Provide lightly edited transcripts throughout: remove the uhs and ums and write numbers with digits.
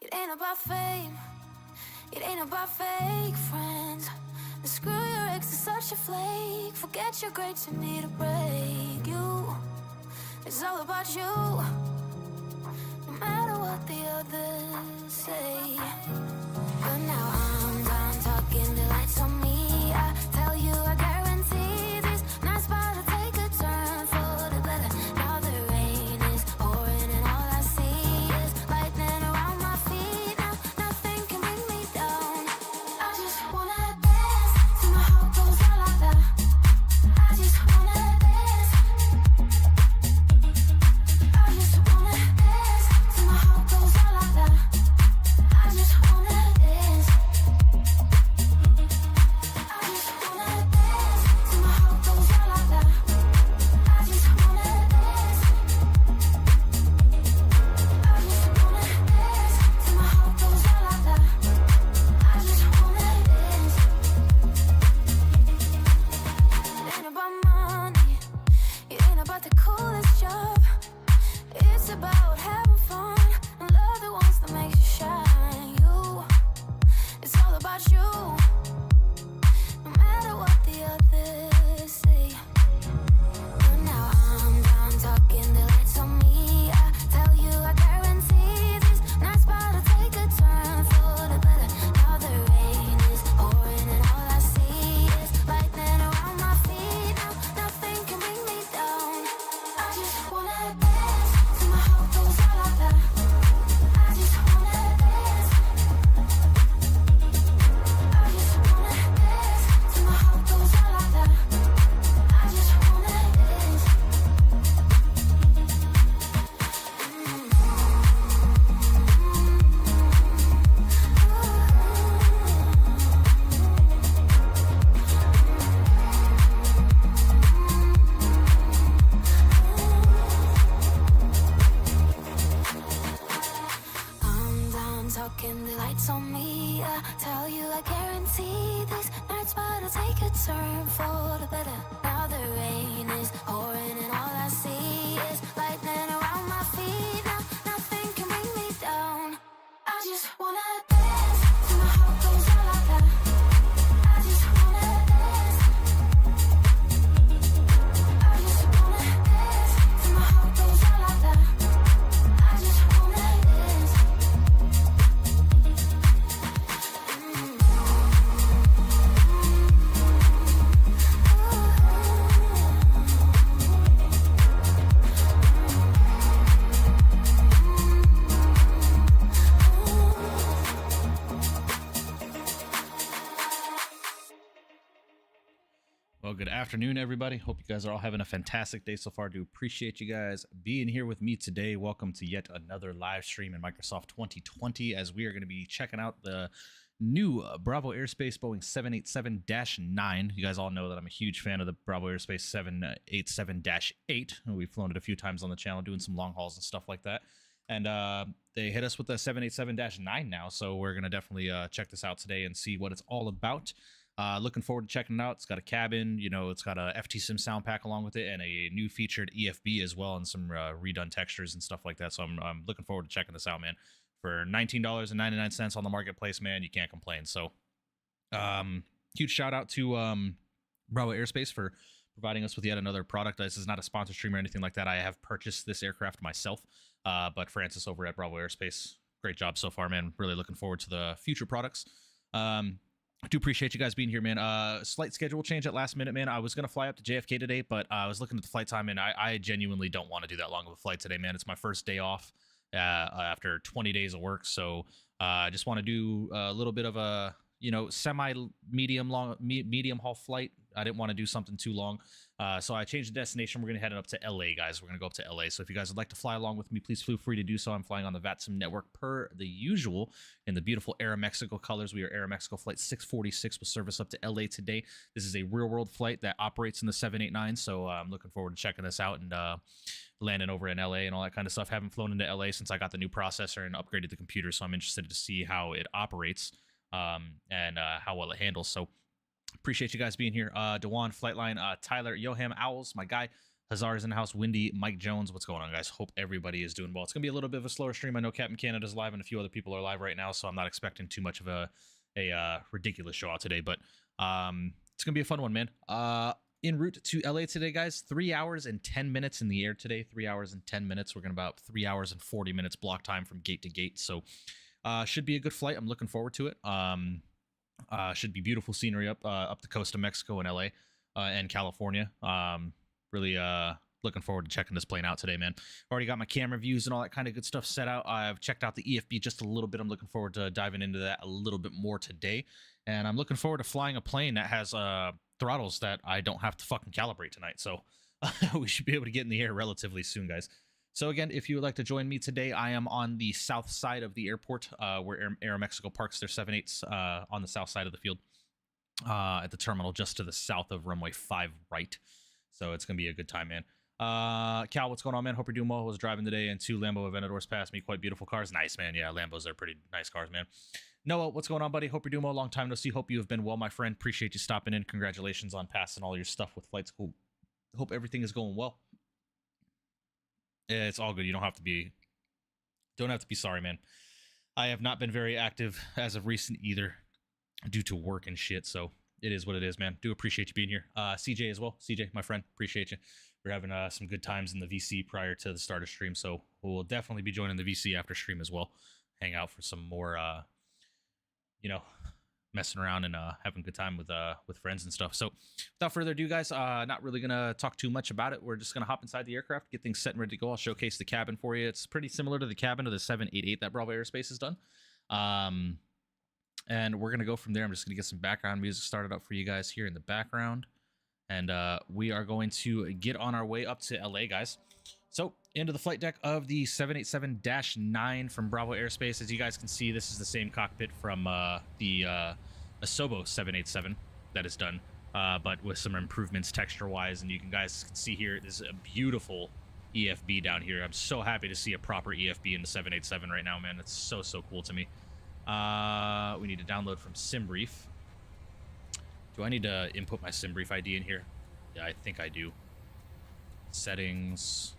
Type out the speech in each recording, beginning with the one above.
It ain't about fame, it ain't about fake friends. And screw your ex, is such a flake. Forget your grades, you need a break. It's all about you, no matter what the others say. But now I'm done talking, the lights on me. I tell you, I guarantee this night's about to take a turn for the better. Now the rain is pouring and all I see is lightning around my feet. Now nothing can bring me down. I just wanna dance till my heart goes la la la. I just wanna dance. I just wanna dance till my heart goes la la la. I just wanna dance. I just wanna dance till my heart goes la la la. I just wanna dance. I just wanna dance till my heart goes la la la. I just wanna dance. It ain't about money, it ain't about the coolest job. It's about having fun and love the ones that makes you shine. It's all about you, no matter what the others say. But now I'm done talking, the lights on me. I tell you, I guarantee this night's about to take a turn for the better. Now the rain is pouring and all I see is lightning around my feet. Now nothing can bring me down. I just wanna dance till my heart goes la la la. I just wanna dance. I just wanna dance till my heart goes la la la. I just wanna dance. I'm done talking, the lights on me. I tell you, I guarantee this night's about to take a turn for the better. Now the rain is pouring and all I see is lightning around my feet. Now nothing can bring me down. I just wanna dance till my heart goes la la la. I just wanna dance. I just wanna dance till my heart goes la la la. I just wanna dance. Well, good afternoon, everybody. Hope you guys are all having a fantastic day so far. Do appreciate you guys being here with me today. Welcome to yet another live stream in Microsoft 2020 as we are going to be checking out the new Bravo Airspace Boeing 787-9. You guys all know that I'm a huge fan of the Bravo Airspace 787-8. We've flown it a few times on the channel doing some long hauls and stuff like that. And they hit us with the 787-9 now, so we're going to definitely check this out today and see what it's all about. Looking forward to checking it out. It's got a cabin, you know, it's got a FT-Sim sound pack along with it and a new featured EFB as well and some redone textures and stuff like that. So I'm looking forward to checking this out, man. For $19.99 on the marketplace, man, you can't complain. So huge shout out to Bravo Airspace for providing us with yet another product. This is not a sponsor stream or anything like that. I have purchased this aircraft myself, but Francis over at Bravo Airspace, great job so far, man. Really looking forward to the future products. I do appreciate you guys being here, man. Slight schedule change at last minute, man. I was going to fly up to JFK today, but I was looking at the flight time, and I genuinely don't want to do that long of a flight today, man. It's my first day off after 20 days of work, so I just want to do a little bit of a, you know, medium haul flight. I didn't want to do something too long, so I changed the destination. We're going to head up to LA, guys. We're going to go up to LA. So if you guys would like to fly along with me, please feel free to do so. I'm flying on the VATSIM network per the usual in the beautiful Aeromexico colors. We are Aeromexico flight 646 with service up to LA today. This is a real world flight that operates in the 789, so I'm looking forward to checking this out and landing over in LA and all that kind of stuff. Haven't flown into LA since I got the new processor and upgraded the computer, so I'm interested to see how it operates and how well it handles. So appreciate you guys being here. Dewan, Flightline, Tyler, Yoham, Owls, my guy, Hazar's in the house. Windy, Mike Jones. What's going on, guys? Hope everybody is doing well. It's gonna be a little bit of a slower stream. I know Captain Canada's live and a few other people are live right now, so I'm not expecting too much of a ridiculous show out today. But it's gonna be a fun one, man. En route to LA today, guys. 3 hours and 10 minutes in the air today. 3 hours and 10 minutes. We're gonna about 3 hours and 40 minutes block time from gate to gate. So should be a good flight. I'm looking forward to it. Should be beautiful scenery up the coast of Mexico and LA and California. Really looking forward to checking this plane out today, man. Already got my camera views and all that kind of good stuff set out. I've checked out the EFB just a little bit. I'm looking forward to diving into that a little bit more today. And I'm looking forward to flying a plane that has throttles that I don't have to fucking calibrate tonight. So we should be able to get in the air relatively soon, guys. So again, if you would like to join me today, I am on the south side of the airport where Aeromexico parks their 787s on the south side of the field at the terminal just to the south of runway 5 right. So it's going to be a good time, man. Cal, what's going on, man? Hope you're doing well. I was driving today and 2 Lambo Aventadors passed me. Quite beautiful cars. Nice, man. Yeah, Lambos are pretty nice cars, man. Noah, what's going on, buddy? Hope you're doing well. Long time no see. Hope you have been well, my friend. Appreciate you stopping in. Congratulations on passing all your stuff with flight school. Hope everything is going well. It's all good. You don't have to be sorry, man. I have not been very active as of recent either due to work and shit. So it is what it is, man. Do appreciate you being here. CJ as well. CJ, my friend, appreciate you. We're having some good times in the VC prior to the start of stream. So we'll definitely be joining the VC after stream as well. Hang out for some more, messing around and having a good time with friends and stuff. So without further ado, guys, not really gonna talk too much about it. We're just gonna hop inside the aircraft, get things set and ready to go. I'll showcase the cabin for you. It's pretty similar to the cabin of the 788 that Bravo Airspace has done. And we're gonna go from there. I'm just gonna get some background music started up for you guys here in the background, and we are going to get on our way up to LA, guys. So into the flight deck of the 787-9 from Bravo Airspace. As you guys can see, this is the same cockpit from the Asobo 787 that is done, but with some improvements texture-wise. And you guys can see here, this is a beautiful EFB down here. I'm so happy to see a proper EFB in the 787 right now, man. It's so cool to me. We need to download from SimBrief. Do I need to input my SimBrief ID in here? Yeah, I think I do. Settings.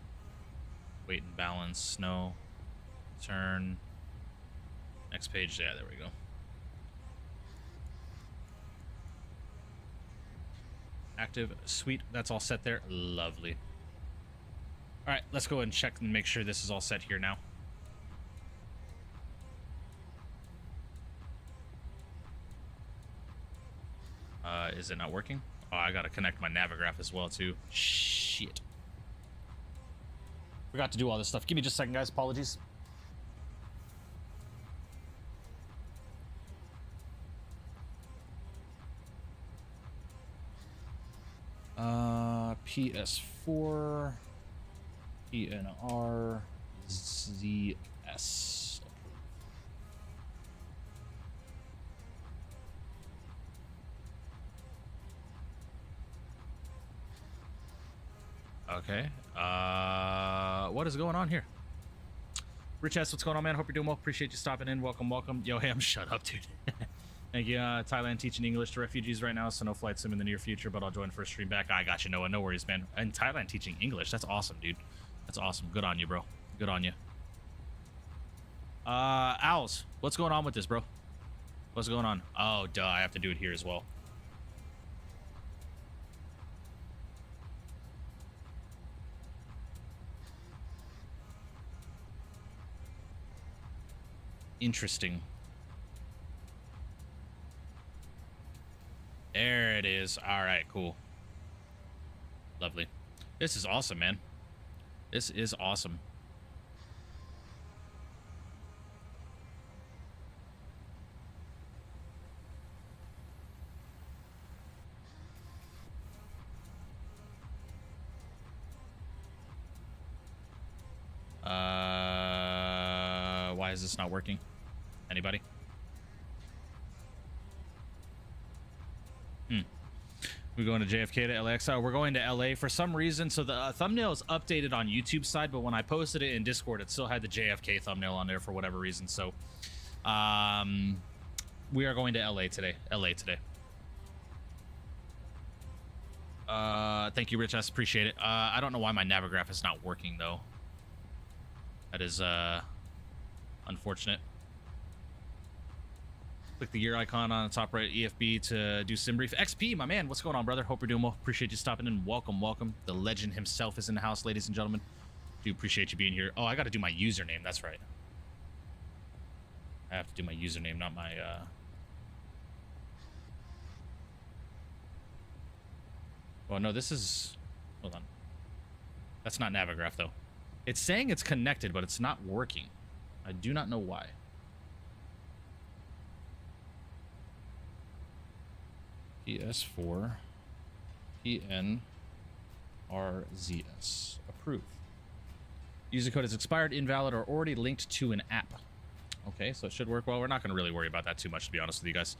Weight and balance, no. Turn. Next page, yeah, there we go. Active, sweet, that's all set there. Lovely. All right, let's go ahead and check and make sure this is all set here now. Is it not working? Oh, I gotta connect my Navigraph as well, too. Shit. Forgot to do all this stuff. Give me just a second, guys. Apologies. PS4 PNR ZS. Okay. What is going on here? Rich S, what's going on, man? Hope you're doing well. Appreciate you stopping in. Welcome. Yo, Ham, shut up, dude. Thank you. Thailand teaching English to refugees right now, so no flight sim in the near future, but I'll join first stream back. I got you, Noah. No worries, man. And Thailand teaching English. That's awesome, dude. That's awesome. Good on you, bro. Good on you. Owls, what's going on with this, bro? What's going on? Oh, duh. I have to do it here as well. Interesting. There it is. All right, cool. Lovely. This is awesome, man. This is awesome. Why is this not working? Anybody? We're going to JFK to LAX. We're going to LA for some reason. So the thumbnail is updated on YouTube side, but when I posted it in Discord, it still had the JFK thumbnail on there for whatever reason. So we are going to LA today. Thank you, Rich. I appreciate it. I don't know why my Navigraph is not working, though. That is, unfortunate. Click the gear icon on the top right, EFB, to do sim brief. XP, my man, what's going on, brother? Hope you're doing well. Appreciate you stopping in. Welcome, welcome. The legend himself is in the house, ladies and gentlemen. Do appreciate you being here. Oh, I got to do my username. That's right. I have to do my username, not my, Well, no, this is... Hold on. That's not Navigraph, though. It's saying it's connected, but it's not working. I do not know why. PS4 PNRZS. Approve. User code is expired, invalid, or already linked to an app. Okay, so it should work well. We're not going to really worry about that too much, to be honest with you guys.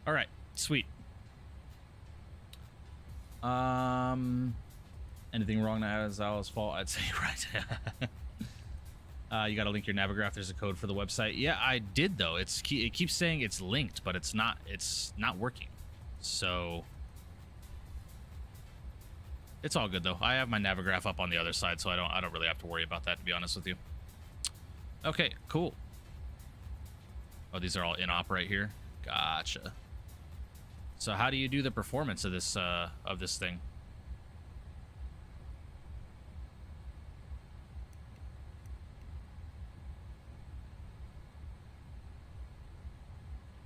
All right, sweet. Anything wrong that is Al's fault? I'd say right. You got to link your Navigraph. There's a code for the website. Yeah, I did though. It keeps saying it's linked, but it's not working. So it's all good though. I have my Navigraph up on the other side, so I don't really have to worry about that, to be honest with you. Okay, cool. Oh, these are all in op right here. Gotcha. So how do you do the performance of this thing?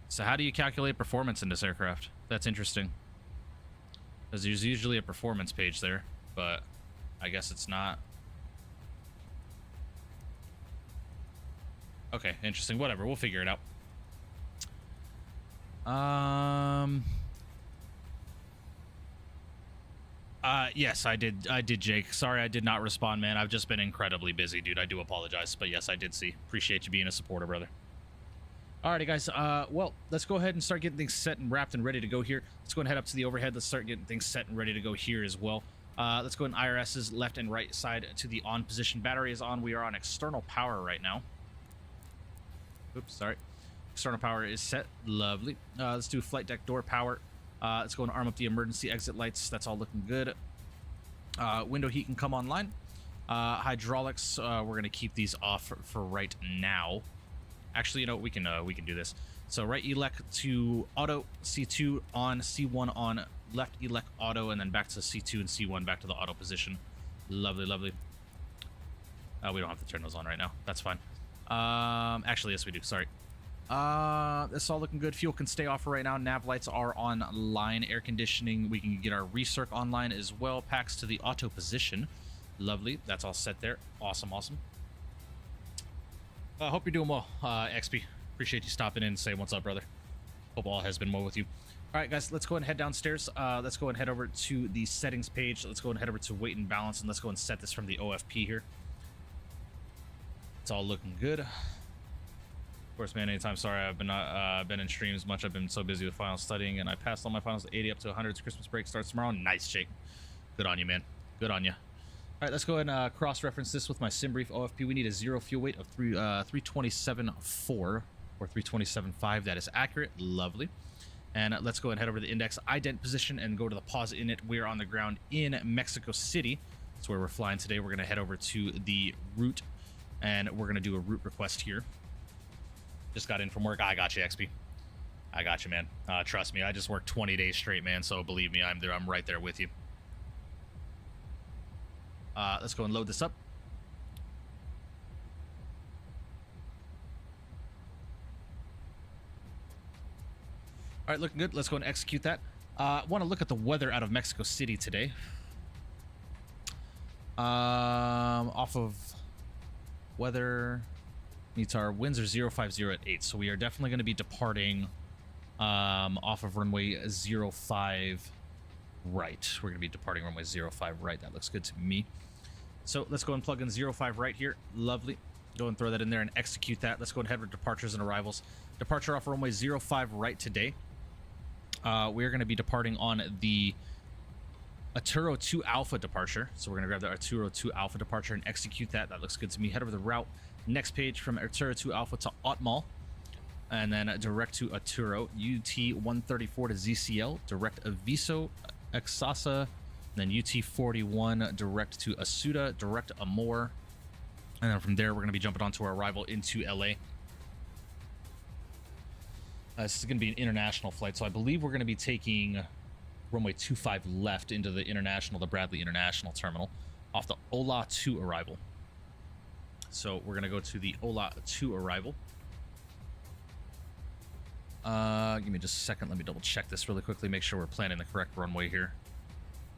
So how do you calculate performance in this aircraft? That's interesting. Because there's usually a performance page there, but I guess it's not. Okay, interesting. Whatever, we'll figure it out. Yes, I did, Jake. Sorry I did not respond, man. I've just been incredibly busy, dude. I do apologize, but yes, I did see. Appreciate you being a supporter, brother. Alrighty, guys. Well, let's go ahead and start getting things set and wrapped and ready to go here. Let's go and head up to the overhead. Let's start getting things set and ready to go here as well. Let's go in IRS's left and right side to the on position. Battery is on. We are on external power right now. Oops, sorry. External power is set. Lovely. Let's do flight deck door power. Let's go and arm up the emergency exit lights. That's all looking good. Window heat can come online. Hydraulics, we're going to keep these off for right now. Actually, you know, we can do this. So right elec to auto, C2 on, C1 on, left elec auto, and then back to C2 and C1 back to the auto position. Lovely, lovely. We don't have to turn those on right now. That's fine. Actually, yes, we do. Sorry. That's all looking good. Fuel can stay off for right now. Nav lights are online. Air conditioning, we can get our recirc online as well. Packs to the auto position. Lovely. That's all set there. Awesome, awesome. Hope you're doing well, XP. Appreciate you stopping in and saying what's up, brother. Hope all has been well with you. All right, guys, let's go ahead and head downstairs. Let's go and head over to the settings page. Let's go and head over to weight and balance, and let's go and set this from the OFP here. It's all looking good. Of course, man, anytime. Sorry, I've been in streams much. I've been so busy with final studying, and I passed all my finals to 80 up to 100. Christmas break starts tomorrow. Nice, Jake. Good on you, man. Good on you. All right, let's go ahead and cross-reference this with my SimBrief OFP. We need a zero fuel weight of 327.4 or 327.5. That is accurate. Lovely. And let's go and head over to the index ident position and go to the pause init. We're on the ground in Mexico City. That's where we're flying today. We're going to head over to the route, and we're going to do a route request here. Just got in from work. I got you, XP. I got you, man. Trust me, I just worked 20 days straight, man. So believe me, I'm there. I'm right there with you. Let's go and load this up. All right, looking good. Let's go and execute that. Want to look at the weather out of Mexico City today. Off of weather meets our winds are 050 at 8, so we are definitely going to be departing off of runway 05 right. We're going to be departing runway 05 right. That looks good to me. So let's go and plug in 05 right here. Lovely. Go and throw that in there and execute that. Let's go and head for departures and arrivals. Departure off runway 05 right today. We're going to be departing on the Arturo 2 Alpha departure. So we're going to grab the Arturo 2 Alpha departure and execute that. That looks good to me. Head over the route. Next page from Arturo 2 Alpha to Otmal. And then direct to Arturo. UT 134 to ZCL. Direct Aviso Exasa then UT41 direct to Asuda, direct Amor, and then from there we're going to be jumping onto our arrival into LA. This is going to be an international flight, so I believe we're going to be taking runway 25 left into the Bradley International Terminal off the Ola 2 arrival. So we're going to go to the Ola 2 arrival. Give me just a second. Let me double check this really quickly, make sure we're planning the correct runway here.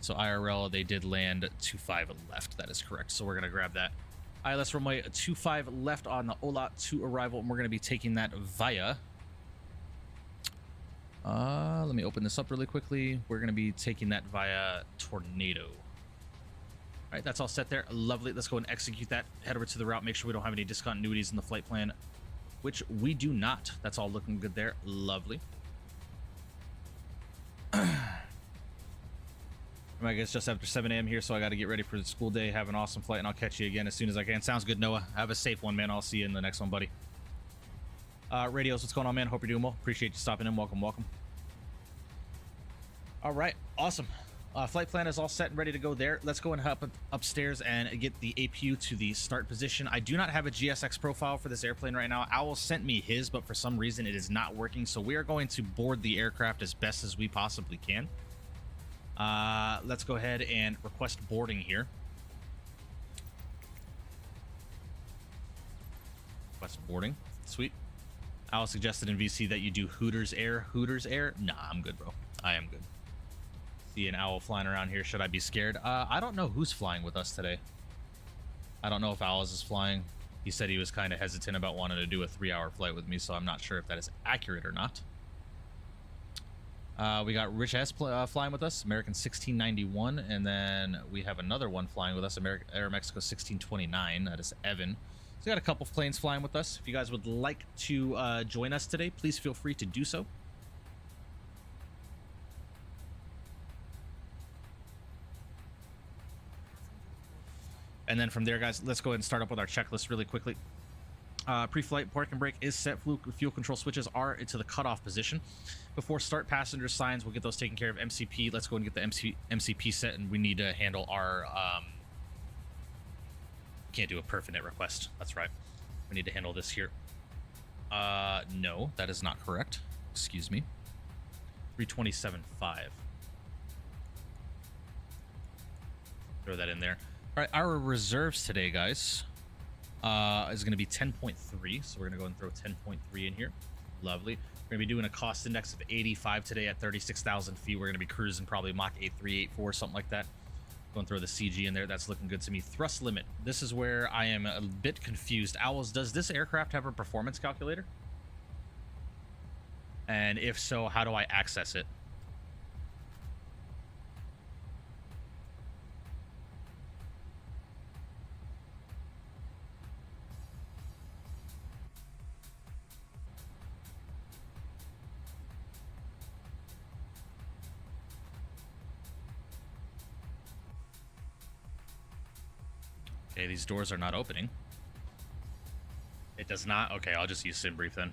So IRL, they did land 25 left. That is correct. So we're going to grab that. ILS runway 25 left on the Ola 2 arrival, and we're going to be taking that via... let me open this up really quickly. We're going to be taking that via Tornado. All right, that's all set there. Lovely. Let's go and execute that. Head over to the route. Make sure we don't have any discontinuities in the flight plan, which we do not. That's all looking good there. Lovely. I guess just after 7 a.m. here, so I got to get ready for the school day. Have an awesome flight, and I'll catch you again as soon as I can. Sounds good, Noah. Have a safe one, man. I'll see you in the next one, buddy. Radios, what's going on, man? Hope you're doing well. Appreciate you stopping in. Welcome, welcome. All right, awesome. Flight plan is all set and ready to go there. Let's go and hop upstairs and get the APU to the start position. I do not have a GSX profile for this airplane right now. Owl sent me his, but for some reason it is not working. So we are going to board the aircraft as best as we possibly can. Let's go ahead and request boarding here. Request boarding. Sweet. Owl suggested in VC that you do Hooters Air. Hooters Air? Nah, I'm good, bro. I am good. See an owl flying around here. Should I be scared? I don't know who's flying with us today. I don't know if Owls is flying. He said he was kind of hesitant about wanting to do a 3-hour flight with me, so I'm not sure if that is accurate or not. We got Rich S flying with us, American 1691, and then we have another one flying with us, Aeromexico 1629. That is Evan. So we got a couple of planes flying with us. If you guys would like to join us today, please feel free to do so. And then from there, guys, let's go ahead and start up with our checklist really quickly. Pre-flight parking brake is set. Fuel control switches are into the cutoff position. Before start, passenger signs, we'll get those taken care of. MCP, let's go and get the MCP set, and we need to handle our... can't do a perfinite request. That's right. We need to handle this here. No, that is not correct. Excuse me. 327.5. Throw that in there. All right, our reserves today, guys, is going to be 10.3. So we're going to go and throw 10.3 in here. Lovely. We're going to be doing a cost index of 85 today at 36,000 feet. We're going to be cruising probably Mach 8384, something like that. Go and throw the CG in there. That's looking good to me. Thrust limit. This is where I am a bit confused. Owls, does this aircraft have a performance calculator? And if so, how do I access it? Okay, these doors are not opening. It does not? Okay, I'll just use SimBrief then.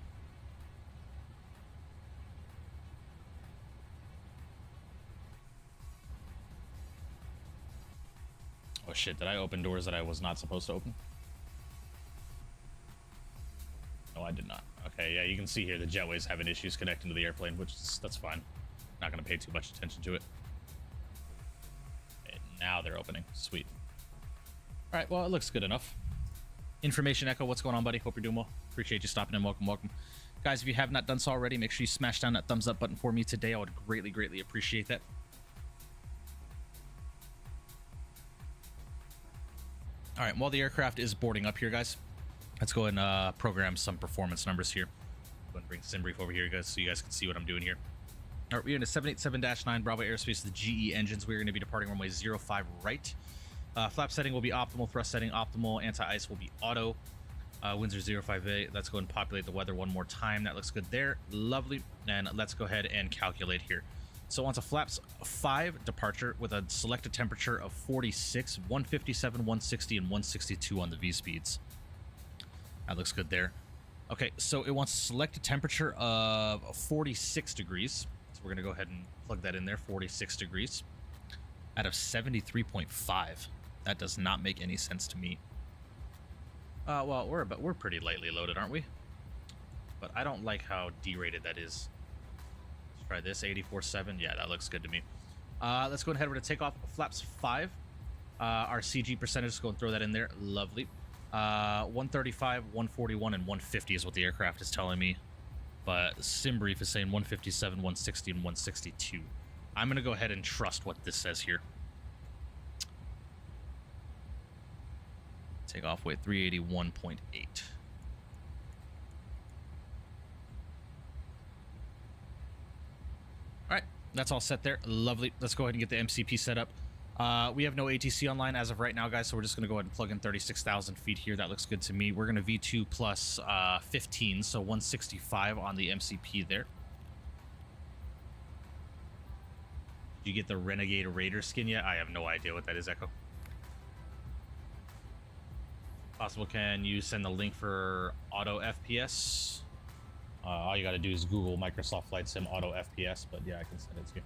Oh shit, did I open doors that I was not supposed to open? No, I did not. Okay, yeah, you can see here the jetway's having issues connecting to the airplane, which is, that's fine. Not gonna pay too much attention to it. Okay, now they're opening. Sweet. All right, well, it looks good enough. Information Echo, what's going on, buddy? Hope you're doing well. Appreciate you stopping in. Welcome, welcome. Guys, if you have not done so already, make sure you smash down that thumbs up button for me today. I would greatly, greatly appreciate that. All right, while the aircraft is boarding up here, guys, let's go and program some performance numbers here. Go and bring SimBrief over here, guys, so you guys can see what I'm doing here. All right, we're in a 787-9 Bravo Airspace, the GE engines. We're going to be departing runway 05 right. Flap setting will be optimal, thrust setting optimal, anti-ice will be auto. Winds are 05A. Let's go and populate the weather one more time. That looks good there. Lovely. And let's go ahead and calculate here. So onto flaps 5 departure with a selected temperature of 46, 157, 160, and 162 on the V speeds. That looks good there. Okay, so it wants a selected temperature of 46 degrees. So we're going to go ahead and plug that in there, 46 degrees. out of 73.5. That does not make any sense to me. Well, we're pretty lightly loaded, aren't we? But I don't like how derated that is. Let's try this 84.7. Yeah, that looks good to me. Let's go ahead. We're gonna take off flaps 5. Our CG percentage, just go and throw that in there. Lovely. 135, 141, and 150 is what the aircraft is telling me. But SimBrief is saying 157, 160, and 162. I'm gonna go ahead and trust what this says here. Take off weight 381.8. All right, that's all set there. Lovely. Let's go ahead and get the MCP set up. We have no ATC online as of right now, guys, so we're just going to go ahead and plug in 36,000 feet here. That looks good to me. We're going to V2 plus 15, so 165 on the MCP there. Did you get the Renegade Raider skin yet? I have no idea what that is, Echo. Possible, can you send the link for auto FPS? All you got to do is Google Microsoft Flight Sim auto FPS, but yeah, I can send it to you.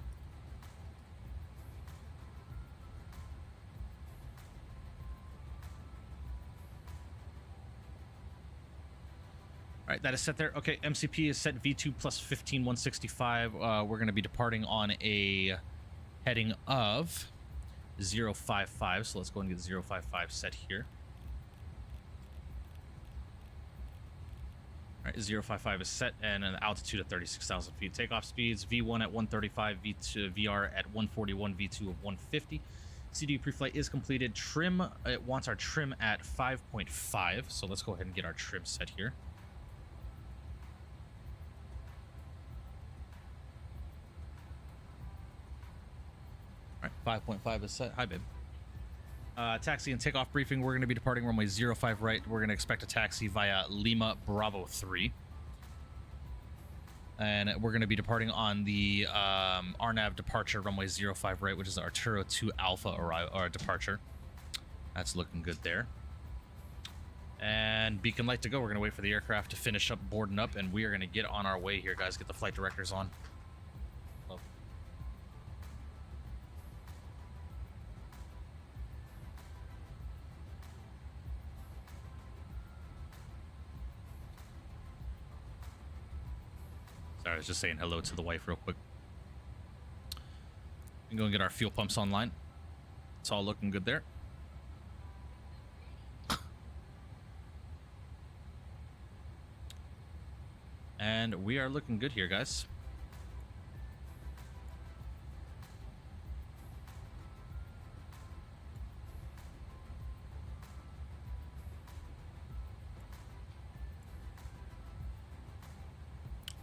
All right, that is set there. Okay, MCP is set V2 plus 15, 165. We're going to be departing on a heading of 055. So let's go and get 055 set here. All right, 055 is set and an altitude of 36,000 feet. Takeoff speeds V1 at 135, V2 VR at 141, V2 of 150. CD pre-flight is completed. Trim, it wants our trim at 5.5. So let's go ahead and get our trim set here. All right, 5.5 is set. Hi, babe. Taxi and takeoff briefing. We're going to be departing runway 05 right. We're going to expect a taxi via Lima Bravo 3. And we're going to be departing on the RNAV departure runway 05 right, which is Arturo 2 Alpha or departure. That's looking good there. And beacon light to go. We're going to wait for the aircraft to finish up boarding up, and we are going to get on our way here, guys. Get the flight directors on. I was just saying hello to the wife real quick. And go and get our fuel pumps online. It's all looking good there. And we are looking good here, guys.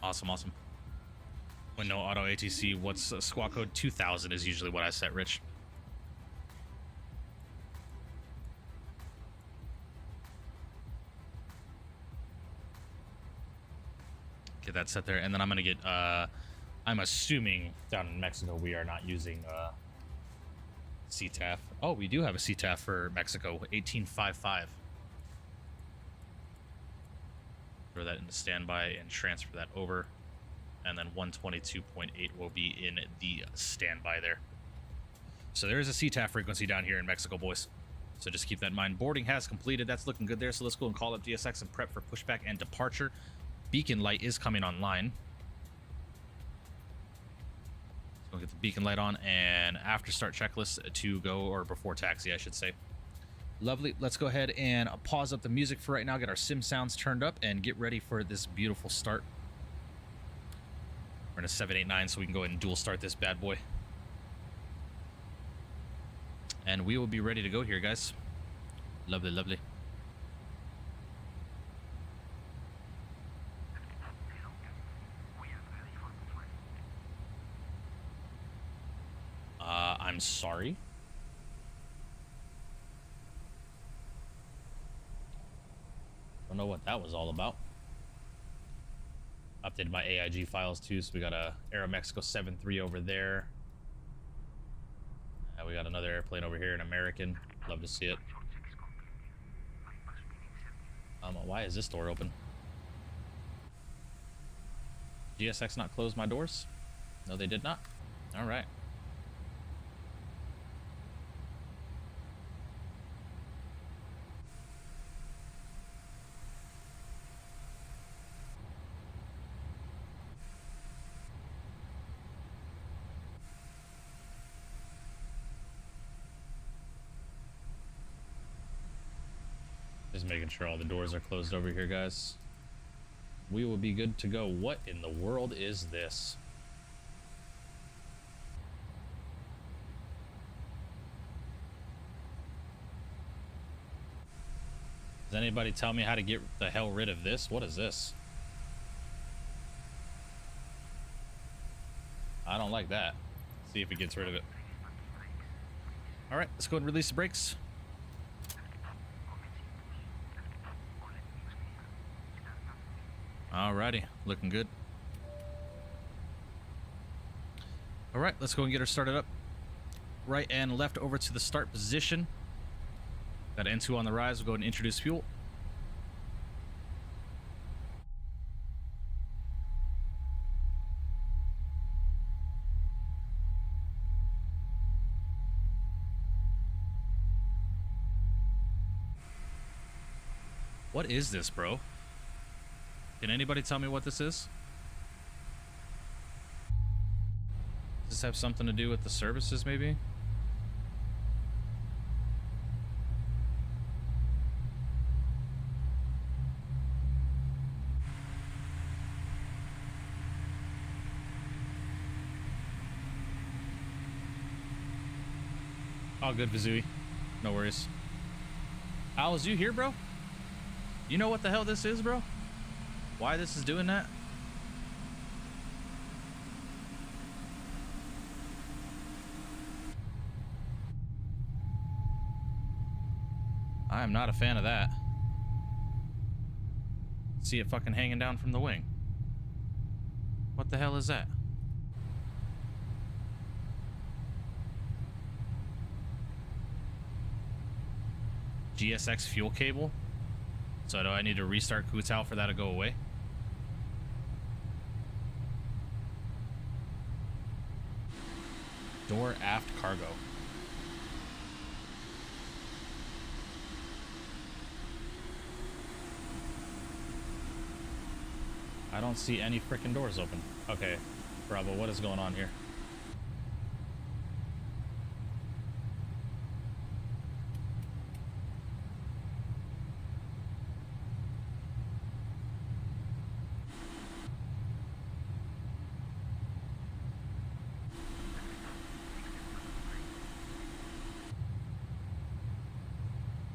Awesome, awesome. When no auto ATC, what's squawk code 2000 is usually what I set, Rich. Get that set there, and then I'm gonna get, I'm assuming down in Mexico we are not using CTAF. Oh, we do have a CTAF for Mexico, 1855. Throw that into standby and transfer that over, and then 122.8 will be in the standby there. So there is a CTAF frequency down here in Mexico, boys. So just keep that in mind. Boarding has completed. That's looking good there. So let's go and call up DSX and prep for pushback and departure. Beacon light is coming online. So we'll get the beacon light on and after start checklist to go, or before taxi, I should say. Lovely. Let's go ahead and pause up the music for right now, get our sim sounds turned up, and get ready for this beautiful start. We're in a 789, so we can go ahead and dual start this bad boy. And we will be ready to go here, guys. Lovely, lovely. I'm sorry. Don't know what that was all about. Updated my AIG files too, so we got a Aeromexico 7.3 over there. We got another airplane over here, an American. Love to see it. Why is this door open? GSX not close my doors? No, they did not. All right. Just making sure all the doors are closed over here, guys. We will be good to go. What in the world is this? Does anybody tell me how to get the hell rid of this? What is this? I don't like that. See if it gets rid of it. All right, let's go ahead and release the brakes. Alrighty, looking good. All right, let's go and get her started up. Right and left over to the start position. Got N2 on the rise. We'll go ahead and introduce fuel. What is this, bro? Can anybody tell me what this is? Does this have something to do with the services, maybe? All good, Vizui. No worries. Al, is you here, bro? You know what the hell this is, bro? Why this is doing that? I am not a fan of that. See it fucking hanging down from the wing. What the hell is that? GSX fuel cable? So do I need to restart Kutal for that to go away? Door aft cargo. I don't see any freaking doors open. Okay, Bravo, what is going on here?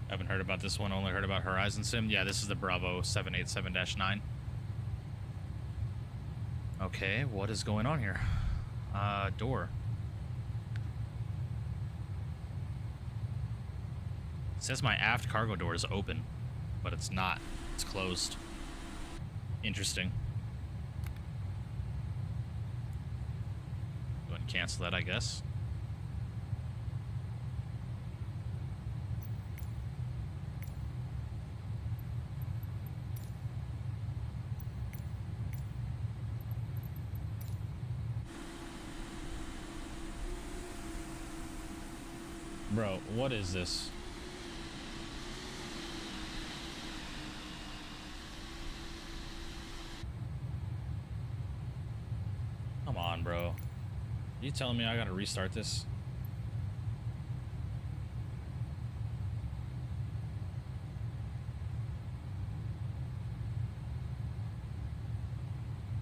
Haven't heard about this one, only heard about Horizon Sim. Yeah, this is the Bravo 787-9. Okay, what is going on here? Door. It says my aft cargo door is open, but it's not. It's closed. Interesting. Go ahead and cancel that, I guess. Bro, what is this? Come on, bro. Are you telling me I gotta restart this?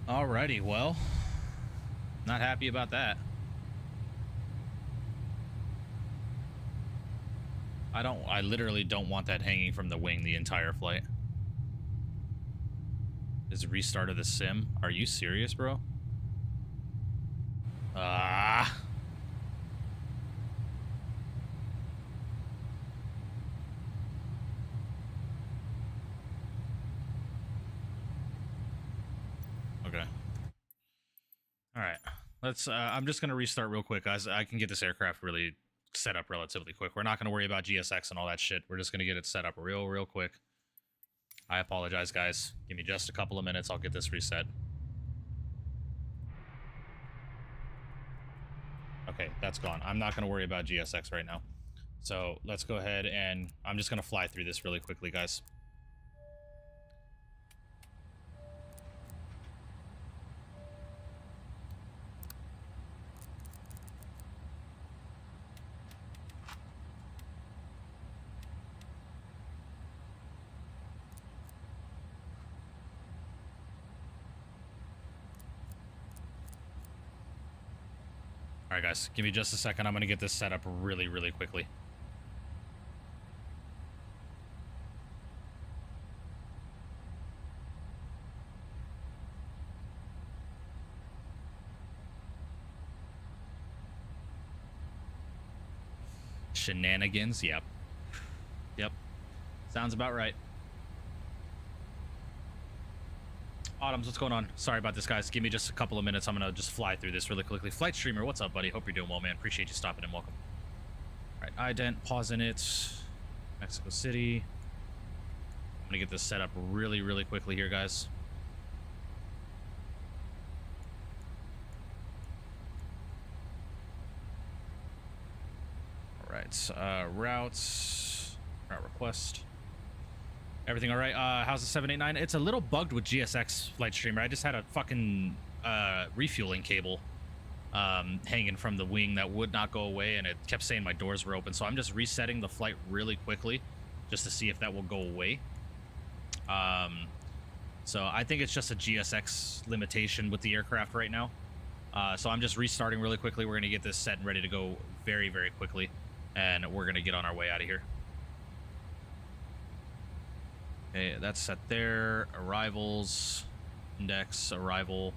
Alrighty, well, not happy about that. I literally don't want that hanging from the wing the entire flight. Is restart of the sim? Are you serious, bro? Ah. Okay. All right. Let's I'm just going to restart real quick, guys. I can get this aircraft really set up relatively quick. We're not going to worry about GSX and all that shit. We're just going to get it set up real quick. I apologize, guys. Give me just a couple of minutes. I'll get this reset. Okay, that's gone. I'm not going to worry about GSX right now. So let's go ahead and I'm just going to fly through this really quickly, guys. All right, guys, give me just a second. I'm going to get this set up really, really quickly. Shenanigans, yep. Yep. Sounds about right. Autumns, what's going on? Sorry about this, guys. Give me just a couple of minutes. I'm going to just fly through this really quickly. Flight Streamer, what's up, buddy? Hope you're doing well, man. Appreciate you stopping in. Welcome. All right, ident, pausing it. Mexico City. I'm going to get this set up really, really quickly here, guys. All right, routes, route request. Everything all right? How's the 789? It's a little bugged with GSX, Flight Streamer. I just had a fucking refueling cable hanging from the wing that would not go away, and it kept saying my doors were open. So I'm just resetting the flight really quickly just to see if that will go away. So I think it's just a GSX limitation with the aircraft right now. So I'm just restarting really quickly. We're going to get this set and ready to go very, very quickly, and we're going to get on our way out of here. Okay, that's set there. Arrivals, index, arrival,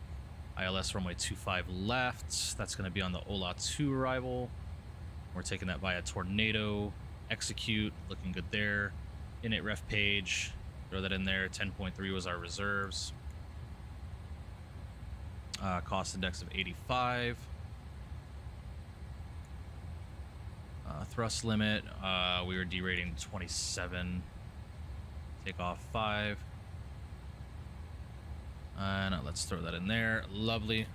ILS runway 25 left. That's going to be on the OLA 2 arrival. We're taking that via Tornado. Execute, looking good there. Init ref page, throw that in there. 10.3 was our reserves. Cost index of 85. Thrust limit, we were derating 27. Takeoff 5. And let's throw that in there. Lovely.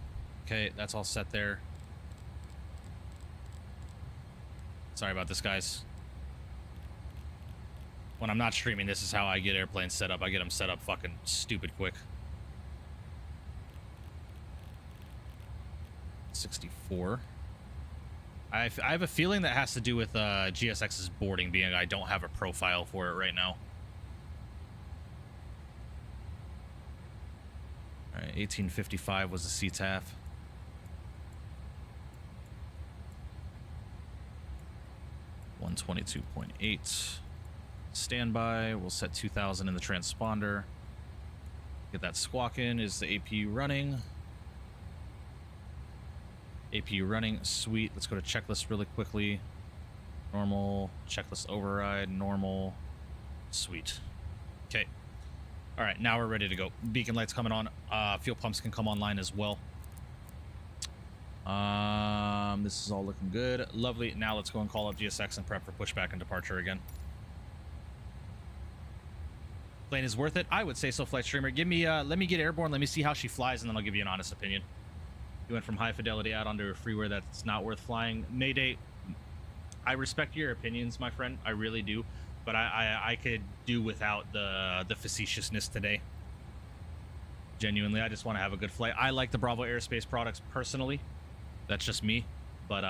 Okay, that's all set there. Sorry about this, guys. When I'm not streaming, this is how I get airplanes set up. I get them set up fucking stupid quick. 64. I have a feeling that has to do with GSX's boarding, being I don't have a profile for it right now. All right, 1855 was the CTAF. $122.8. Standby. We'll set 2000 in the transponder. Get that squawking. Is the APU running? APU running. Sweet. Let's go to checklist really quickly. Normal. Checklist override. Normal. Sweet. Okay. All right, now we're ready to go. Beacon lights coming on. Fuel pumps can come online as well. This is all looking good. Lovely. Now let's go and call up GSX and prep for pushback and departure again. Plane is worth it. I would say so, Flight Streamer. Give me, let me get airborne. Let me see how she flies, and then I'll give you an honest opinion. You went from high fidelity out onto a freeware that's not worth flying. Mayday, I respect your opinions, my friend. I really do. But I could do without the facetiousness today. Genuinely, I just want to have a good flight. I like the Bravo Airspace products personally. That's just me. But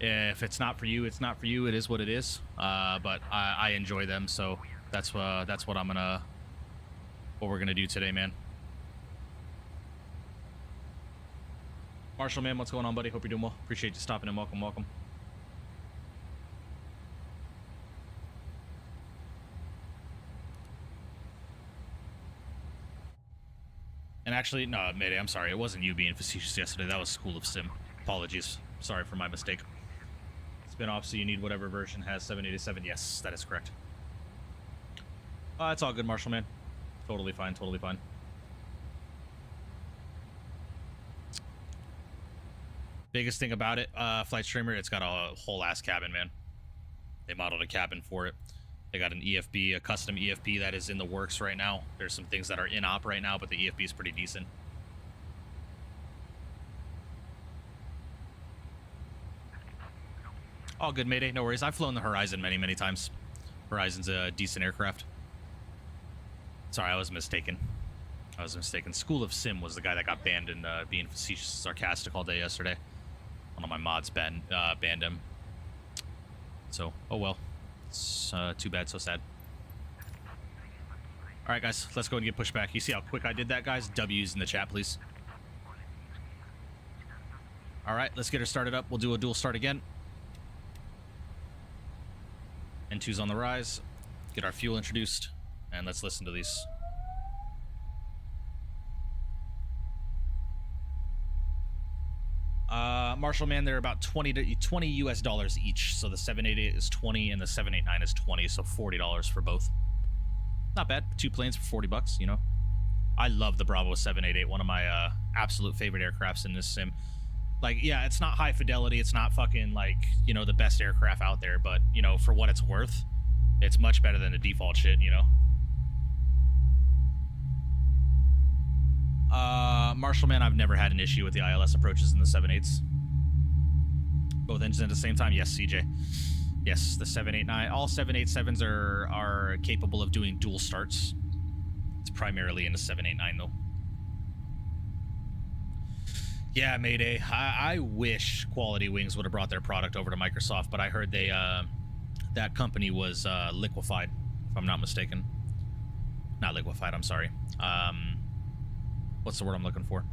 if it's not for you, it's not for you. It is what it is. But I enjoy them, so that's what we're gonna do today, man. Marshall, man, what's going on, buddy? Hope you're doing well. Appreciate you stopping in. Welcome, welcome. And actually, no, Mayday, I'm sorry. It wasn't you being facetious yesterday. That was School of Sim. Apologies. Sorry for my mistake. Spin-off, so you need whatever version has 787. Yes, that is correct. It's all good, Marshall, man. Totally fine, totally fine. Biggest thing about it, Flight Streamer, it's got a whole ass cabin, man. They modeled a cabin for it. They got an EFB, a custom EFB that is in the works right now. There's some things that are in op right now, but the EFB is pretty decent. All good, Mayday. No worries. I've flown the Horizon many, many times. Horizon's a decent aircraft. Sorry, I was mistaken. I was mistaken. School of Sim was the guy that got banned and being facetious, sarcastic all day yesterday. One of my mods banned him. So, oh well. It's too bad, so sad. All right, guys, let's go and get pushed back. You see how quick I did that, guys? W's in the chat, please. All right, let's get her started up. We'll do a dual start again. N2's on the rise. Get our fuel introduced, and let's listen to these. Marshall, man, they're about 20 US dollars each. So the 788 is 20 and the 789 is 20, so $40 for both. Not bad. 2 planes for 40 bucks, you know. I love the Bravo 788, one of my absolute favorite aircrafts in this sim. Like, yeah, it's not high fidelity, it's not fucking like, you know, the best aircraft out there, but, you know, for what it's worth, it's much better than the default shit, you know. Marshall, man, I've never had an issue with the ILS approaches in the 7.8s. Both engines at the same time? Yes, CJ. Yes, the 789. All 787s are capable of doing dual starts. It's primarily in the 789, though. Yeah, Mayday. I wish Quality Wings would have brought their product over to Microsoft, but I heard they that company was liquefied, if I'm not mistaken. Not liquefied, I'm sorry. What's the word I'm looking for?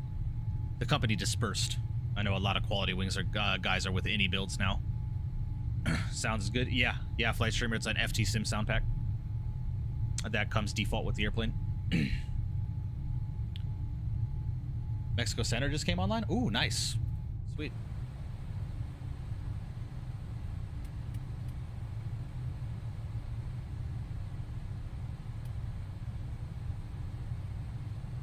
The company dispersed. I know a lot of Quality Wings guys are with any builds now. Sounds good. Yeah, Flight Streamer. It's an FT Sim sound pack that comes default with the airplane. Mexico Center just came online. Ooh, nice, sweet.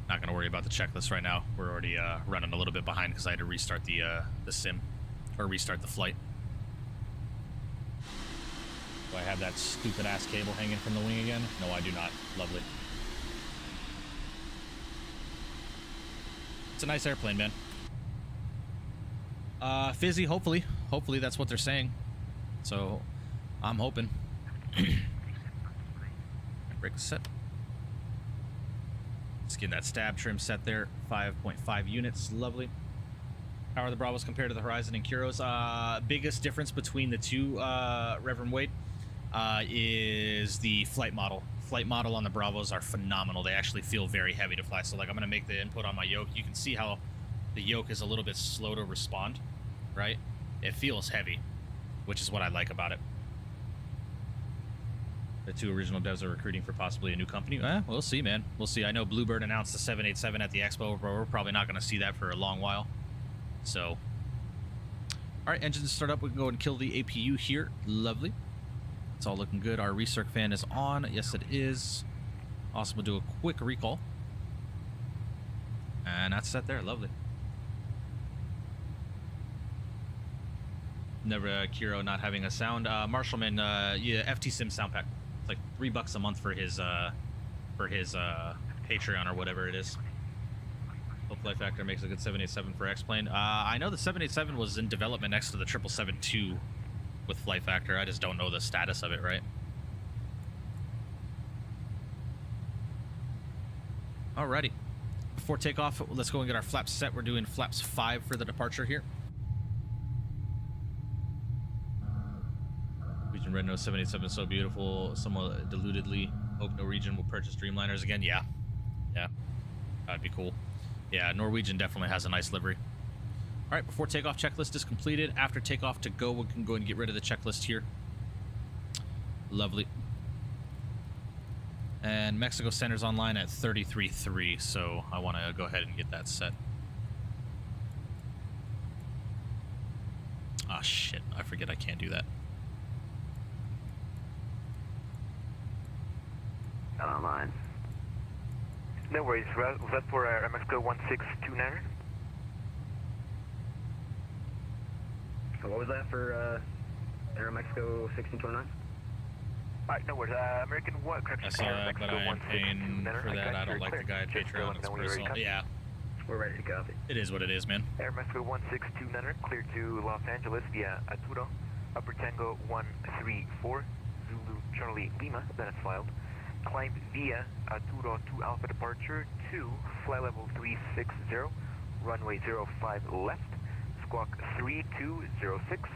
Not gonna worry about the checklist right now. We're already running a little bit behind because I had to restart the sim, or restart the flight. Do I have that stupid ass cable hanging from the wing again? No, I do not. Lovely. It's a nice airplane, man. Fizzy, hopefully. Hopefully that's what they're saying. So, I'm hoping. Break the set. Let's get that stab trim set there. 5.5 units. Lovely. How are the Bravos compared to the Horizon and Kuros? Biggest difference between the two, Reverend Wade, is the flight model. Flight model on the Bravos are phenomenal. They actually feel very heavy to fly. So, like, I'm going to make the input on my yoke. You can see how the yoke is a little bit slow to respond, right? It feels heavy, which is what I like about it. The two original devs are recruiting for possibly a new company. We'll see, man. We'll see. I know Bluebird announced the 787 at the Expo, but we're probably not going to see that for a long while. So, all right, engines start up. We can go and kill the APU here. Lovely. It's all looking good. Our recirc fan is on. Yes, it is. Awesome. We'll do a quick recall. And that's set there. Lovely. Never Kiro not having a sound. Marshallman, yeah, FT Sim sound pack. It's like $3 a month for his Patreon or whatever it is. Hope Flight Factor makes a good 787 for X-Plane. I know the 787 was in development next to the 777-2 with Flight Factor. I just don't know the status of it, right? Alrighty. Before takeoff, let's go and get our flaps set. We're doing flaps 5 for the departure here. Region Red Nose 787 is so beautiful. Somewhat dilutedly. Hope Norwegian will purchase Dreamliners again. Yeah. Yeah. That'd be cool. Yeah, Norwegian definitely has a nice livery. All right, before takeoff, checklist is completed. After takeoff to go, we can go and get rid of the checklist here. Lovely. And Mexico Center's online at 33.3, so I want to go ahead and get that set. Ah, shit. I forget I can't do that. Not online. No worries. Was that for Aeromexico 1629? So what was that for Aeromexico 1629? Alright, no worries. American what? I saw that, but I am paying for that. I don't like the guy at Patreon. It's personal. Yeah. We're ready to copy. It is what it is, man. Aeromexico 1629, clear to Los Angeles via Arturo, Upper Tango 134, Zulu Charlie Lima, then it's filed. Climb via Arturo to Alpha departure to flight level 360, runway 05 left, squawk 3206.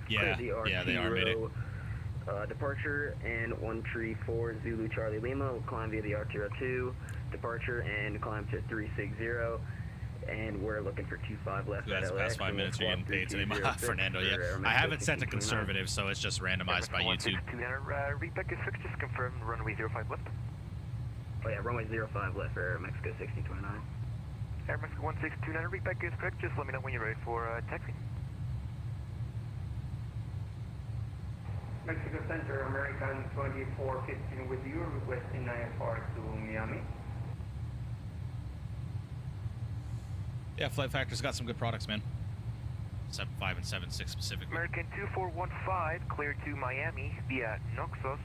Yeah, yeah, they are made it. Departure and 134 Zulu Charlie Lima will climb via the R202. Departure and climb to 360. And we're looking for 25 left. That's the past 5 minutes you're getting paid today, Fernando. Yeah, I have it set to conservative, so it's just randomized by YouTube. Repeat is 6, just confirm runway 05 left. Oh yeah, runway 05 left for Aeromexico 1629. Aeromexico 1629, repeat is correct, just let me know when you're ready for taxi. Mexico Center, American 2415 with you, requesting IFR to Miami. Yeah, Flight Factor's got some good products, man. 7.5 and 7.6 specifically. American 2415, clear to Miami via Noxos,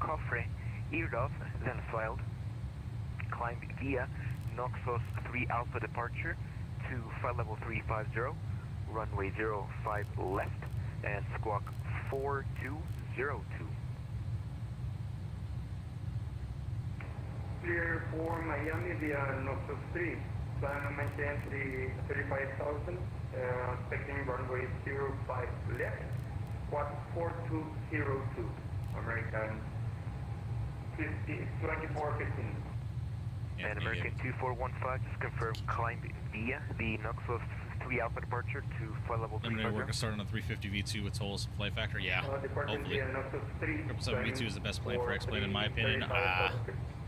Cofre, Irdov, then filed. Climb via Noxos 3 Alpha departure to flight level 350, runway 05 left, and squawk 4202. Clear for Miami via Noxos 3. Plan to maintain 35,000, expecting runway 05 left, squawk 4202, American 2415. Yeah, And American 2415, just confirm climb via the Noxos 3 Alpha departure to flight level 350. We're going to start on a 350 V2 with tolls, Flight Factor. Yeah, hopefully. 777 V2 is the best plane for X-Plane in my opinion.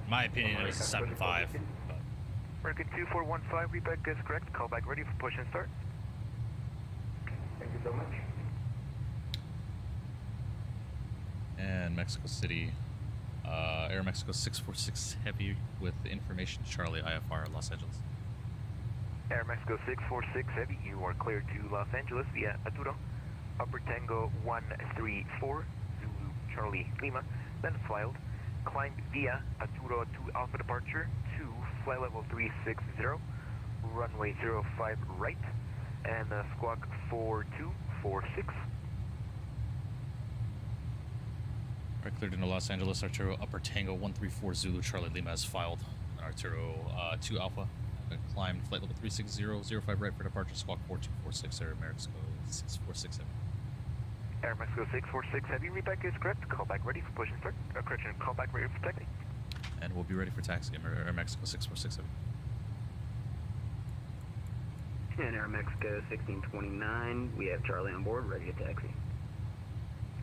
My opinion, it was a 7.5. American 2415, repeat is correct. Callback ready for push and start. Thank you so much. And Mexico City, Aeromexico 646 Heavy with information Charlie IFR Los Angeles. Aeromexico 646 Heavy, you are cleared to Los Angeles via Arturo. Upper Tango 134, Zulu Charlie Lima, then filed. Climb via Arturo 2 Alpha departure to flight level 360, runway 05 right, and squawk 4246. Right, cleared into Los Angeles. Arturo Upper Tango 134 Zulu Charlie Lima has filed. Arturo 2 Alpha climbed flight level 360, 05 right for departure, squawk 4246, Aeromexico 646 Heavy. Aeromexico 646 Heavy, repeat is correct. Callback ready for push and start. Correction, callback ready for taxi. And we'll be ready for taxi, Aeromexico 646 Heavy. And Aeromexico 1629, we have Charlie on board, ready to taxi.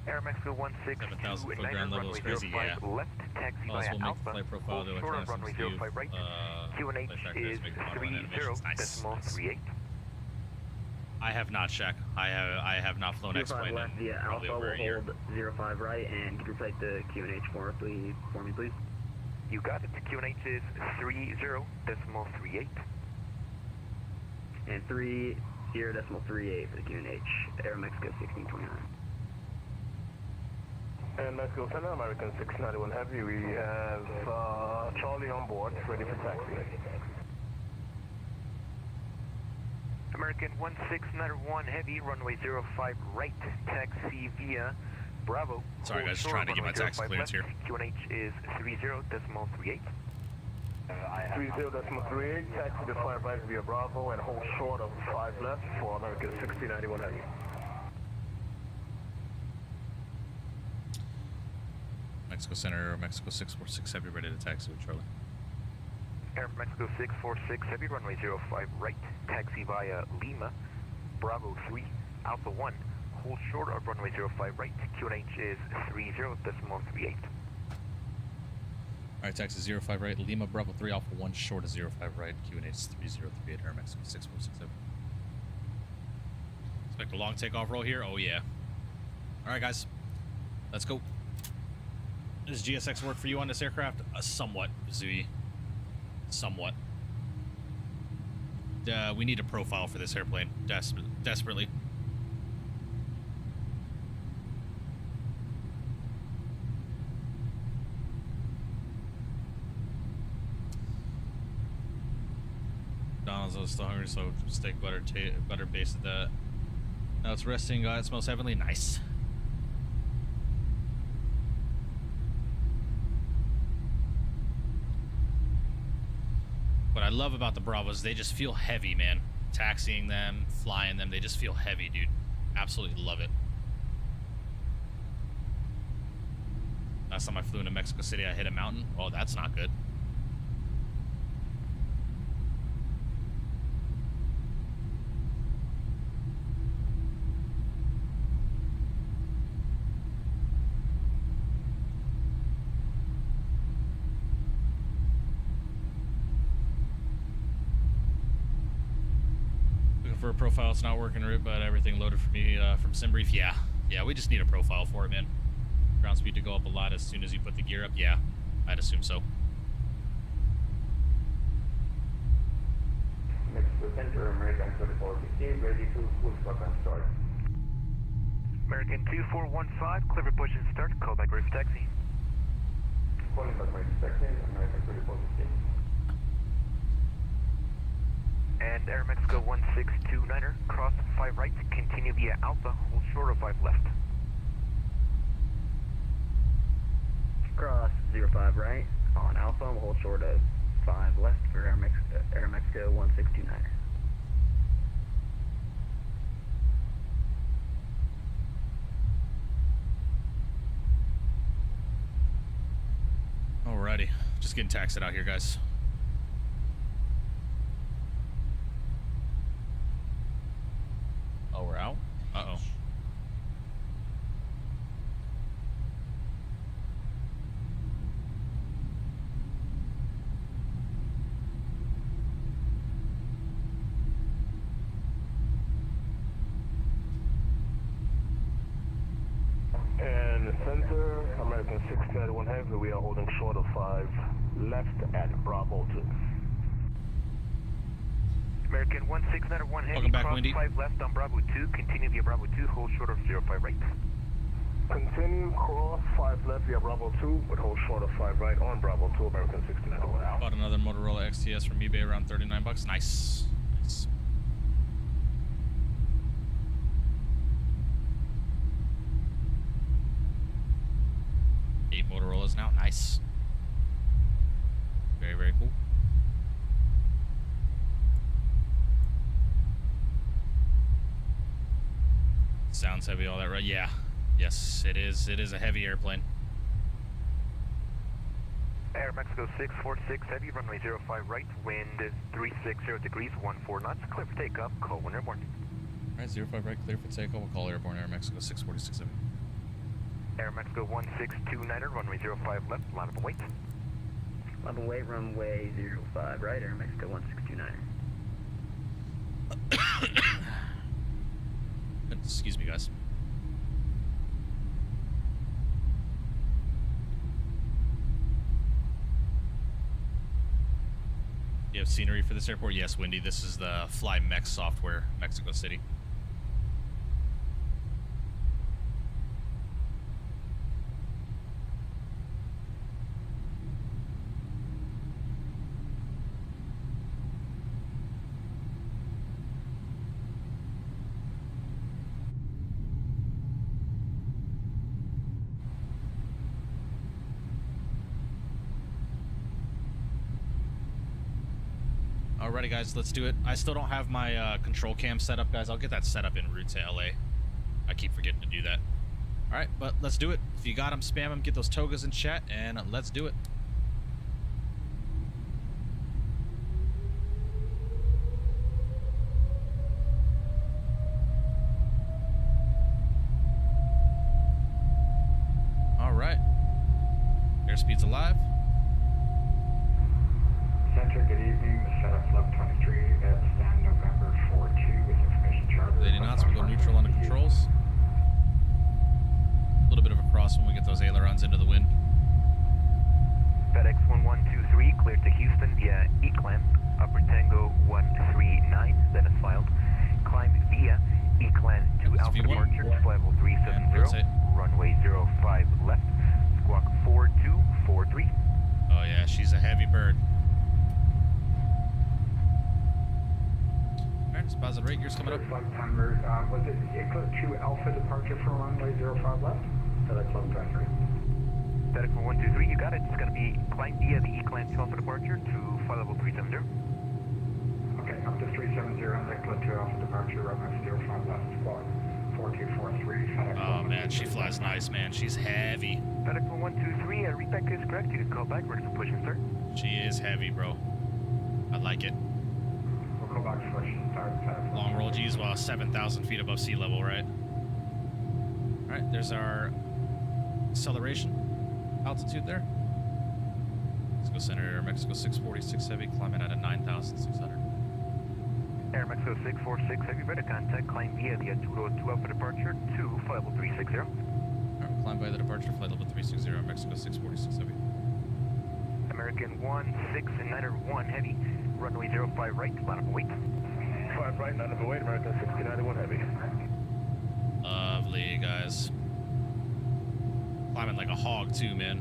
Aeromexico 7,000 foot 1629, ground level runway is crazy, 05 yeah. left, taxi via Possible make Alpha, flight profile, hold though, short of runway electronics 05 right, QNH Flight Factor is making model and 30 animations. Nice, decimal nice. 38. I have not, Shaq. I have not flown 05 X-Plane left in via probably Alpha over a year. will hold 05 right, and can you recite the QNH for me, please? You got it. QNH is 30.38. And 30.38 for the QNH, Aeromexico 1629. And Mexico Center, American 691 Heavy, we have Charlie on board, ready for taxi. American 1691 Heavy, runway 05 right, taxi via Bravo. Sorry, Hold guys, short trying to of get my runway taxi 05 clearance left. here. QNH is 30.38. 30.38, taxi to 5 right via Bravo and hold short of 5 left for American 1691 Heavy. Mexico Center, Mexico 646 Heavy, ready to taxi with Charlie. Aeromexico 646 Heavy, runway 05 right, taxi via Lima, Bravo 3, Alpha 1, hold short of runway 05 right, QNH is 30.38. Alright, taxi 05 right, Lima, Bravo 3, Alpha 1, short of 05 right, QNH is 3038, Aeromexico 646 Heavy. Expect a long takeoff roll here? Oh yeah. Alright guys, let's go. Does GSX work for you on this aircraft? Somewhat, Zooey. Somewhat. We need a profile for this airplane, desperately. McDonald's is still hungry, so steak, butter, butter basted that. Now it's resting. It smells heavenly. Nice. What I love about the Bravos, they just feel heavy, man. Taxiing them, flying them, they just feel heavy, dude. Absolutely love it. Last time I flew into Mexico City, I hit a mountain. Oh, that's not good. For a profile, it's not working, but everything loaded for me from SimBrief. Yeah, we just need a profile for it, man. Ground speed to go up a lot as soon as you put the gear up. Yeah, I'd assume so. Mexico Center, American 2415, ready to pushback and start. American 2415, clear for push and start. Call back ready for taxi. Calling back my taxi, American 2415. And Aeromexico 1629er, cross 5 right, continue via Alpha, hold short of 5 left. Cross 05 right on Alpha, we'll hold short of 5 left for Aeromexico 1629er. Alrighty, just getting taxied out here, guys. Oh, we're out? Uh-oh. And center, American 691 Heavy, we are holding short of 5 left at Bravo 2. American 1691 Heavy, Welcome back, cross Wendy. 5 left on Bravo 2, continue via Bravo 2, hold short of 05 right. Continue cross 5 left via Bravo 2, but hold short of 5 right on Bravo 2, American 691 out. Bought another Motorola XTS from eBay around 39 bucks. Nice. Nice. Eight Motorola's now. Nice. Very, very cool. Sounds heavy, all that, right? Yeah. Yes, it is. It is a heavy airplane. Aeromexico 646 Heavy, runway 05 right, wind 360 degrees, 14 knots, clear for takeoff, call when airborne. Alright, 05 right, clear for takeoff. We'll call airborne Aeromexico 646 Heavy. Aeromexico 1629er, runway 05 left, line up and wait. Line up and wait, runway 05 right, Aeromexico 1629er. Excuse me, guys. You have scenery for this airport? Yes, Wendy. This is the Fly MEX software, Mexico City. Alrighty, guys, let's do it. I still don't have my control cam set up, guys. I'll get that set up en route to LA. I keep forgetting to do that. Alright, but let's do it. If you got them, spam them, get those togas in chat, and let's do it. Alright. Airspeed's alive. Center, good evening. The setup Flug 23 at stand November 42 with information charter. 80 knots, we'll go neutral on the controls. A little bit of a cross when we get those ailerons into the wind. FedEx 1123, cleared to Houston via E-clamp, upper Tango 139, then is filed. Climb via E-clamp to Alpha departure, fly level 370, runway 05 left, squawk 4243. Oh yeah, she's a heavy bird. Deposit rate gears coming up. Flight timer, was it clear to Alpha departure for runway 05 left? FedEx 1123. FedEx 1123, you got it. It's going to be climb via the E-clamp to Alpha departure to fly level 370. Okay, up to 370 and clear to Alpha departure, runway 05 left, squawk 4243, FedEx. Oh man, she flies nice, man. She's heavy. FedEx 1123, repack is correct. You can call back, ready for push and start. She is heavy, bro. I like it. We'll go back to push and start. FedEx. Long roll G's while 7,000 feet above sea level, right? All right, there's our acceleration altitude there. Let's go center, Aeromexico 646 heavy, climbing at a 9,600. Aeromexico 646, heavy, ready to contact. Climb via the Arturo 2 Alpha departure to flight level 360. All right, climb by the departure, flight level 360, Mexico 646 heavy. American 16901 heavy, runway 05 right, line up weight. 5 right, 9 weight, American 6091 heavy. Lovely, guys. Climbing like a hog, too, man.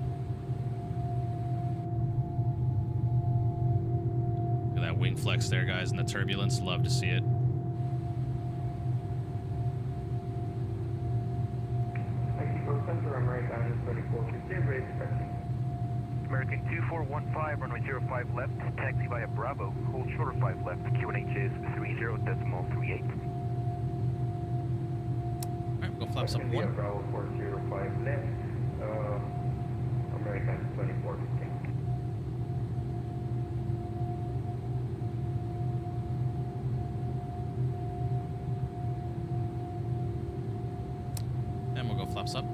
Look at that wing flex there, guys, and the turbulence. Love to see it. Mexico Center, American 3450, expecting. American 2415, runway 05 left, taxi via Bravo, hold shorter 5 left, QNH is 30.38. Alright, go flaps up Mexican 1. Bravo 405 left, American 2450. And we'll go flaps up.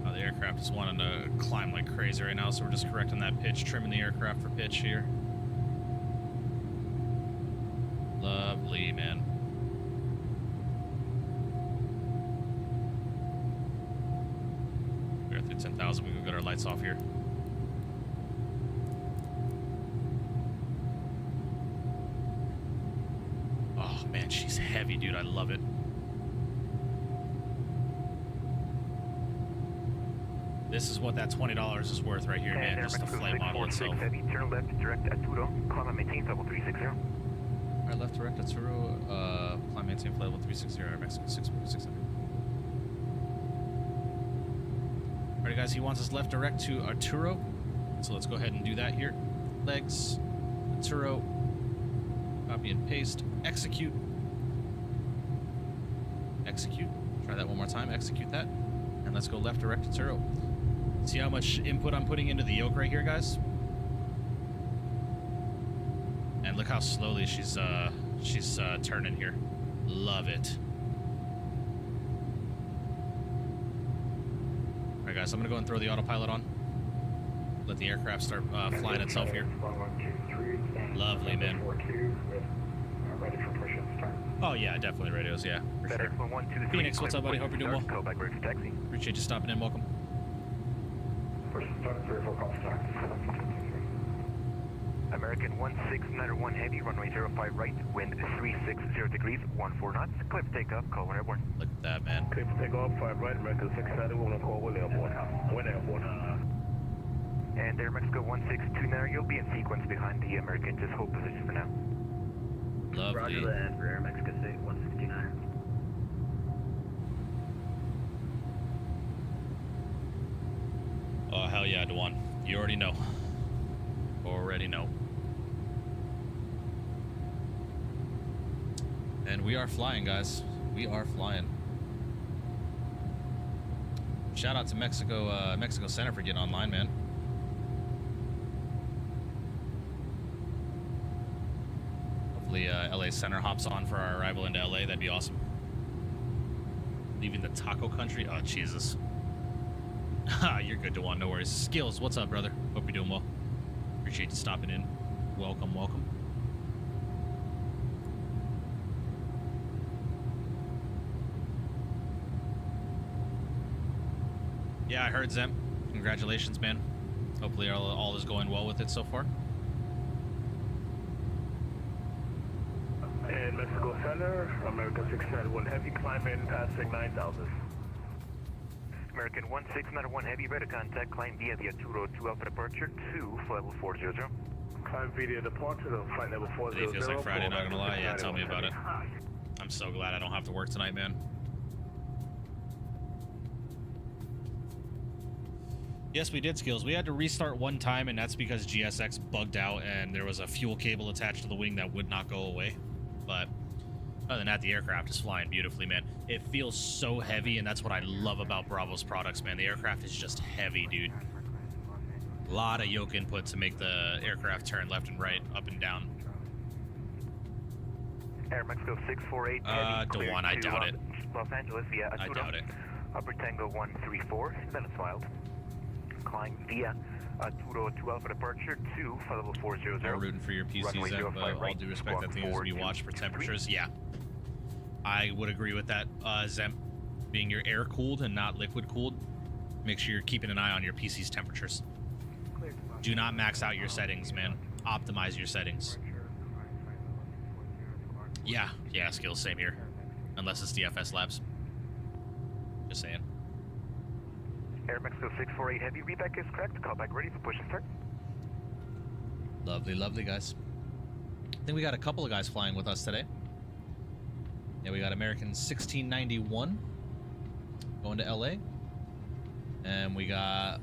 Oh, the aircraft is wanting to climb like crazy right now, so we're just correcting that pitch, trimming the aircraft for pitch here. Lovely, man. We're at 10,000. We can get our lights off here. Oh man, she's heavy, dude. I love it. This is what that $20 is worth right here, man. Just the flight model itself. Heavy, turn left, direct Arturo, climb and maintain level 360. All right, left direct Arturo, climb maintain flight level 360, Mexico 646. Alright guys, he wants us left direct to Arturo. So let's go ahead and do that here. Legs, Arturo, copy and paste, execute. Execute. Try that one more time, execute that. And let's go left direct Arturo. See how much input I'm putting into the yoke right here, guys? And look how slowly she's turning here. Love it. Alright guys, I'm gonna go and throw the autopilot on. Let the aircraft start flying itself here. Lovely, man. Ready for push and start. Oh yeah, definitely radios, yeah, for sure. FedEx 123, Phoenix, what's up, buddy? Hope you're doing well. Call back, ready for taxi. Appreciate you stopping in, welcome. Push and start, 34 call start. American 1691 heavy, runway 05 right, wind 360 degrees, 14 knots, clear for takeoff, call when airborne. Look at that, man. Clear for takeoff, 5 right, American 691, call when airborne. When airborne. And Aeromexico 1629, you'll be in sequence behind the American, just hold position for now. Lovely. Roger that for Aeromexico 169. Oh, hell yeah, Dewan. You already know. Already know. And we are flying, guys. We are flying. Shout out to Mexico, Mexico Center for getting online, man. Hopefully, LA Center hops on for our arrival into LA. That'd be awesome. Leaving the taco country. Oh, Jesus. You're good, Dewan. No worries. Skills, what's up, brother? Hope you're doing well. Appreciate you stopping in. Welcome, welcome. Yeah, I heard, Zem. Congratulations, man. Hopefully all is going well with it so far. And Mexico Center, American 691 heavy, climbing, passing 9,000. American 1691 heavy, ready to contact, climb via the Arturo 2 Alpha departure to flight level 400. Climb via departure to flight level 400. Today feels like Friday, not gonna lie. Yeah, tell me about it. I'm so glad I don't have to work tonight, man. Yes, we did, Skills. We had to restart one time, and that's because GSX bugged out and there was a fuel cable attached to the wing that would not go away. But other than that, the aircraft is flying beautifully, man. It feels so heavy, and that's what I love about Bravo's products, man. The aircraft is just heavy, dude. A lot of yoke input to make the aircraft turn left and right, up and down. Aeromexico 648. Dewan, I doubt it. Los Angeles via I Arturo. doubt it. Upper Tango 134, then it's filed. Climb via Arturo 2 Alpha departure to flight level 400. I'm rooting for your PCs, Zeb, but all due respect, that thing needs to be watched for temperatures. Yeah, I would agree with that, Zem. Being your air-cooled and not liquid-cooled, make sure you're keeping an eye on your PC's temperatures. Do not max out your settings, man. Optimize your settings. Yeah, Skills, same here. Unless it's DFS Labs. Just saying. Aeromexico 648 Heavy, reback is correct. Callback ready for push and start. Lovely, lovely, guys. I think we got a couple of guys flying with us today. Yeah, we got American 1691 going to LA. And we got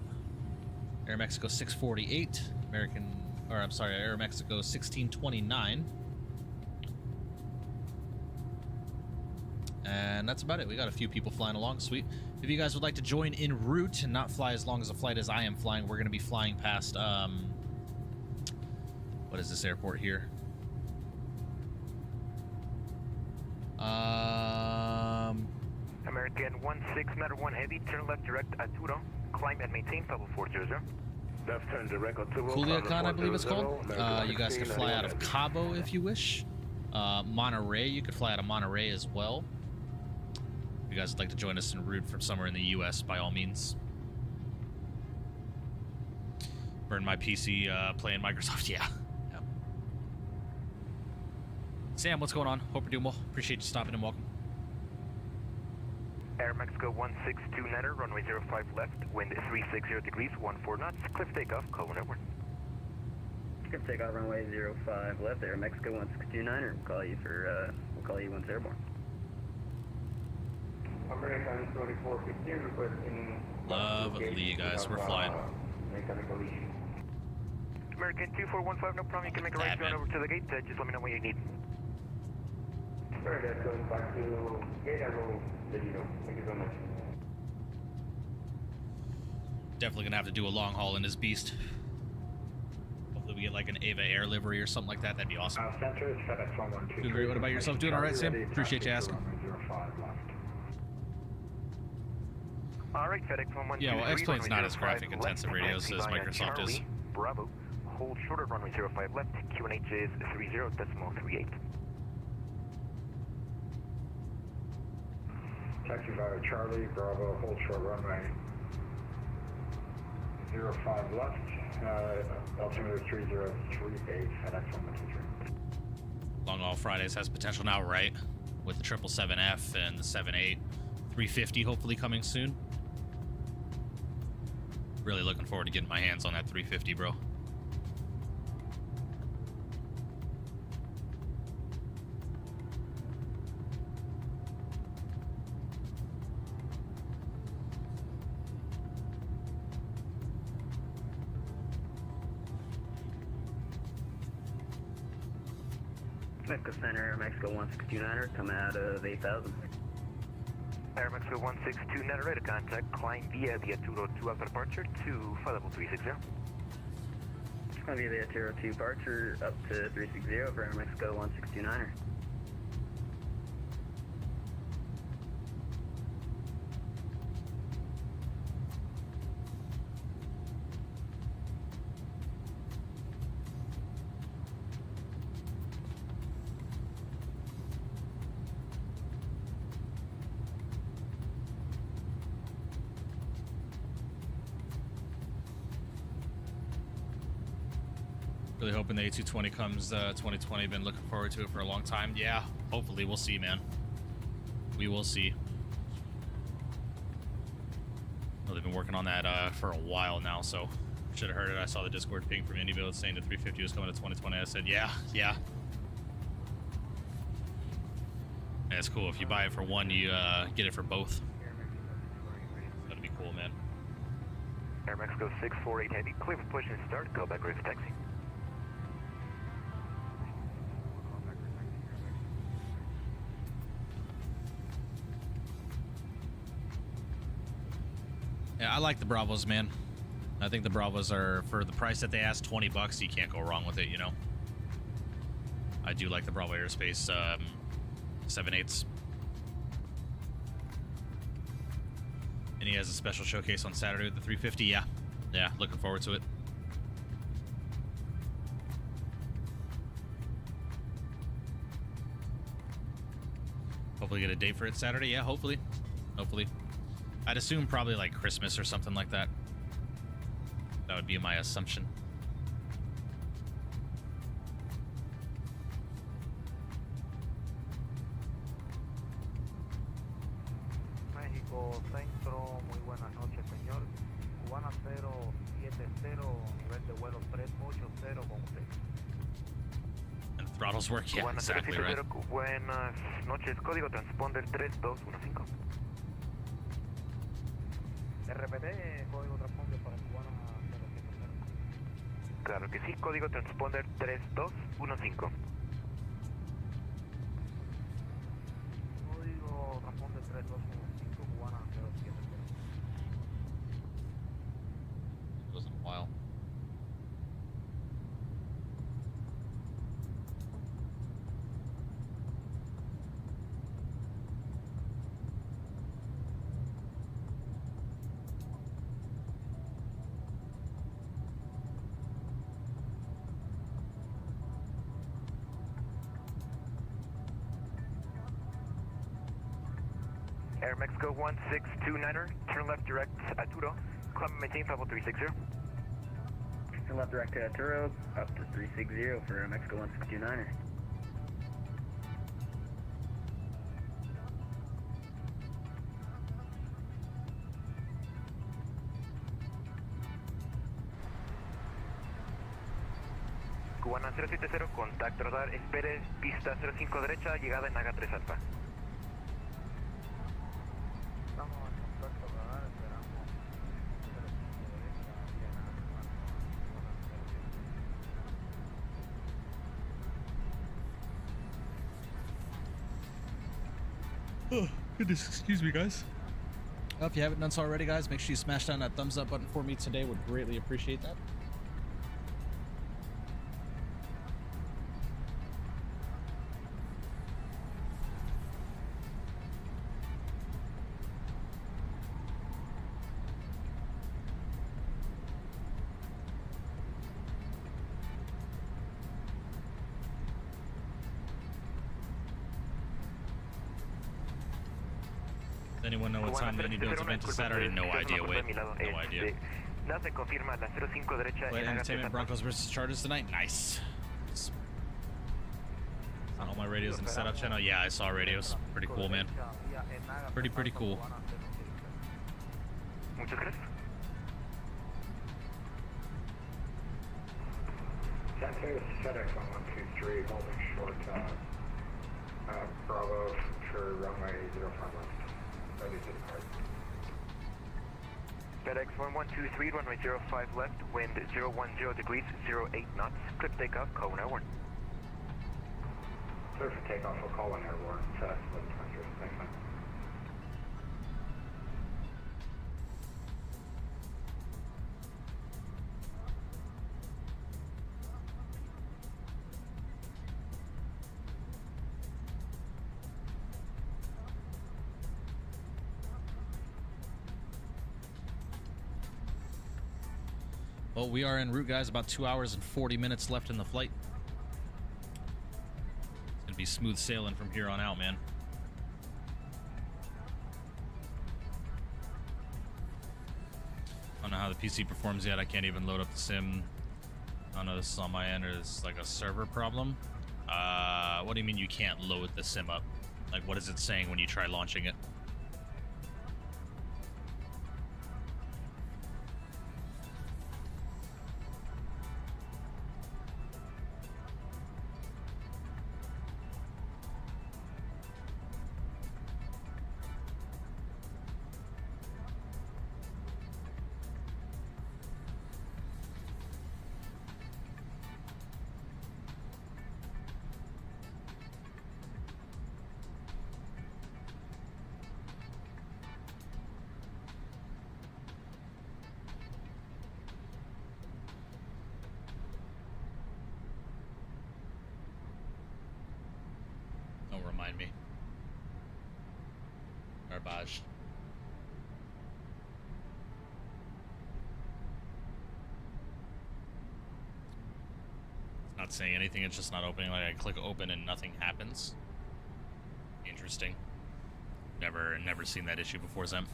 Aeromexico 648, Aeromexico 1629. And that's about it. We got a few people flying along. Sweet. If you guys would like to join en route and not fly as long as a flight as I am flying, we're going to be flying past, what is this airport here? American 1691 Heavy, turn left direct Arturo. Climb and maintain level 400. Left turn direct Arturo. Culiacan, I believe it's called. You guys could fly out of Cabo if you wish. Monterey, you could fly out of Monterey as well. If you guys would like to join us en route from somewhere in the US, by all means. Burn my PC playing Microsoft, yeah. Sam, what's going on? Hope you're doing well. Appreciate you stopping and welcome. Aeromexico 1629er, runway 05 left, wind 360 degrees, 14 knots, cliff takeoff, call when airborne. Cliff takeoff runway 05 left, Aeromexico 1629er. We'll call you once airborne. American 2415 requesting... Lovely, you guys. We're flying. Mechanical issue. American 2415, no problem. You can make a right turn over to the gate. Just let me know what you need. Sorry, that's going back to gate. I will let you know. Thank you so much. Definitely gonna have to do a long haul in this beast. Hopefully we get like an Ava Air livery or something like that. That'd be awesome. Center is FedEx 1123. Doing great. What about yourself? Doing all right, Sam? Appreciate you asking. All right, FedEx 1123. Yeah, well, X-Plane's not as graphic intensive radios as Microsoft is. Bravo. Hold short of runway 05 left. QNH is 30.38. Taxi via Charlie, Bravo, hold short runway 05 left, altimeter 3038, FedEx 123. Long haul Fridays has potential now, right? With the 777F and the 78, 350 hopefully coming soon. Really looking forward to getting my hands on that 350, bro. Mexico Center, Mexico 1629er, come out of 8000. Aeromexico 1629, ready to contact. Climb via the Arturo 2 Alpha departure to flight level 360. Climb via the Arturo 2 departure up to 360 for Aeromexico 1629er. Really hoping the A220 comes 2020. Been looking forward to it for a long time. Yeah, hopefully. We'll see, man. We will see. Well, they've been working on that for a while now, so Should have heard it. I saw the Discord ping from IndyBuild saying the 350 was coming to 2020. I said, yeah. Yeah, it's cool. If you buy it for one, you get it for both. That'd be cool, man. Aeromexico 648 Heavy, clear for push and start. Go back ready for taxi. Yeah, I like the Bravos, man. I think the Bravos are, for the price that they ask, $20. You can't go wrong with it, you know. I do like the Bravo Airspace 7/8. And he has a special showcase on Saturday with the 350. Yeah, looking forward to it. Hopefully get a date for it Saturday. Yeah, hopefully. I'd assume probably like Christmas or something like that. That would be my assumption. México Centro, muy buenas noches, señor. Cubana 070, nivel de vuelo 380 con usted. And the throttles work, yeah, Cubana exactly right. 070, buenas noches, código transponder 3215. RPT, código transponder para Cubana 070. Claro que sí, código transponder 3215. Código transponder 3215, Cubana 070. It wasn't a while. Aeromexico 1629er, turn left direct Arturo, climb and maintain 50360. Turn left direct to Arturo, up to 360 for Mexico 1629er. Cubana 070, contacto radar, espere, pista 05 derecha, llegada en Haga 3 Alfa. Estamos en contacto radar, esperamos 05 derecha, llena Oh, goodness, excuse me, guys. If you haven't done so already, guys, make sure you smash down that thumbs up button for me today. Would greatly appreciate that. Does anyone know what time IndyBuild's event is Saturday? No idea, wait. No idea. Nada confirma la 05 derecha Wait, en Haga 3 Entertainment Alfa. Broncos versus Chargers tonight? Nice. On all my radios in the setup channel? Yeah, I saw radios. Pretty cool, man. Pretty cool. Muchas gracias. Santos, FedEx 1123, holding short, Bravo for runway 05 left. Ready to depart. FedEx 1123, runway 05 left, wind 010 degrees, 08 knots, clip takeoff, call when airborne. Clear for takeoff, we'll call when airborne, FedEx 1123, thanks man. Well, we are en route, guys. About 2 hours and 40 minutes left in the flight. It's gonna be smooth sailing from here on out, man. I don't know how the PC performs yet. I can't even load up the sim. I don't know, this is on my end, or this is like a server problem. What do you mean you can't load the sim up? Like, what is it saying when you try launching it? remind me. Garbage. It's not saying anything, it's just not opening. Like I click open and nothing happens. Interesting. Never seen that issue before, Zem.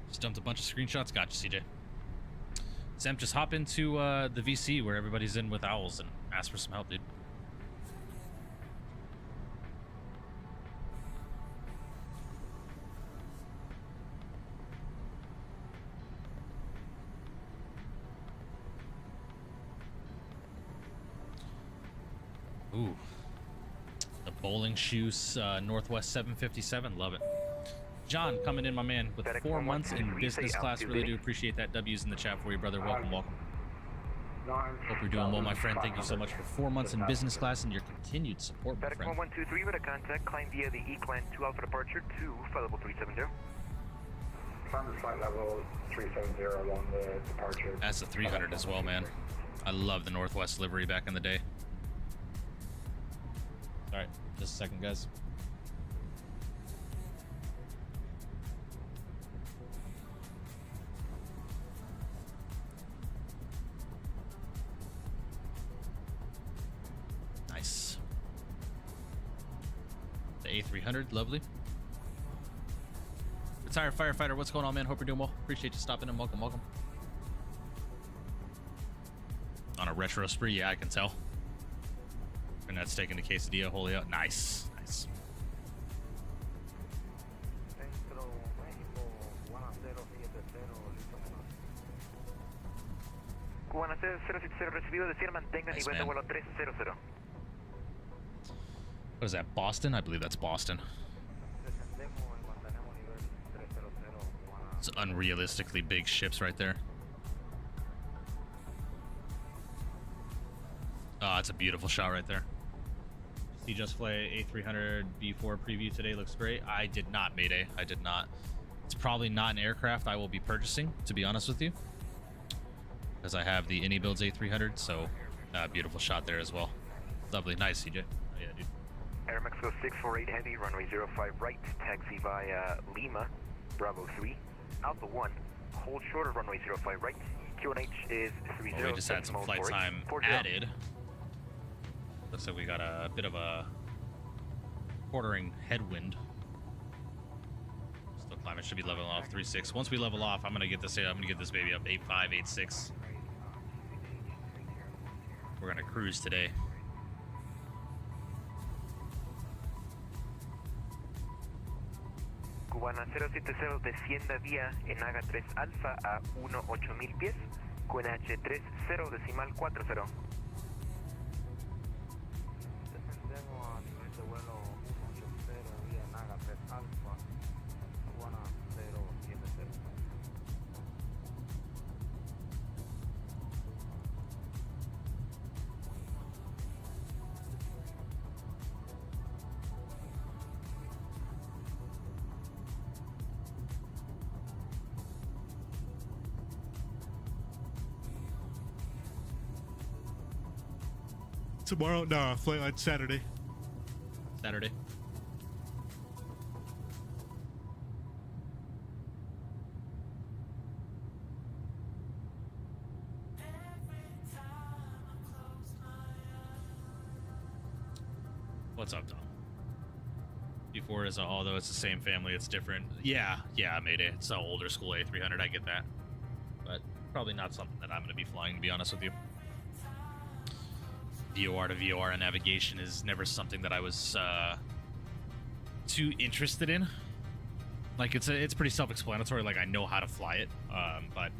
Just dumped a bunch of screenshots. Gotcha, CJ. Zem, just hop into the VC where everybody's in with owls and ask for some help, dude. Ooh. The bowling shoes, Northwest 757. Love it. John coming in, my man, with 4 months in business class. Really do appreciate that. W's in the chat for you, brother. Welcome, welcome. Hope you're doing well, my friend. Thank you so much for 4 months in business class and your continued support, my friend. 1123 with a contact. Climb via the E-Clan 2 Alpha departure to flight level 370. Climb to flight level 370 along the departure. That's a 300 as well, man. I love the Northwest livery back in the day. All right, just a second, guys. Nice. The A300, lovely. Retired firefighter, what's going on, man? Hope you're doing well. Appreciate you stopping in. Welcome, welcome. On a retro spree, yeah, I can tell. And that's taking the quesadilla wholly out. Nice, nice. Centro México, 1070, listo menor. Cubana 070 recibido, decir mantenga Nice, nivel de man. vuelo 300. What is that, Boston? I believe that's Boston. Descendemos y mantenemos nivel 300, Cubana. It's unrealistically big ships right there. Oh, it's a beautiful shot right there. See Just Play A300 B4 preview today. Looks great. I did not, Mayday. I did not. It's probably not an aircraft I will be purchasing, to be honest with you, because I have the AnyBuilds A300. So, beautiful shot there as well. Lovely, nice, CJ. Oh, yeah, dude. Aeromexico 648 heavy, runway 05 right, taxi via Lima, Bravo 3, Alpha 1, hold shorter runway 05 right, QNH is 30. Well, we just had some flight time added. Looks like we got a bit of a quartering headwind. Still climbing, should be leveling off 3.6. Once we level off, I'm gonna get this baby up 8.5, 8.6. We're gonna cruise today. Cubana 070 descienda vía Enaga 3 Alfa a 18,000 pies, QNH 30 decimal 40. Descendemos a nivel de vuelo 180 vía Naga 3 Alfa, Cubana 070. Tomorrow, no, flight on Saturday. Saturday. What's up, Tom? Before is although it's the same family, it's different. Yeah, Mayday. It's an older school A300. I get that, but probably not something that I'm going to be flying, to be honest with you. VOR to VOR and navigation is never something that I was too interested in. Like it's pretty self-explanatory. Like I know how to fly it, but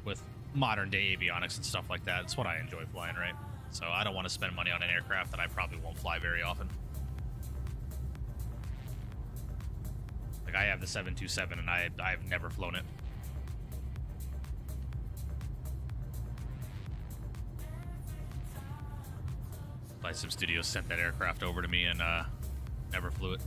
with modern day avionics and stuff like that, it's what I enjoy flying, right? So I don't want to spend money on an aircraft that I probably won't fly very often. Like I have the 727 and I've never flown it. Sim Studios sent that aircraft over to me and never flew it.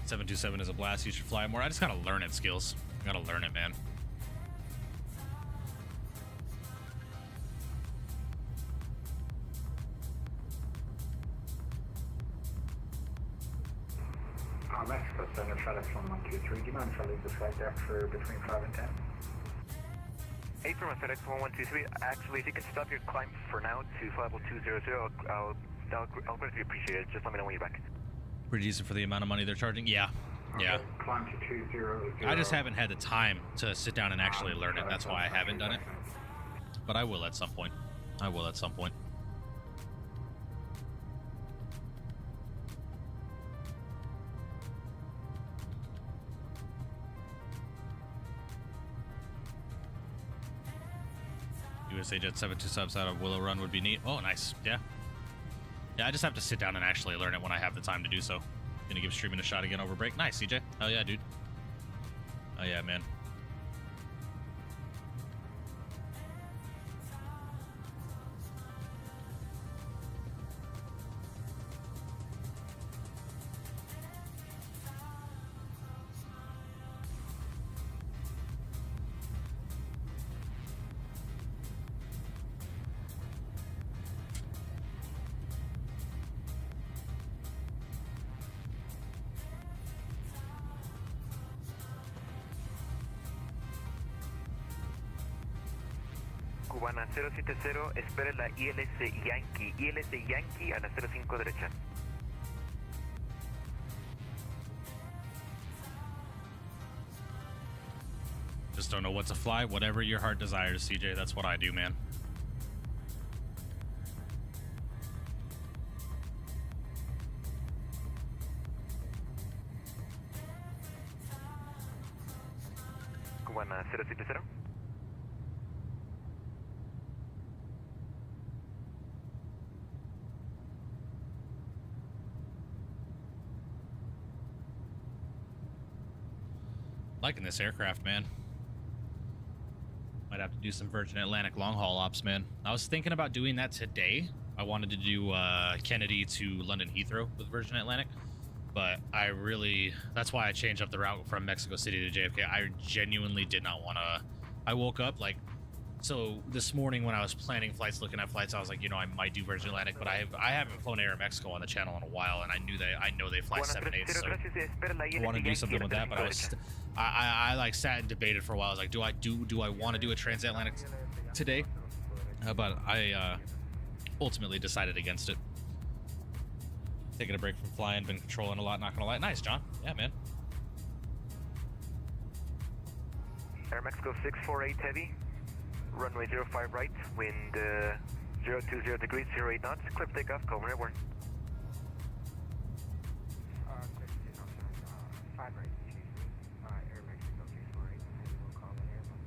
727 is a blast. You should fly more. I just gotta learn it, skills. I gotta learn it, man. Mexico Center, FedEx 1123. Do you mind if I leave the flight deck for between 5 and 10? 8 from FedEx 1123. Actually, if you can stop your climb for now to flight level 200, I'll greatly appreciate it. Just let me know when you're back. Pretty decent for the amount of money they're charging. Yeah. Yeah. Okay, climb to 200. I just haven't had the time to sit down and actually learn it. That's why I haven't done it. But I will at some point. I will at some point. USA Jet 72 subs out of Willow Run would be neat. Oh, nice. Yeah. Yeah, I just have to sit down and actually learn it when I have the time to do so. Gonna give streaming a shot again over break. Nice, CJ. Hell yeah, dude. Oh yeah, man. Cubana 070, espere la ILS Yankee. ILS Yankee a la 05 derecha. Just don't know what to fly. Whatever your heart desires, CJ. That's what I do, man. Cubana 070. Liking this aircraft, man. Might have to do some Virgin Atlantic long haul ops, man. I was thinking about doing that today. I wanted to do Kennedy to London Heathrow with Virgin Atlantic, but that's why I changed up the route from Mexico City to JFK. I genuinely did not want to. I woke up so this morning when I was planning flights, looking at flights, I was like, I might do Virgin Atlantic, but I haven't flown Aeromexico on the channel in a while, and I know they fly 787, so I want to do something with that. But I sat and debated for a while. I was like, do I want to do a transatlantic today? But I ultimately decided against it. Taking a break from flying, been controlling a lot. Not gonna lie. Nice, John. Yeah, man. Aeromexico 648 heavy. Runway 05 right, wind 020 degrees, 08 knots, clear for takeoff, Coleman Airborne. 5 right, Aeromexico 648, we'll call it Airborne.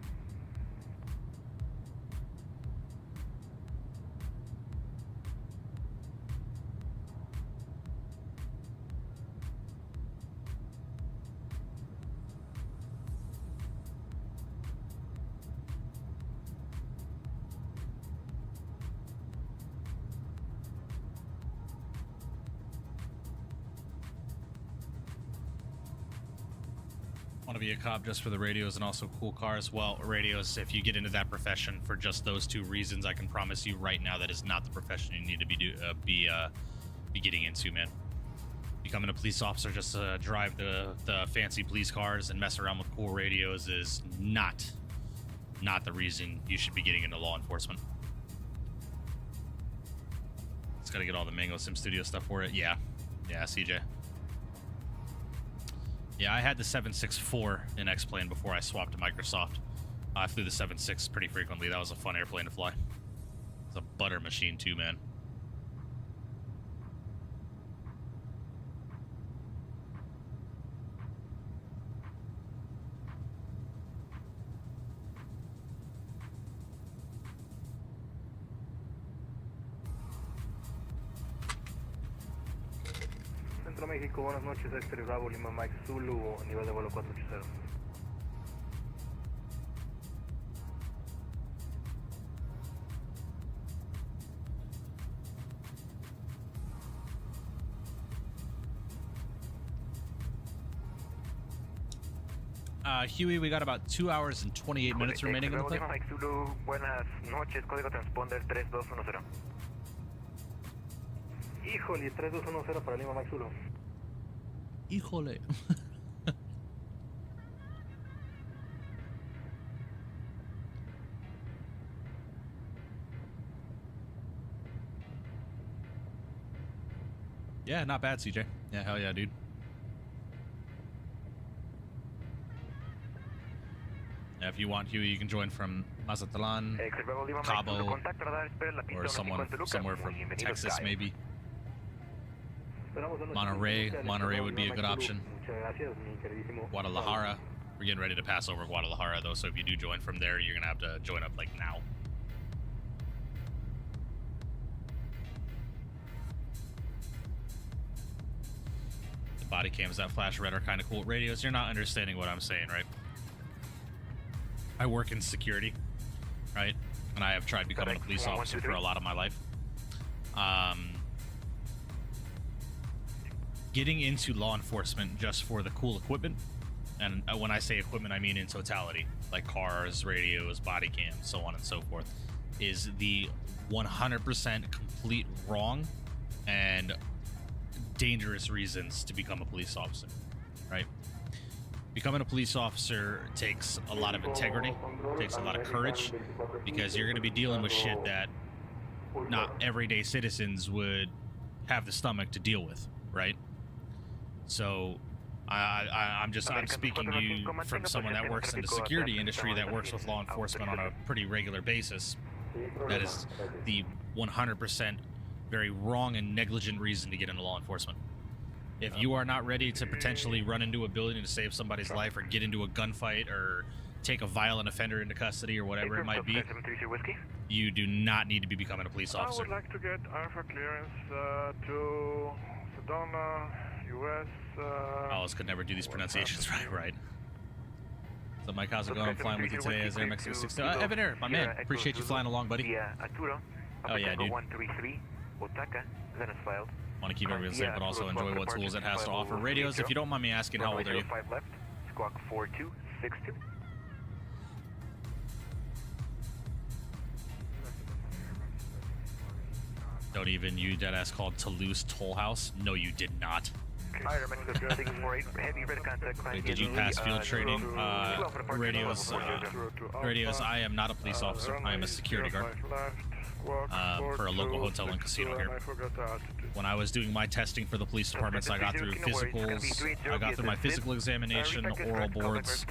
Want to be a cop just for the radios and also cool cars? Well, radios, if you get into that profession for just those two reasons, I can promise you right now that is not the profession you need to be getting into, man. Becoming a police officer just to drive the fancy police cars and mess around with cool radios is not the reason you should be getting into law enforcement. Just got to get all the Mango Sim Studio stuff for it. Yeah, CJ. Yeah, I had the 764 in X-Plane before I swapped to Microsoft. I flew the 76 pretty frequently. That was a fun airplane to fly. It's a butter machine too, man. Centro México, buenas noches, Exter Bravo, Lima Mike Zulu, nivel de vuelo 480. Huey, we got about 2 hours and 28 minutes remaining in the clip. Mike Zulu, buenas noches, código transponder 3210. Híjole, 3210 para Lima, Mike Zulu. Híjole. Yeah, not bad, CJ. Yeah, hell yeah, dude. Yeah, if you want, Huey, you can join from Mazatlan, Cabo, or somewhere from Texas, maybe. Monterey would be a good option. Guadalajara. We're getting ready to pass over Guadalajara, though, so if you do join from there, you're going to have to join up, like, now. The body cams that flash red are kind of cool. Radios, you're not understanding what I'm saying, right? I work in security, right? And I have tried becoming a police officer for a lot of my life. Getting into law enforcement just for the cool equipment, and when I say equipment, I mean in totality, like cars, radios, body cams, so on and so forth, is the 100% complete wrong and dangerous reasons to become a police officer, right? Becoming a police officer takes a lot of integrity, takes a lot of courage, because you're going to be dealing with shit that not everyday citizens would have the stomach to deal with, right? So I'm speaking to you from someone that works in the security industry, that works with law enforcement on a pretty regular basis. That is the 100% very wrong and negligent reason to get into law enforcement. If you are not ready to potentially run into a building to save somebody's life, or get into a gunfight, or take a violent offender into custody, or whatever it might be, you do not need to be becoming a police officer. I would like to get Alpha clearance to Sedona, US. Alice could never do these pronunciations right. So, Mike, how's it going? I'm flying with you today as Aeromexico 60. Evan Air, my man. Appreciate you flying along, buddy. Oh, yeah, dude. Want to keep everything safe, but also enjoy what tools it has to offer. Radios, if you don't mind me asking, how old are you? Left, squawk 4262. Don't even you deadass called Toulouse Toll House? No, you did not. Did you pass field training? Radios, I am not a police officer. I am a security guard for a local hotel and casino here. When I was doing my testing for the police departments, I got through physicals, I got through my physical examination, oral boards,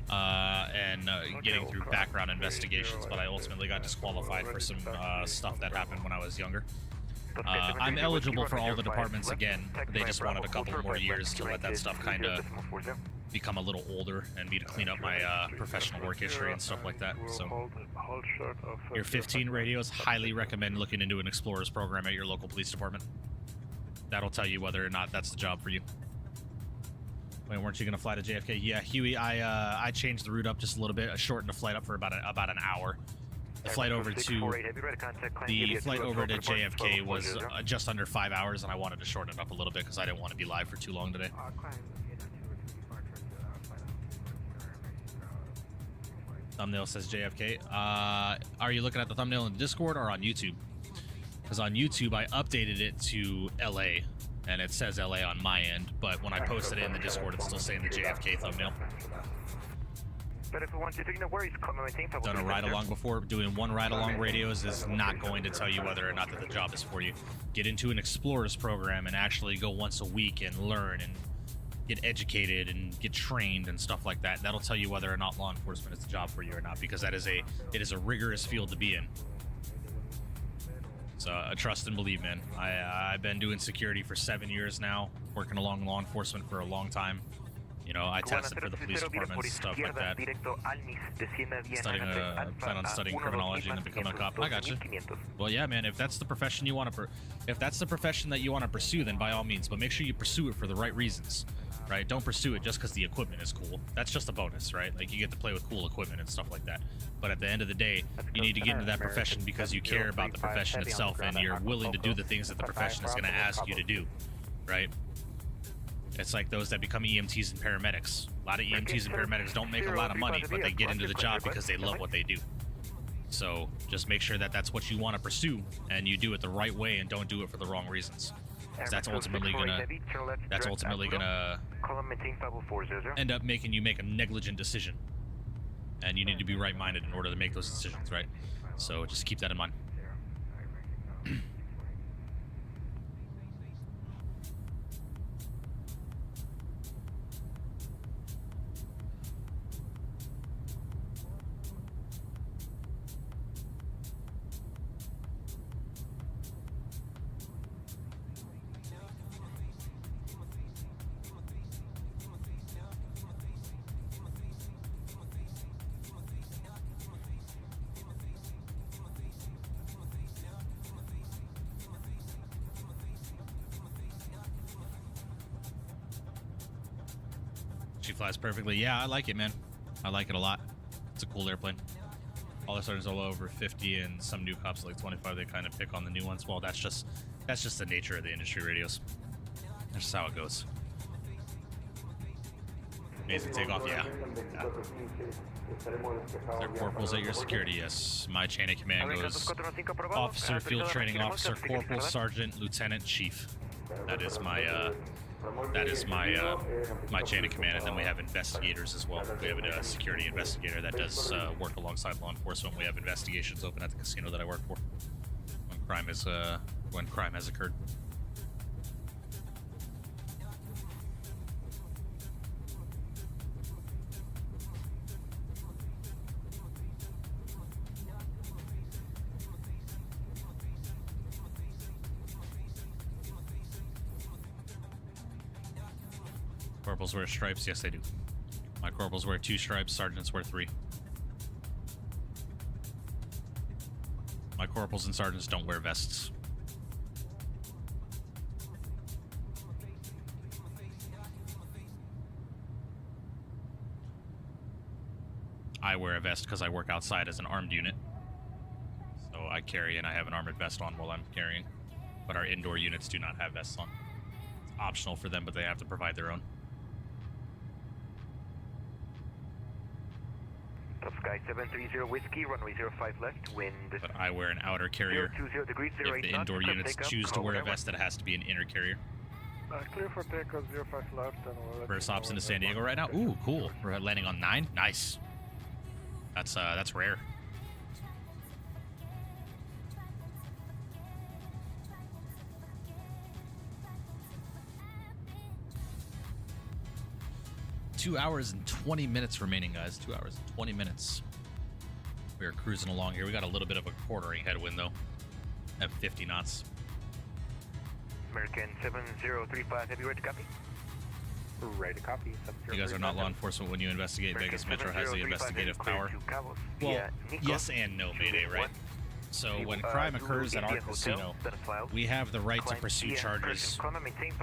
and getting through background investigations, but I ultimately got disqualified for some stuff that happened when I was younger. I'm eligible for all the departments again. They just wanted a couple more years to let that stuff kind of become a little older and me to clean up my professional work history and stuff like that. So, your 15 radios, highly recommend looking into an Explorers program at your local police department. That'll tell you whether or not that's the job for you. Wait, weren't you going to fly to JFK? Yeah, Huey, I changed the route up just a little bit. I shortened the flight up for about an hour. The flight over to JFK was just under 5 hours, and I wanted to shorten it up a little bit because I didn't want to be live for too long today. Thumbnail says JFK. Are you looking at the thumbnail in Discord or on YouTube? Because on YouTube, I updated it to LA, and it says LA on my end, but when I posted it in the Discord, it's still saying the JFK thumbnail. But if we want you to, done a ride-along before. Doing one ride-along radios is not going to tell you whether or not that the job is for you. Get into an Explorers program and actually go once a week and learn and get educated and get trained and stuff like that. That'll tell you whether or not law enforcement is the job for you or not, because it is a rigorous field to be in. So trust and believe, man. I've been doing security for 7 years now, working along law enforcement for a long time. You know, I tested for the police departments and stuff like that. Plan on studying criminology and then becoming a cop. I got you. Well, yeah, man. If that's the profession you want to, if that's the profession that you want to pursue, then by all means. But make sure you pursue it for the right reasons, right? Don't pursue it just because the equipment is cool. That's just a bonus, right? Like, you get to play with cool equipment and stuff like that. But at the end of the day, you need to get into that profession because you care about the profession itself and you're willing to do the things that the profession is going to ask you to do, right? It's like those that become EMTs and paramedics. A lot of EMTs and paramedics don't make a lot of money, but they get into the job because they love what they do. So just make sure that that's what you want to pursue, and you do it the right way, and don't do it for the wrong reasons. 'Cause that's ultimately gonna end up making you make a negligent decision, and you need to be right-minded in order to make those decisions, right? So just keep that in mind. She flies perfectly. Yeah, I like it, man. I like it a lot. It's a cool airplane. All the sergeants all over 50, and some new cops like 25. They kind of pick on the new ones. Well, that's just the nature of the industry radios. That's just how it goes. Amazing takeoff, yeah. They're corporals at your security, yes. My chain of command goes officer, field training officer, corporal, sergeant, lieutenant, chief. That is my my chain of command, and then we have investigators as well. We have a security investigator that does work alongside law enforcement. We have investigations open at the casino that I work for when crime has occurred. Corporals wear stripes? Yes, they do. My corporals wear 2 stripes, sergeants wear 3. My corporals and sergeants don't wear vests. I wear a vest because I work outside as an armed unit. So I carry and I have an armored vest on while I'm carrying. But our indoor units do not have vests on. It's optional for them, but they have to provide their own. Top Sky 730 Whiskey, runway 05 left, wind. But I wear an outer carrier. 020 degrees, If the indoor units choose to wear a vest, that has to be an inner carrier. Clear for takeoff 05 left. And First ops into San Diego right now. Ooh, cool. We're landing on 9. Nice. That's rare. Two hours and 20 minutes remaining, guys. 2 hours and 20 minutes. We are cruising along here. We got a little bit of a quartering headwind, though, at 50 knots. American 7035, heavy, ready to copy? Ready to copy. You guys are not law enforcement when you investigate. Vegas Metro has the investigative power. Well, yes and no, Mayday, right? So when crime occurs at our casino, we have the right to pursue charges,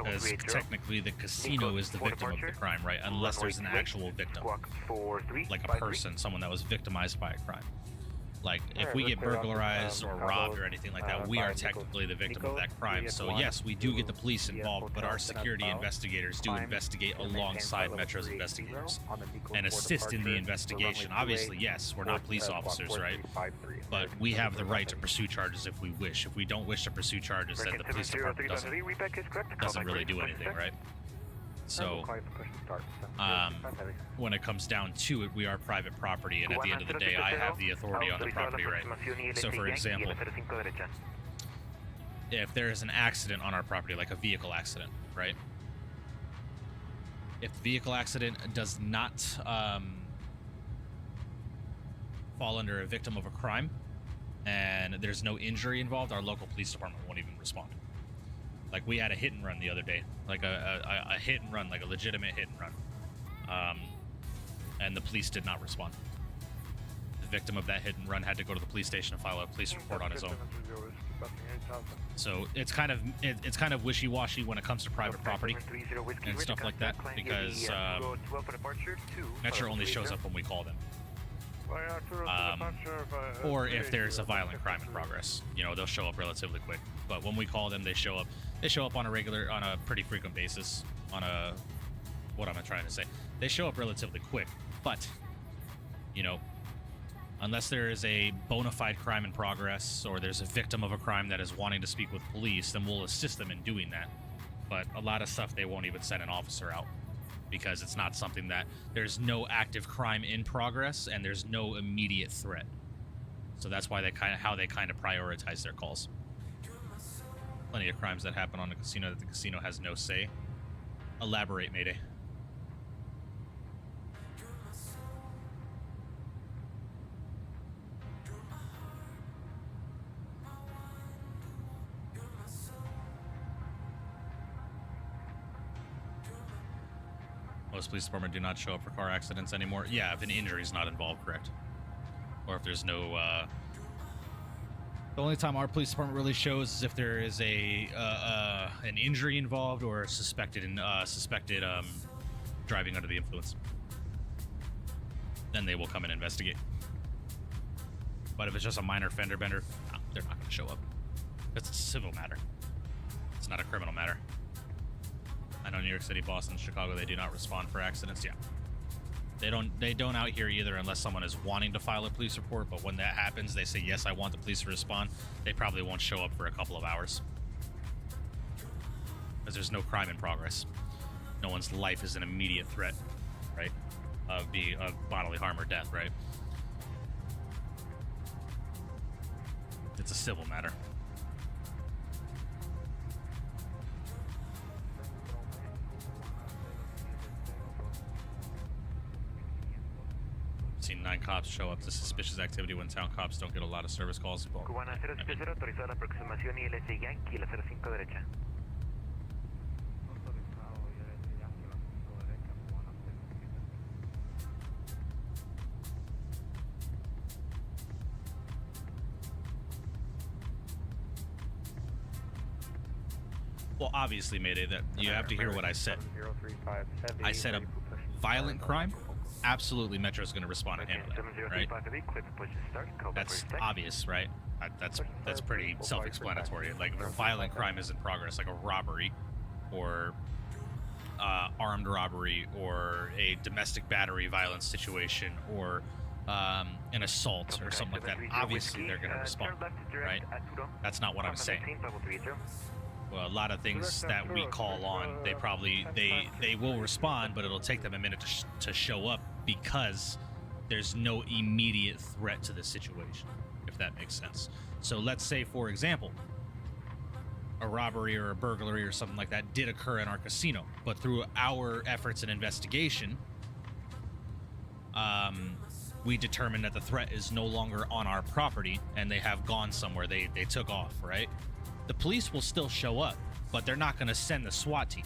as technically the casino is the victim of the crime, right? Unless there's an actual victim, like a person, someone that was victimized by a crime. Like, if we get burglarized or robbed or anything like that, we are technically the victim of that crime. So yes, we do get the police involved, but our security investigators do investigate alongside Metro's investigators and assist in the investigation. Obviously, yes, we're not police officers, right? But we have the right to pursue charges if we wish. If we don't wish to pursue charges, then the police department doesn't really do anything, right? So, when it comes down to it, we are private property, and at the end of the day, I have the authority on the property, right? So, for example, if there is an accident on our property, like a vehicle accident, right? If the vehicle accident does not fall under a victim of a crime, and there's no injury involved, our local police department won't even respond. Like, we had a hit and run the other day, like a hit and run, like a legitimate hit and run, and the police did not respond. The victim of that hit and run had to go to the police station and file a police report on his own. So it's kind of wishy-washy when it comes to private property and stuff like that, because Metro only shows up when we call them. Or if there's a violent crime in progress, you know, they'll show up relatively quick. But when we call them, they show up. They show up on a pretty frequent basis. What am I trying to say? They show up relatively quick. But, you know, unless there is a bona fide crime in progress or there's a victim of a crime that is wanting to speak with police, then we'll assist them in doing that. But a lot of stuff, they won't even send an officer out because it's not something that there's no active crime in progress and there's no immediate threat. So that's why they how they prioritize their calls. Plenty of crimes that happen on the casino that the casino has no say. Elaborate, Mayday. Most police departments do not show up for car accidents anymore. Yeah, if an injury is not involved, correct. Or if there's no... The only time our police department really shows is if there is an injury involved or suspected driving under the influence. Then they will come and investigate. But if it's just a minor fender bender, no, they're not going to show up. It's a civil matter. It's not a criminal matter. I know New York City, Boston, Chicago, they do not respond for accidents. Yeah. They don't out here either unless someone is wanting to file a police report, but when that happens, they say, yes, I want the police to respond. They probably won't show up for a couple of hours. Because there's no crime in progress. No one's life is an immediate threat, right? Of bodily harm or death, right? It's a civil matter. Seen 9 cops show up to suspicious activity when town cops don't get a lot of service calls. Well, Cubana 070, autorizada la aproximación ILS Yankee, la 05 derecha. well, obviously, Mayday, that you have to hear what I said. I said a violent crime. Absolutely, Metro is going to respond and handle that, right? That's obvious, right? That's pretty self-explanatory. Like, if a violent crime is in progress, like a robbery, or armed robbery, or a domestic battery violence situation, or an assault, or something like that, obviously they're going to respond, right? That's not what I'm saying. Well, a lot of things that we call on, they will respond, but it'll take them a minute to show up because there's no immediate threat to the situation, if that makes sense. So let's say, for example, a robbery or a burglary or something like that did occur in our casino, but through our efforts and investigation, we determined that the threat is no longer on our property and they have gone somewhere. They took off, right? The police will still show up, but they're not going to send the SWAT team,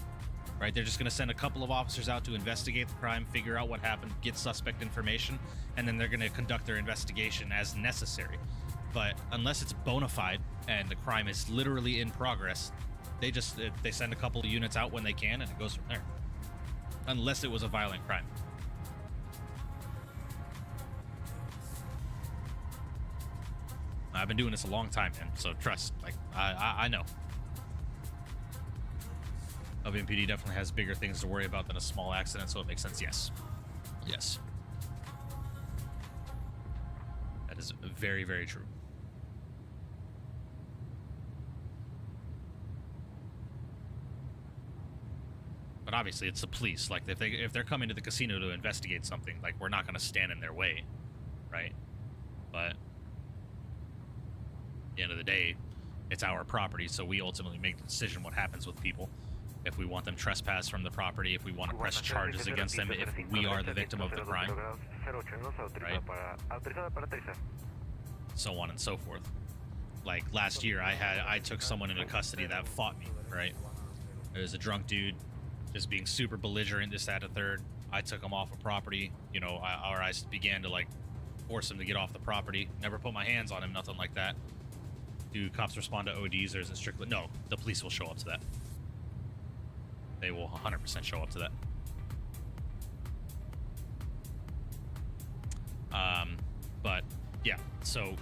right? They're just going to send a couple of officers out to investigate the crime, figure out what happened, get suspect information, and then they're going to conduct their investigation as necessary. But unless it's bona fide and the crime is literally in progress, they send a couple of units out when they can, and it goes from there. Unless it was a violent crime. I've been doing this a long time, man, so trust. Like, I know. LVMPD definitely has bigger things to worry about than a small accident, so it makes sense. Yes. Yes. That is very, very true. But obviously, it's the police. Like, if they're coming to the casino to investigate something, like, we're not going to stand in their way, right? But at the end of the day, it's our property, so we ultimately make the decision what happens with people. If we want them trespassed from the property, if we want to press charges against them, if we are the victim of the crime, right? So on and so forth. Like last year, I took someone into custody that fought me, right? It was a drunk dude, just being super belligerent, this, that, a third. I took him off of property, you know, I began to like force him to get off the property. Never put my hands on him, nothing like that. Do cops respond to ODs, or is it strictly... No, the police will show up to that. They will 100% show up to that. Yeah, so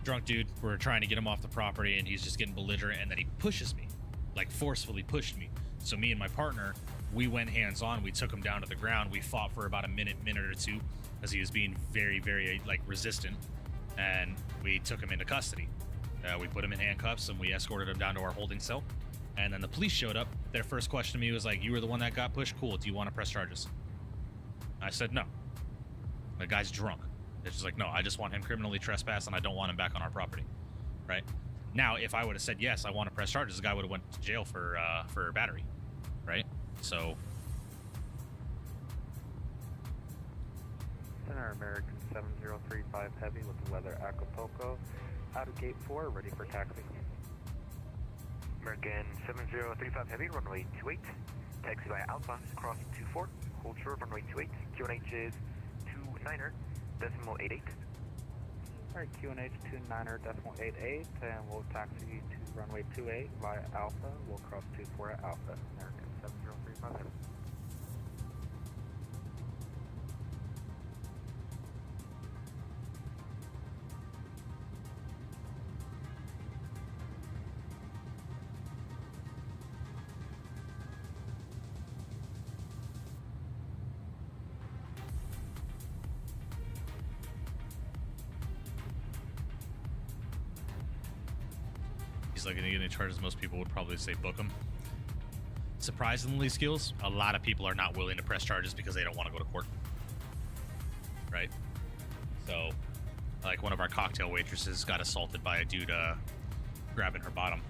drunk dude, we're trying to get him off the property, and he's just getting belligerent, and then he pushes me, like forcefully pushed me. So me and my partner, we went hands-on. We took him down to the ground. We fought for about a minute or two, because he was being very, very like resistant, and we took him into custody. We put him in handcuffs, and we escorted him down to our holding cell. And then the police showed up. Their first question to me was like, "You were the one that got pushed? Cool. Do you want to press charges?" I said no. The guy's drunk. It's just like, no, I just want him criminally trespassed, and I don't want him back on our property. Right? Now, if I would have said yes, I want to press charges, the guy would have went to jail for battery. Right? So. Center American 7035 Heavy with the weather Acapulco. Out of gate 4, ready for taxi. American 7035 Heavy, runway 28. Taxi by Alpha, crossing 24. Hold short, runway 28. QNH is 29er, decimal 88. Alright, QNH 29er, decimal 88, and we'll taxi to runway 28 via Alpha. We'll cross 24 at Alpha. American 7035 Heavy. He's looking to get any charges. Most people would probably say book him. Surprisingly, skills, a lot of people are not willing to press charges because they don't want to go to court. Right? So, like one of our cocktail waitresses got assaulted by a dude grabbing her bottom.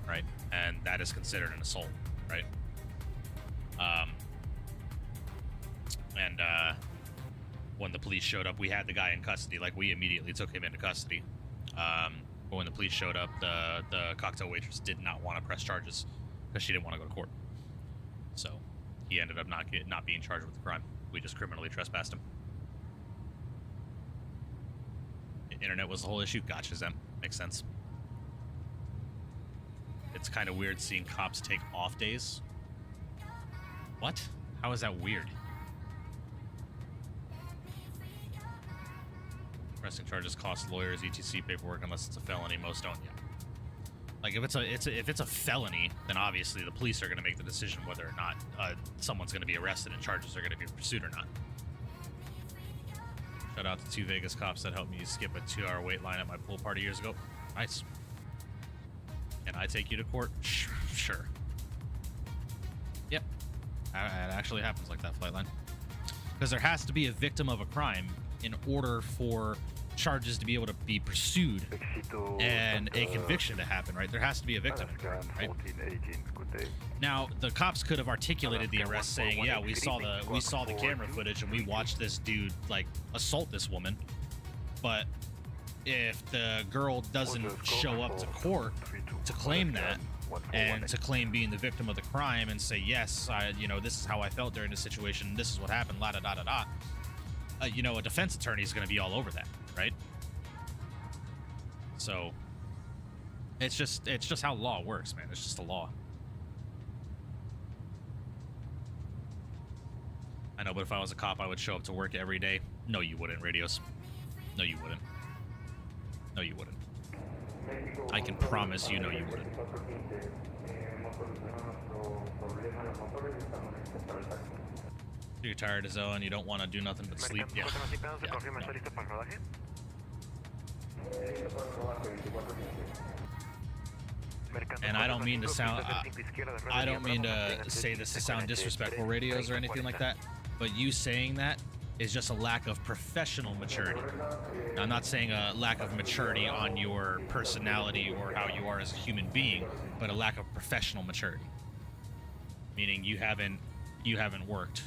Right? And that is considered an assault. Right? When the police showed up, we had the guy in custody. Like, we immediately took him into custody. But when the police showed up, the cocktail waitress did not want to press charges because she didn't want to go to court. So he ended up not being charged with the crime. We just criminally trespassed him. The internet was the whole issue. Gotcha, Zem. Makes sense. It's kind of weird seeing cops take off days. What? How is that weird? Pressing charges cost lawyers etc paperwork unless it's a felony. Most don't. Yeah. Like if it's a felony, then obviously the police are going to make the decision whether or not someone's going to be arrested and charges are going to be pursued or not. Shout out to 2 Vegas cops that helped me skip a 2-hour wait line at my pool party years ago. Nice. Can I take you to court? Sure. Yep. It actually happens like that, Flightline. Because there has to be a victim of a crime in order for charges to be able to be pursued and a conviction to happen, right? There has to be a victim, right? Now, the cops could have articulated the arrest saying, yeah, we saw the camera footage and we watched this dude like assault this woman. But if the girl doesn't show up to court to claim that and to claim being the victim of the crime and say, yes, this is how I felt during the situation, this is what happened, la da da da da. A defense attorney is going to be all over that, right? So it's just how law works, man. It's just a law. I know, but if I was a cop, I would show up to work every day. No, you wouldn't, Radios. No, you wouldn't. No, you wouldn't. I can promise you, no, you wouldn't. You're tired as hell and you don't want to do nothing but sleep. Yeah. And I don't mean to sound I don't mean to say this to sound disrespectful, Radios, or anything like that, but you saying that is just a lack of professional maturity. Now, I'm not saying a lack of maturity on your personality or how you are as a human being, but a lack of professional maturity. Meaning you haven't worked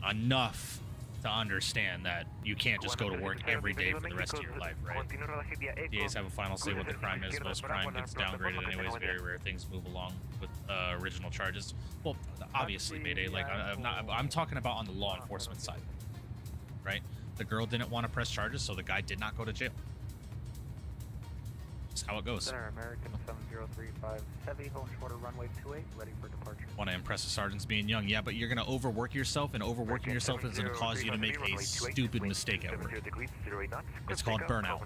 enough to understand that you can't just go to work every day for the rest of your life, right? DAs have a final say what the crime is. Most crime gets downgraded anyways. Very rare things move along with original charges. Well, obviously, Mayday. Like I'm talking about on the law enforcement side, right? The girl didn't want to press charges, so the guy did not go to jail. That's how it goes. Center American 7035 Heavy, hold shorter runway 28, ready for departure. Want to impress the sergeants being young. Yeah, but you're going to overwork yourself, and overworking yourself is going to cause you to make a stupid mistake at work. It's called burnout.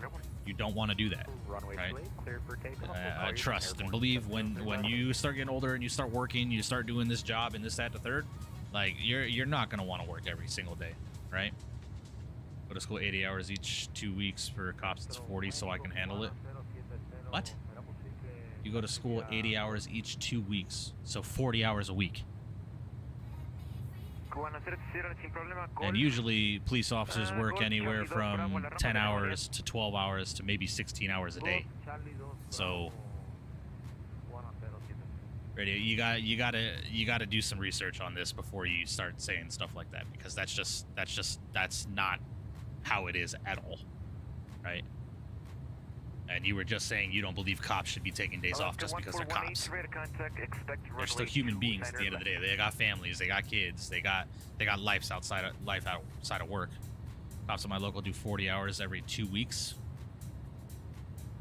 You don't want to do that, Runway right? 28, cleared for takeoff. Trust and believe when you start getting older and you start working, you start doing this job and this, that, the third, like you're not going to want to work every single day, right? Go to school 80 hours each 2 weeks. For cops it's 40, so I can handle it. What? You go to school 80 hours each 2 weeks, so 40 hours a week. And usually police officers work anywhere from 10 hours to 12 hours to maybe 16 hours a day. So radio, you gotta do some research on this before you start saying stuff like that, because that's not how it is at all, right? And you were just saying you don't believe cops should be taking days off just because they're cops. They're still human beings at the end of the day. They got families, they got kids, they got life outside of work. Cops in my local do 40 hours every 2 weeks,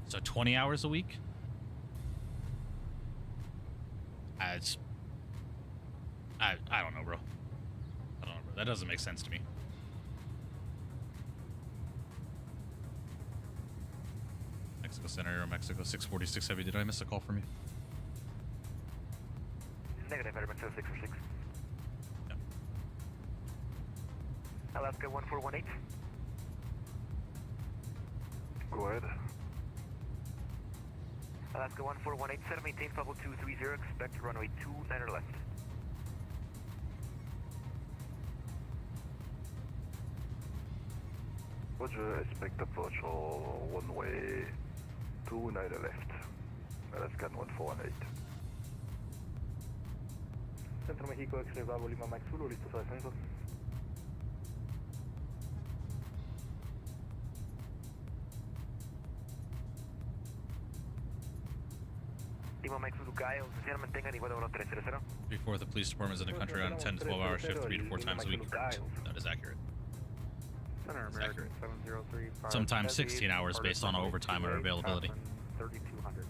so 20 hours a week. I don't know, bro. I don't know, bro. That doesn't make sense to me. Mexico Center, Aeromexico 646 Heavy. Did I miss a call from you? Negative, Aeromexico 646. Yep. Alaska 1418. Go ahead. Alaska 1418, set maintain level 230, expect runway 29 left. Roger, expect approach on runway 29 left. Alaska 1418. Centro México, X-Ray Bravo, Lima, Max Zulu, listo su descenso. Lima, Max Zulu, Kyle, se mantengan igual a 1300. 3/4 the police department is in the country on a 10 to 12 hour shift 3 to 4 times a week. That is accurate. Center That's American accurate. 7035 Sometimes Heavy, 16 hours based on overtime or availability. 3200.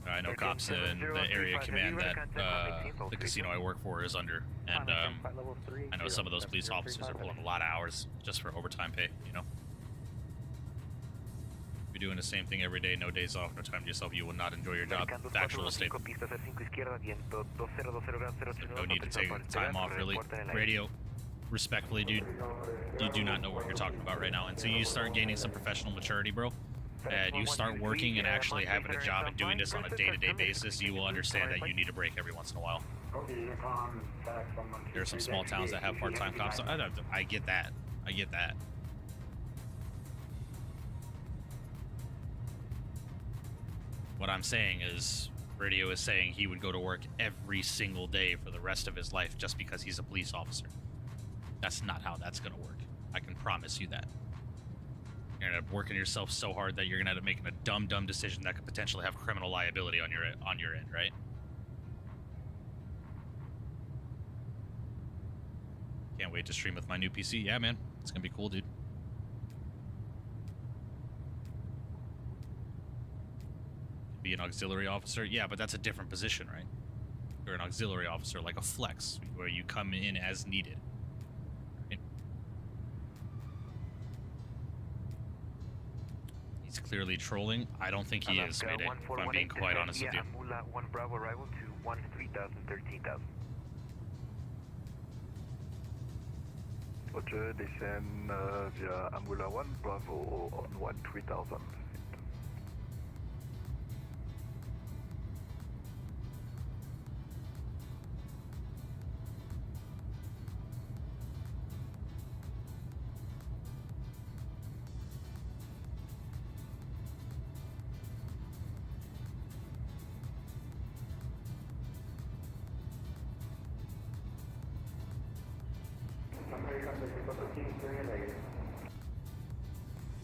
I know cops in the area command that the casino I work for is under, and I know some of those police officers are pulling a lot of hours just for overtime pay, you know? If you're doing the same thing every day, no days off, no time to yourself, you will not enjoy your job. Factual statement. No need to take time off, really. Radio, respectfully, dude, you do not know what you're talking about right now. Until you start gaining some professional maturity, bro, and you start working and actually having a job and doing this on a day-to-day basis, you will understand that you need a break every once in a while. There are some small towns that have part-time cops. I get that. I get that. What I'm saying is, Radio is saying he would go to work every single day for the rest of his life just because he's a police officer. That's not how that's going to work. I can promise you that. You're going to end up working yourself so hard that you're going to end up making a dumb decision that could potentially have criminal liability on your end, right? Can't wait to stream with my new PC. Yeah, man. It's going to be cool, dude. Be an auxiliary officer. Yeah, but that's a different position, right? You're an auxiliary officer, like a flex, where you come in as needed. Right? He's clearly trolling. I don't think he is, Mayday, if I'm being quite honest with you. 1 Bravo arrival to 13,000, 13,000. Roger, descend via Amula 1 Bravo on 13,000.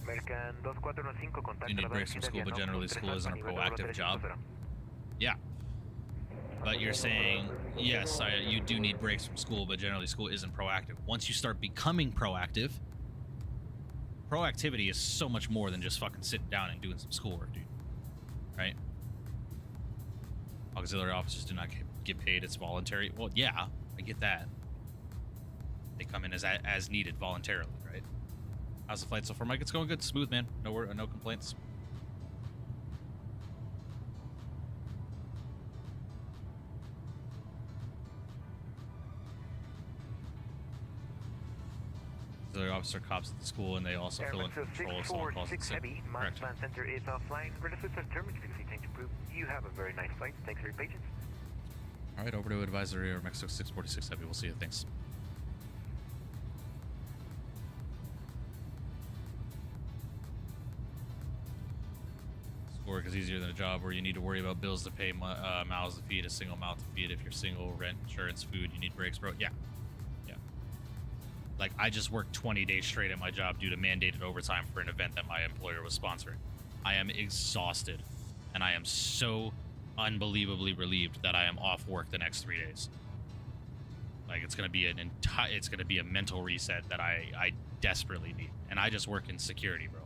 American 2415, contact You need breaks from school, but generally school isn't a proactive job. Yeah. But you're saying, yes, you do need breaks from school, but generally school isn't proactive. Once you start becoming proactive, Proactivity is so much more than just fucking sitting down and doing some schoolwork, dude. Right? Auxiliary officers do not get paid. It's voluntary. Well, yeah, I get that. They come in as needed voluntarily, right? How's the flight so far, Mike? It's going good. Smooth, man. No complaints. The officer cops at the school, and they also fill in for control if someone calls it sick. Heavy, Correct. Plan Center is offline. Registered for terminal frequency change approved. You have a very nice flight. Thanks for your patience. All right, over to advisory or Mexico 646 Heavy. We'll see you. Thanks. Schoolwork is easier than a job where you need to worry about bills to pay, mouths to feed, a single mouth to feed. If you're single, rent, insurance, food, you need breaks, bro. Yeah. Like, I just worked 20 days straight at my job due to mandated overtime for an event that my employer was sponsoring. I am exhausted, and I am so unbelievably relieved that I am off work the next 3 days. Like, it's gonna be a mental reset that I desperately need, and I just work in security, bro.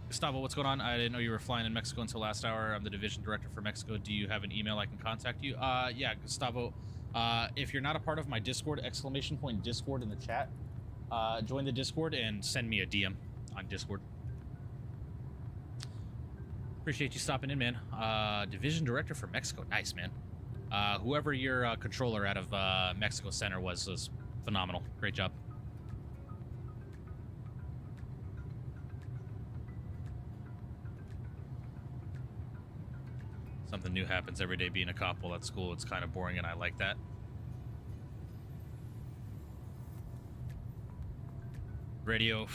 Gustavo, what's going on? I didn't know you were flying in Mexico until last hour. I'm the division director for Mexico. Do you have an email I can contact you? Yeah, Gustavo. If you're not a part of my Discord, !Discord in the chat, join the Discord and send me a DM on Discord. Appreciate you stopping in, man. Division Director for Mexico. Nice, man. Whoever your controller out of Mexico Center was phenomenal. Great job. Something new happens every day being a cop while at school. It's kind of boring, and I like that. Radio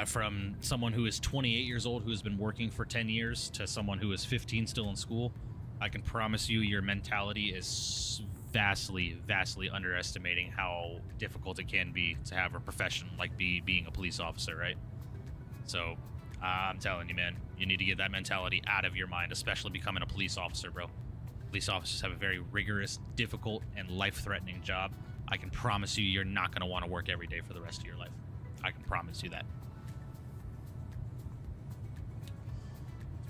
from someone who is 28 years old, who's been working for 10 years, to someone who is 15 still in school. I can promise you your mentality is vastly underestimating how difficult it can be to have a profession like being a police officer, right? So I'm telling you, man, you need to get that mentality out of your mind, especially becoming a police officer, bro. Police officers have a very rigorous, difficult, and life-threatening job. I can promise you you're not going to want to work every day for the rest of your life. I can promise you that.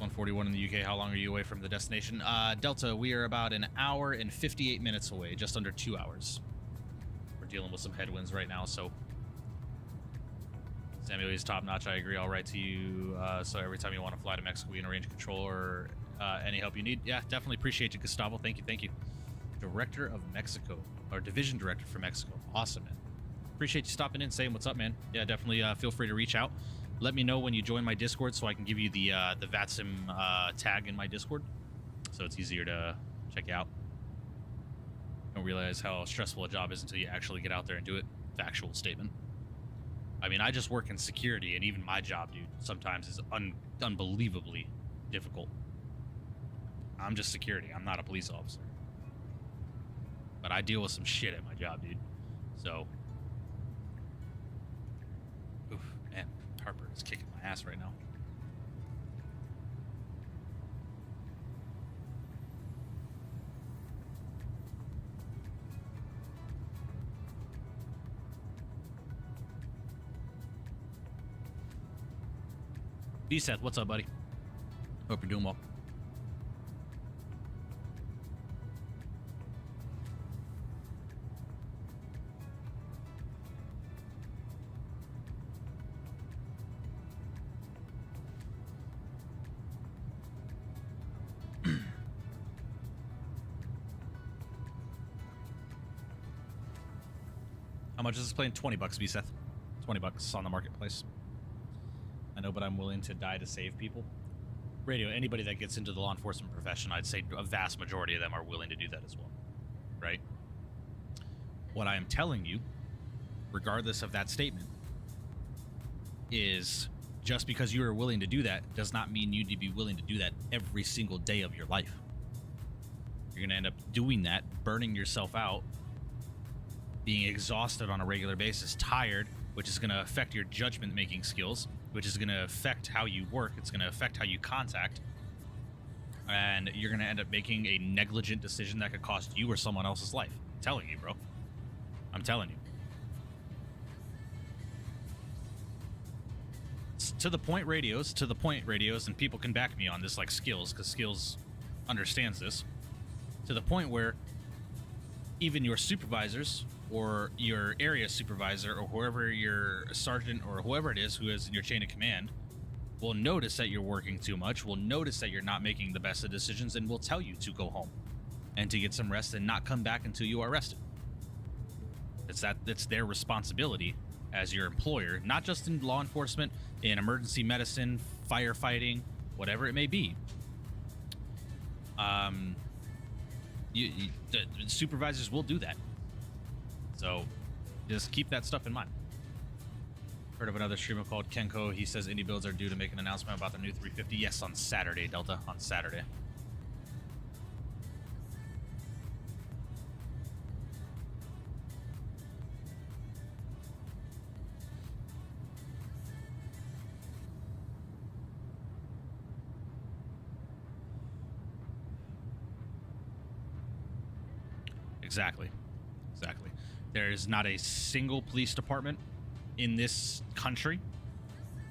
It's 1:41 in the UK. How long are you away from the destination? Delta, we are about an hour and 58 minutes away, just under 2 hours. We're dealing with some headwinds right now, so... Samuel is top notch. I agree. I'll write to you. So every time you want to fly to Mexico, we can arrange control or any help you need. Yeah, definitely appreciate you, Gustavo. Thank you. Director of Mexico, or Division Director for Mexico. Awesome, man. Appreciate you stopping in, saying what's up, man. Yeah, definitely feel free to reach out. Let me know when you join my Discord so I can give you the VATSIM tag in my Discord, so it's easier to check you out. Don't realize how stressful a job is until you actually get out there and do it. Factual statement. I mean, I just work in security, and even my job, dude, sometimes is unbelievably difficult. I'm just security. I'm not a police officer. But I deal with some shit at my job, dude. So, oof, man, Harper is kicking my ass right now. B-Seth, what's up, buddy? Hope you're doing well. How much is this plane? $20, B-Seth. $20 on the marketplace. I know, but I'm willing to die to save people. Radio, anybody that gets into the law enforcement profession, I'd say a vast majority of them are willing to do that as well, right? What I am telling you, regardless of that statement, is just because you are willing to do that does not mean you need to be willing to do that every single day of your life. You're going to end up doing that, burning yourself out, being exhausted on a regular basis, tired, which is going to affect your judgment-making skills, which is going to affect how you work. It's going to affect how you contact. And you're going to end up making a negligent decision that could cost you or someone else's life. I'm telling you, bro. I'm telling you. to the point radios, and people can back me on this, like Skills, because Skills understands this, to the point where even your supervisors or your area supervisor or whoever your sergeant or whoever it is who is in your chain of command will notice that you're working too much, will notice that you're not making the best of decisions, and will tell you to go home and to get some rest and not come back until you are rested. It's their responsibility as your employer, not just in law enforcement, in emergency medicine, firefighting, whatever it may be. The supervisors will do that. So just keep that stuff in mind. Heard of another streamer called Kenko. He says indie builds are due to make an announcement about the new 350. Yes, on Saturday, Delta, on Saturday. Exactly. There is not a single police department in this country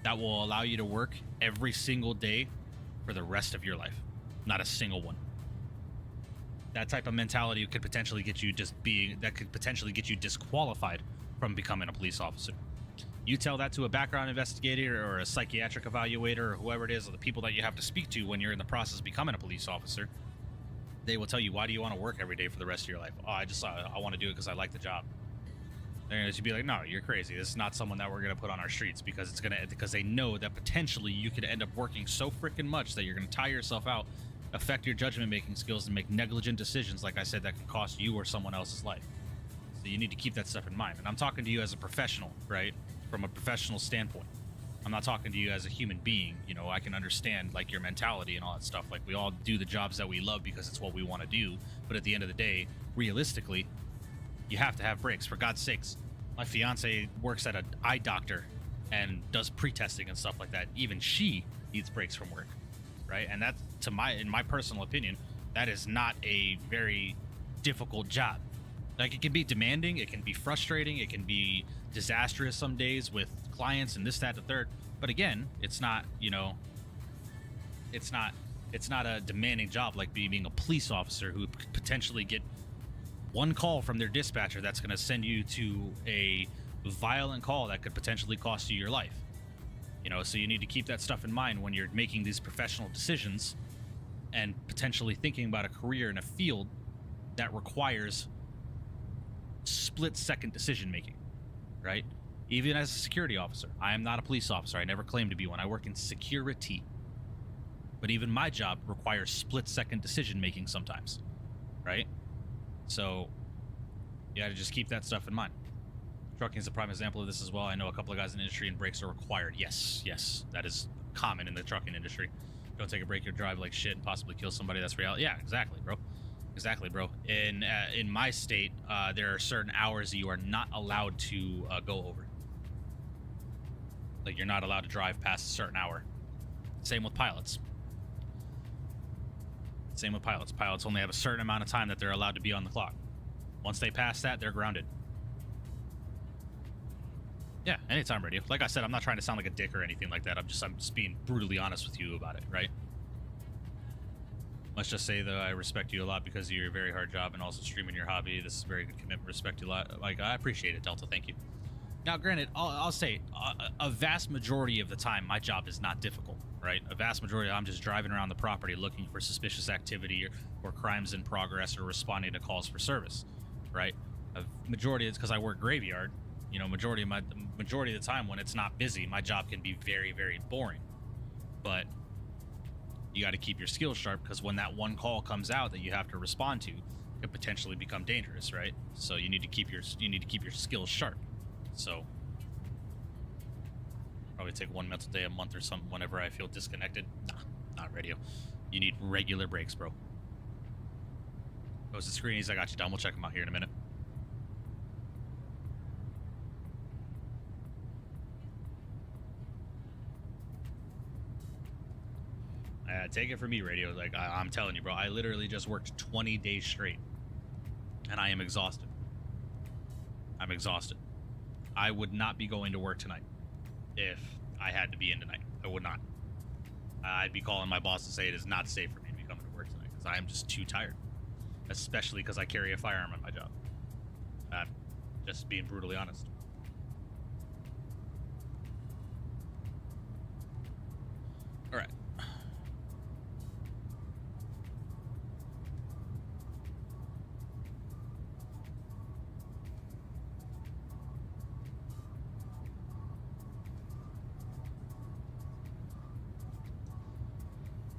that will allow you to work every single day for the rest of your life. Not a single one. That type of mentality could potentially get you disqualified from becoming a police officer. You tell that to a background investigator or a psychiatric evaluator or whoever it is, or the people that you have to speak to when you're in the process of becoming a police officer. They will tell you, why do you want to work every day for the rest of your life? Oh, I want to do it because I like the job. They're going to be like, no, you're crazy. This is not someone that we're going to put on our streets, because they know that potentially you could end up working so freaking much that you're going to tire yourself out, affect your judgment making skills, and make negligent decisions, like I said, that can cost you or someone else's life. So you need to keep that stuff in mind. And I'm talking to you as a professional, right? From a professional standpoint. I'm not talking to you as a human being. You know, I can understand like your mentality and all that stuff. Like, we all do the jobs that we love because it's what we want to do. But at the end of the day, realistically, you have to have breaks. For God's sakes, my fiance works at an eye doctor and does pre-testing and stuff like that. Even she needs breaks from work, right? And that's, in my personal opinion, that is not a very difficult job. Like, it can be demanding, it can be frustrating, it can be disastrous some days with clients and this, that, the third. But again, it's not, you know, it's not a demanding job like being a police officer who could potentially get one call from their dispatcher that's going to send you to a violent call that could potentially cost you your life. You know, so you need to keep that stuff in mind when you're making these professional decisions and potentially thinking about a career in a field that requires split-second decision-making, right? Even as a security officer, I am not a police officer. I never claimed to be one. I work in security. But even my job requires split-second decision-making sometimes, right? So you got to just keep that stuff in mind. Trucking is a prime example of this as well. I know a couple of guys in the industry, and brakes are required. Yes, that is common in the trucking industry. Don't take a break, you'll drive like shit and possibly kill somebody. That's reality. Yeah, exactly, bro. In my state, there are certain hours that you are not allowed to go over. Like, you're not allowed to drive past a certain hour. Same with pilots. Pilots only have a certain amount of time that they're allowed to be on the clock. Once they pass that, they're grounded. Yeah, anytime radio. Like I said, I'm not trying to sound like a dick or anything like that. I'm just being brutally honest with you about it, right? Let's just say that I respect you a lot because of your very hard job and also streaming your hobby. This is a very good commitment. Respect you a lot. Like, I appreciate it, Delta. Thank you. Now, granted, I'll say a vast majority of the time, my job is not difficult, right? A vast majority, I'm just driving around the property looking for suspicious activity or crimes in progress or responding to calls for service, right? A majority is because I work graveyard. You know, majority of the time when it's not busy, my job can be very, very boring. But you got to keep your skills sharp, because when that one call comes out that you have to respond to, it could potentially become dangerous, right? So you need to keep your skills sharp. So probably take one mental day a month or something whenever I feel disconnected. Nah, not radio. You need regular breaks, bro. Goes to screenies. I got you down. We'll check them out here in a minute. Take it from me, radio. Like, I'm telling you, bro, I literally just worked 20 days straight, and I am exhausted. I'm exhausted. I would not be going to work tonight if I had to be in tonight. I would not. I'd be calling my boss to say it is not safe for me to be coming to work tonight because I am just too tired. Especially because I carry a firearm on my job. Just being brutally honest. All right.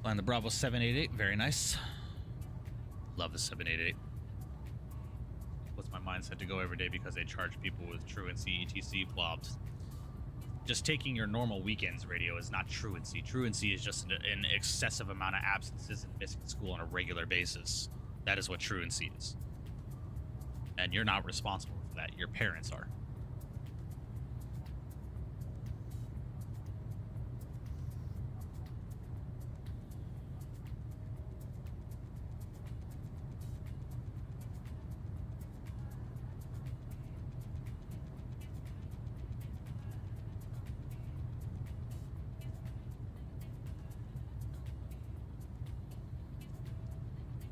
Flying the Bravo 788, very nice. Love the 788. What's my mindset to go every day because they charge people with truancy, etc. blobs. Just taking your normal weekends radio is not truancy. Truancy is just an excessive amount of absences and missing school on a regular basis. That is what truancy is. And you're not responsible for that. Your parents are.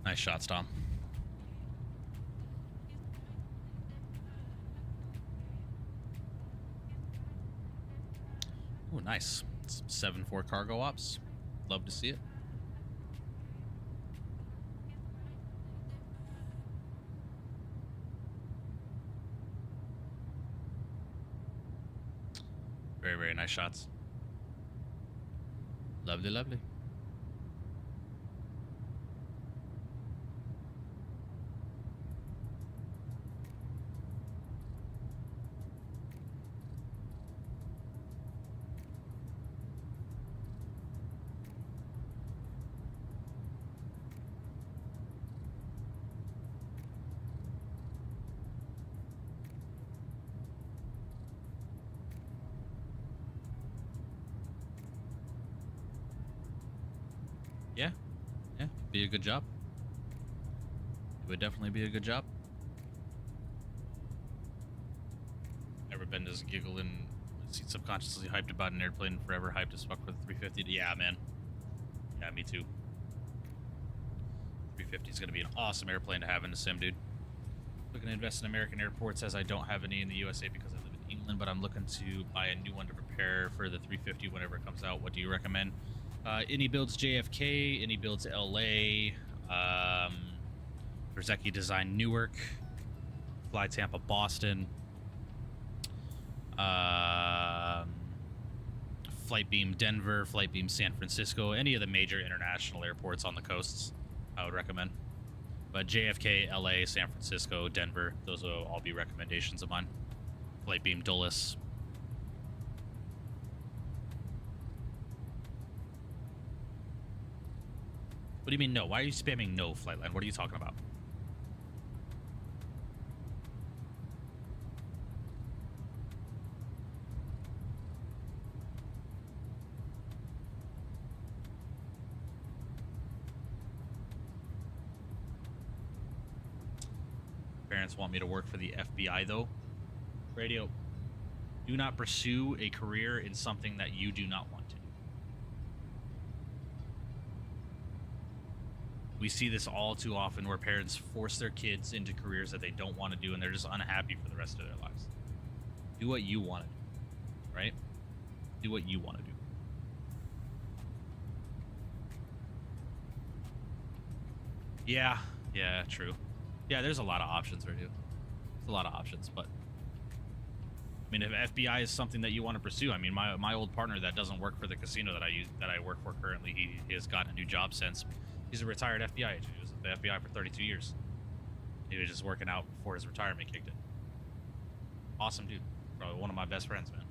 Nice shots, Tom. Oh, nice. 7-4 cargo ops. Love to see it. Very, very nice shots. Lovely, lovely. Yeah, be a good job. It would definitely be a good job. Ever been as giggle and subconsciously hyped about an airplane, forever hyped as fuck for the 350? Yeah, man. Yeah, me too. 350 is going to be an awesome airplane to have in the sim, dude. Looking to invest in American airports as I don't have any in the USA because I live in England, but I'm looking to buy a new one to prepare for the 350 whenever it comes out. What do you recommend? Any builds JFK, any builds LA, Verzecki Design Newark, Fly Tampa Boston, Flightbeam Denver, Flightbeam San Francisco, any of the major international airports on the coasts, I would recommend. But JFK, LA, San Francisco, Denver, those will all be recommendations of mine. Flightbeam Dulles. What do you mean no? Why are you spamming no, Flightline? What are you talking about? Parents want me to work for the FBI, though. Radio, do not pursue a career in something that you do not want to. We see this all too often where parents force their kids into careers that they don't want to do and they're just unhappy for the rest of their lives. Do what you want to do, right? Do what you want to do. Yeah, true. Yeah, there's a lot of options right here. There's a lot of options, but I mean, if FBI is something that you want to pursue, I mean, my old partner that doesn't work for the casino that I work for currently, he has gotten a new job since. He's a retired FBI agent. He was at the FBI for 32 years. He was just working out before his retirement kicked in. Awesome dude. Probably one of my best friends, man.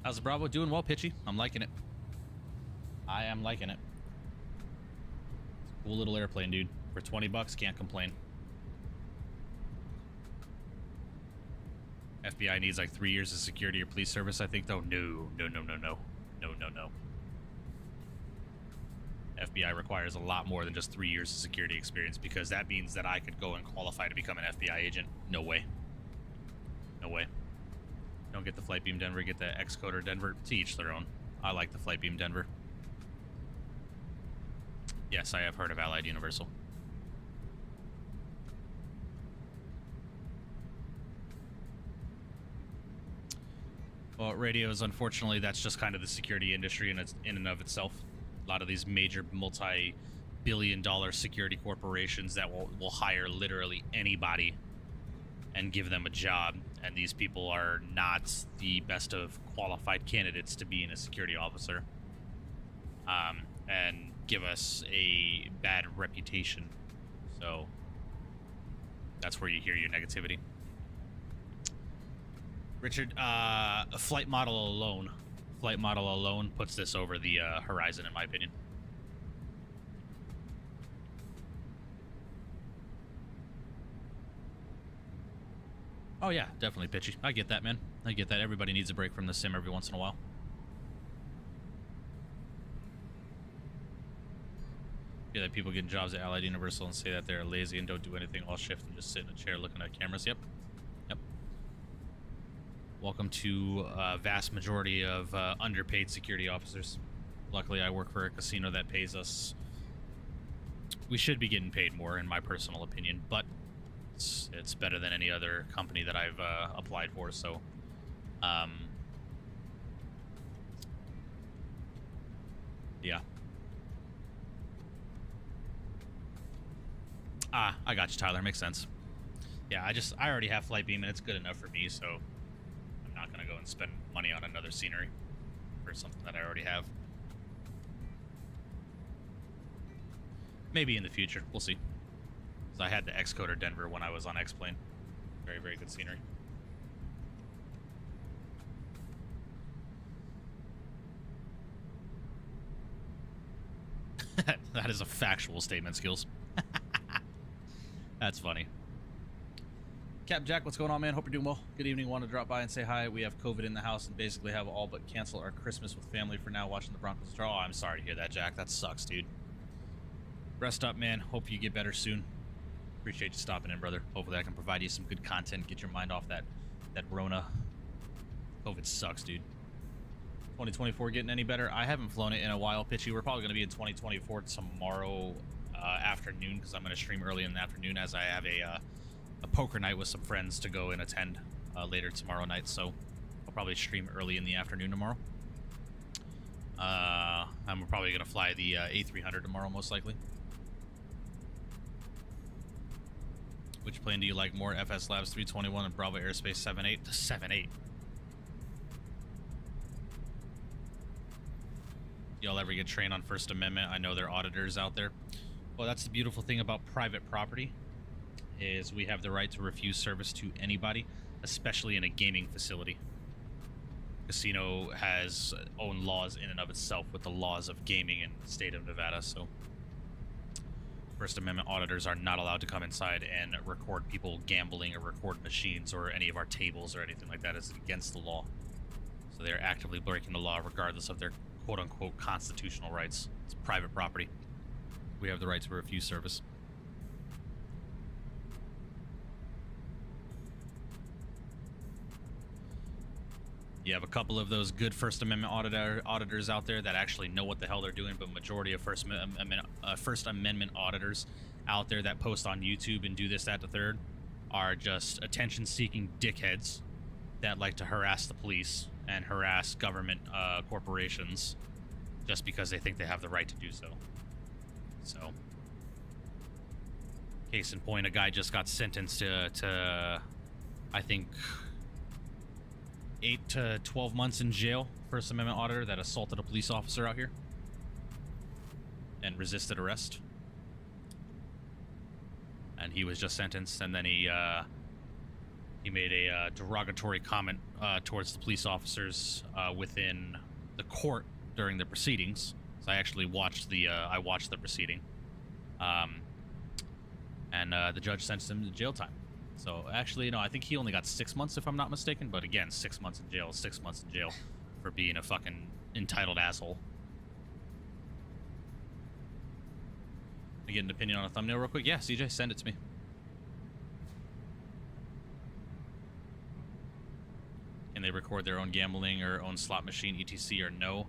How's the Bravo doing? Well, Pitchy. I'm liking it. I am liking it. It's a cool little airplane, dude. For 20 bucks, can't complain. FBI needs like 3 years of security or police service, I think, though. No. FBI requires a lot more than just 3 years of security experience, because that means that I could go and qualify to become an FBI agent. No way. No way. Don't get the Flight Beam Denver, get the Xcoder Denver. To each their own. I like the Flight Beam Denver. Yes, I have heard of Allied Universal. Well, radios, unfortunately, that's just kind of the security industry in and of itself. A lot of these major multi-billion-dollar security corporations that will hire literally anybody and give them a job, and these people are not the best of qualified candidates to be in a security officer, and give us a bad reputation. So that's where you hear your negativity. Richard, flight model alone puts this over the horizon, in my opinion. Oh yeah, definitely pitchy. I get that, man. I get that. Everybody needs a break from the sim every once in a while. Yeah, that people get jobs at Allied Universal and say that they're lazy and don't do anything all shift and just sit in a chair looking at cameras. Yep. Welcome to a vast majority of underpaid security officers. Luckily, I work for a casino that pays us. We should be getting paid more, in my personal opinion, but it's better than any other company that I've applied for. So, yeah. I got you, Tyler. Makes sense. Yeah, I already have Flight Beam, and it's good enough for me. So, I'm not gonna go and spend money on another scenery for something that I already have. Maybe in the future, we'll see. Because I had the Xcoder Denver when I was on X-Plane. Very, very good scenery. That is a factual statement, Skills. That's funny. Cap Jack, what's going on, man? Hope you're doing well. Good evening. Want to drop by and say hi. We have COVID in the house and basically have all but cancel our Christmas with family for now, watching the Broncos draw. Oh, I'm sorry to hear that, Jack. That sucks, dude. Rest up, man. Hope you get better soon. Appreciate you stopping in, brother. Hopefully I can provide you some good content, get your mind off that Rona. COVID sucks, dude. 2024 getting any better? I haven't flown it in a while, Pitchy. We're probably going to be in 2024 tomorrow afternoon, because I'm going to stream early in the afternoon as I have a poker night with some friends to go and attend later tomorrow night. So I'll probably stream early in the afternoon tomorrow. I'm probably going to fly the A300 tomorrow, most likely. Which plane do you like more, FS Labs 321 and Bravo Airspace 78? The 78. Y'all ever get trained on First Amendment? I know there are auditors out there. Well, that's the beautiful thing about private property, is we have the right to refuse service to anybody, especially in a gaming facility. Casino has own laws in and of itself with the laws of gaming in the state of Nevada, so First Amendment auditors are not allowed to come inside and record people gambling or record machines or any of our tables or anything like that. It's against the law. So they're actively breaking the law regardless of their quote-unquote constitutional rights. It's private property. We have the right to refuse service. You have a couple of those good First Amendment auditors out there that actually know what the hell they're doing, but majority of First Amendment auditors out there that post on YouTube and do this, that, the third are just attention-seeking dickheads that like to harass the police and harass government corporations just because they think they have the right to do so. So, case in point, a guy just got sentenced to I think 8 to 12 months in jail. First Amendment auditor that assaulted a police officer out here and resisted arrest. And he was just sentenced, and then he made a derogatory comment towards the police officers within the court during the proceedings. So I actually watched the proceeding, and the judge sentenced him to jail time So actually, no, I think he only got 6 months if I'm not mistaken. But again, 6 months in jail, 6 months in jail for being a fucking entitled asshole. I get an opinion on a thumbnail real quick? Yeah, CJ, send it to me. Can they record their own gambling or own slot machine, etc. or no?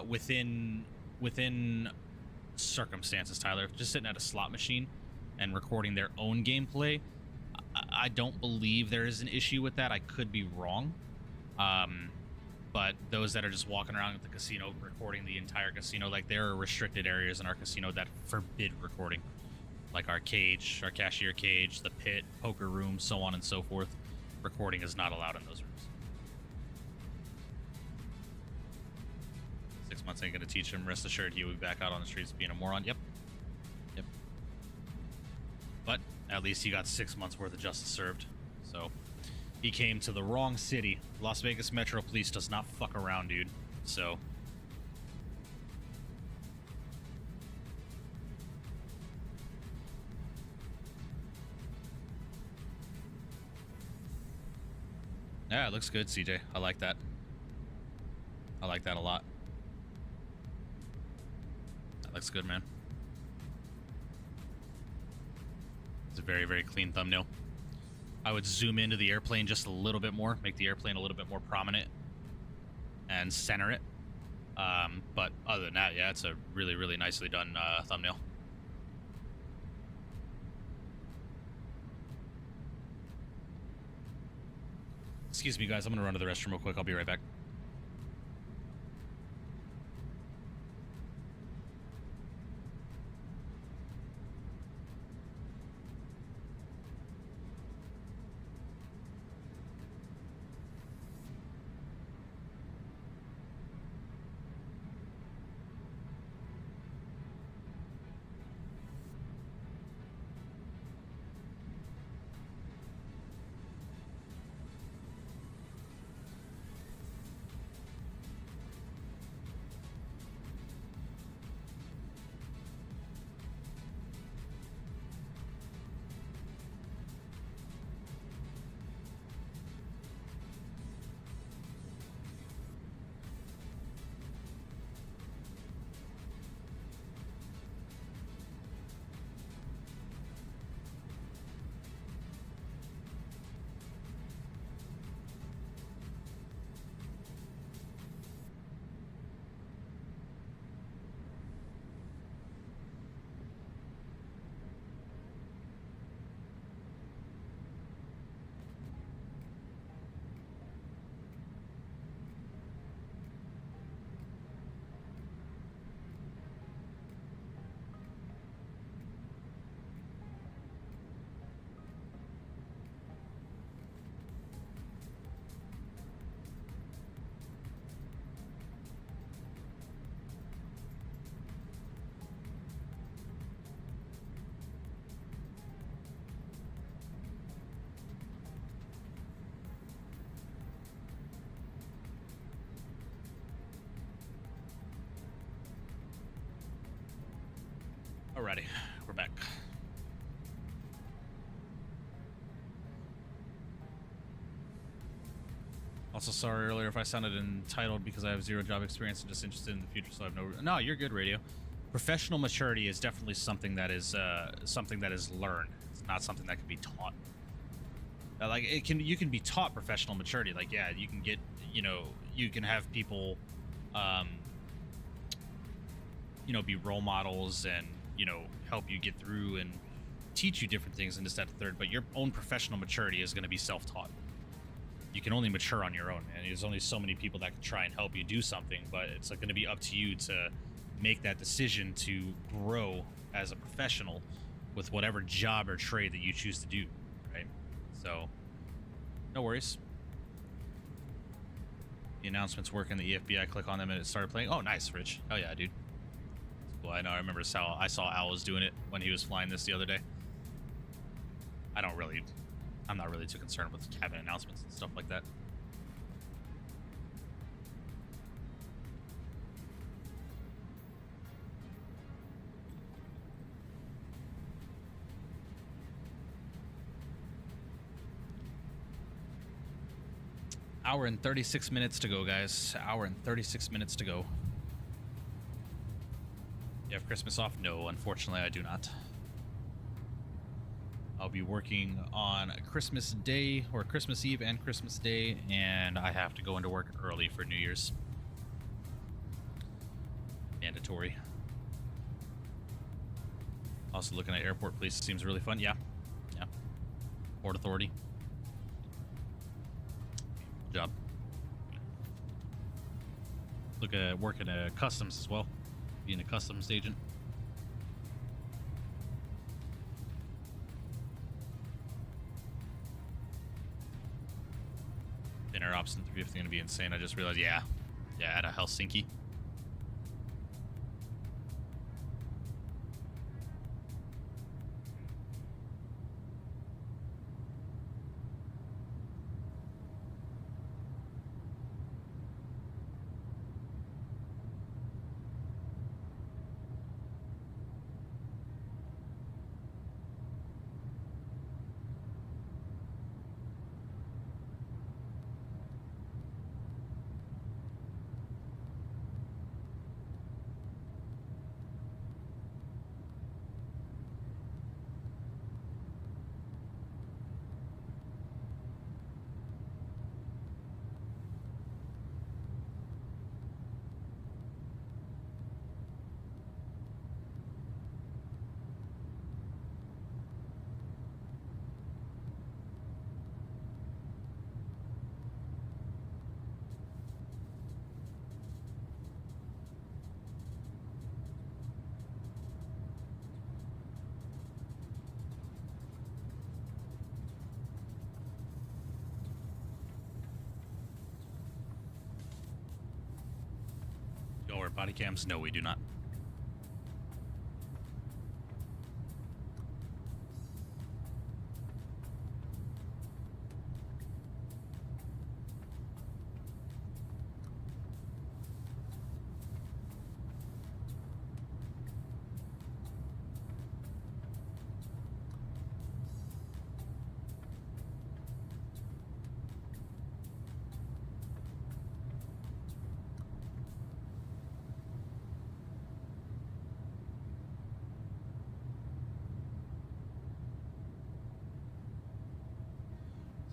Within circumstances, Tyler. Just sitting at a slot machine and recording their own gameplay, I don't believe there is an issue with that. I could be wrong. But those that are just walking around at the casino recording the entire casino, like there are restricted areas in our casino that forbid recording. Like our cage, our cashier cage, the pit, poker room, so on and so forth. Recording is not allowed in those rooms. 6 months ain't gonna teach him. Rest assured he will be back out on the streets being a moron. Yep. Yep. But at least he got 6 months worth of justice served. So he came to the wrong city. Las Vegas Metro Police does not fuck around, dude. So yeah, it looks good, CJ. I like that. I like that a lot. That looks good, man. It's a very, very clean thumbnail. I would zoom into the airplane just a little bit more, make the airplane a little bit more prominent, and center it. But other than that, yeah, it's a really, really nicely done thumbnail. Excuse me, guys. I'm going to run to the restroom real quick. I'll be right back. Alrighty, we're back. Also, sorry earlier if I sounded entitled because I have zero job experience and just interested in the future, so I have no. No, you're good, radio. Professional maturity is definitely something that is learned. It's not something that can be taught. Like you can be taught professional maturity. Like yeah, you can get, you can have people, be role models and help you get through and teach you different things and this, that, the third. But your own professional maturity is going to be self-taught. You can only mature on your own, man. There's only so many people that can try and help you do something, but it's going to be up to you to make that decision to grow as a professional with whatever job or trade that you choose to do, right? So, no worries. The announcements work in the EFB. I click on them and it started playing. Oh, nice, Rich. Oh yeah, dude. Well, I know. I remember I saw Al was doing it when he was flying this the other day. I'm not really too concerned with cabin announcements and stuff like that. Hour and 36 minutes to go, guys. Hour and 36 minutes to go. You have Christmas off? No, unfortunately, I do not. I'll be working on Christmas Day, or Christmas Eve and Christmas Day, and I have to go into work early for New Year's. Mandatory. Also looking at airport police, seems really fun. Yeah. Yeah. Port Authority. Good job. Look at working at customs as well. Being a customs agent. Dinner ops in 350 going to be insane. I just realized, yeah, out of Helsinki. Do y'all wear body cams? No, we do not.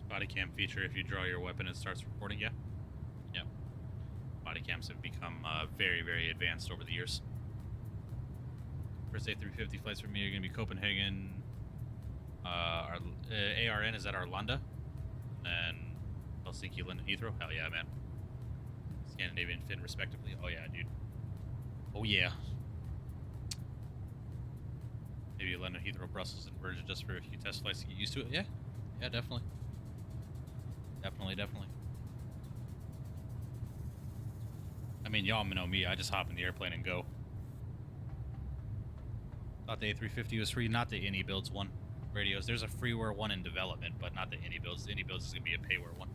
Body cam feature, if you draw your weapon, it starts recording. Yeah. Yeah. Body cams have become very, very advanced over the years. First A350 flights for me are going to be Copenhagen. ARN is at Arlanda. And then Helsinki, London, Heathrow. Hell yeah, man. Scandinavian, Finn, respectively. Oh yeah, dude. Oh yeah. Maybe London, Heathrow, Brussels, and Virgin just for a few test flights to get used to it. Yeah. Yeah, definitely. Definitely. I mean, y'all know me. I just hop in the airplane and go. Thought the A350 was free, not the AnyBuilds one. Radios. There's a freeware one in development, but not the AnyBuilds. The AnyBuilds is going to be a payware one.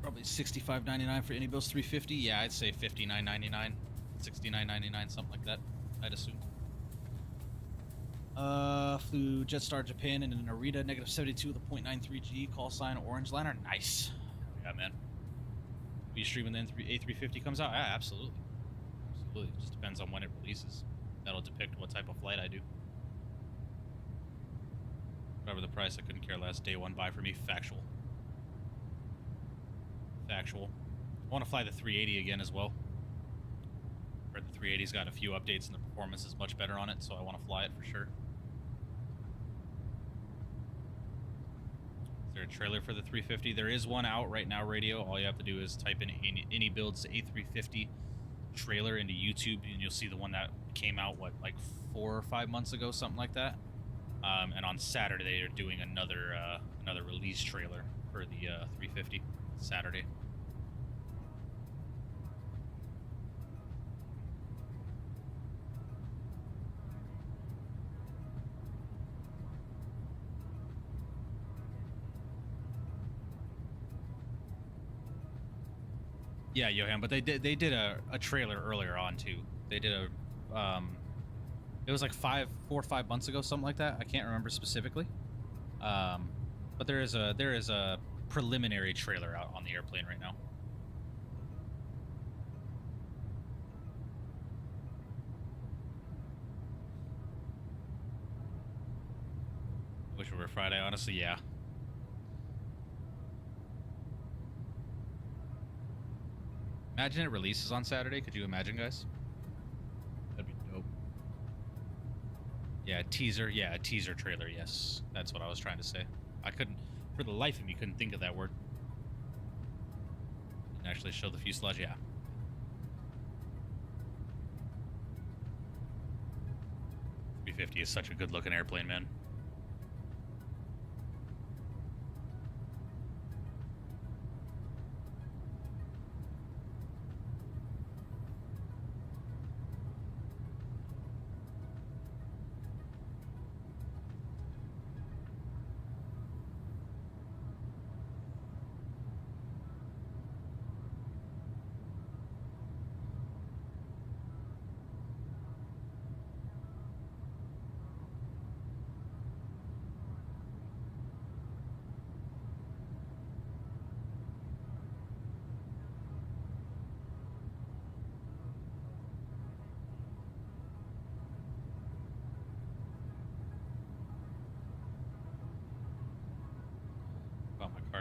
Probably $65.99 for AnyBuilds 350. Yeah, I'd say $59.99, $69.99, something like that. I'd assume. Flew Jetstar Japan in an Narita -72 with a 0.93G call sign orange liner. Nice. Yeah, man. Be streaming the A350 comes out. Yeah, absolutely. Absolutely. Just depends on when it releases. That'll depict what type of flight I do. Whatever the price, I couldn't care less. Day one buy for me. Factual. Factual. I want to fly the 380 again as well. Heard the 380's got a few updates and the performance is much better on it, so I want to fly it for sure. Is there a trailer for the 350? There is one out right now, radio. All you have to do is type in AnyBuilds A350 trailer into YouTube, and you'll see the one that came out, what, like 4 or 5 months ago, something like that. And on Saturday they're doing another release trailer for the 350 Saturday. Yeah, Johan, but they did a trailer earlier on too. They did it was like 4 or 5 months ago, something like that. I can't remember specifically. But there is a preliminary trailer out on the airplane right now. Wish it were Friday, honestly, yeah. Imagine it releases on Saturday. Could you imagine, guys? That'd be dope. Yeah, teaser. Yeah, a teaser trailer. Yes, that's what I was trying to say. I couldn't, for the life of me, couldn't think of that word. Didn't actually show the fuselage. Yeah. B-50 is such a good-looking airplane, man.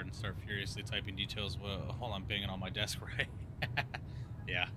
And start furiously typing details while I'm banging on my desk, right? Yeah.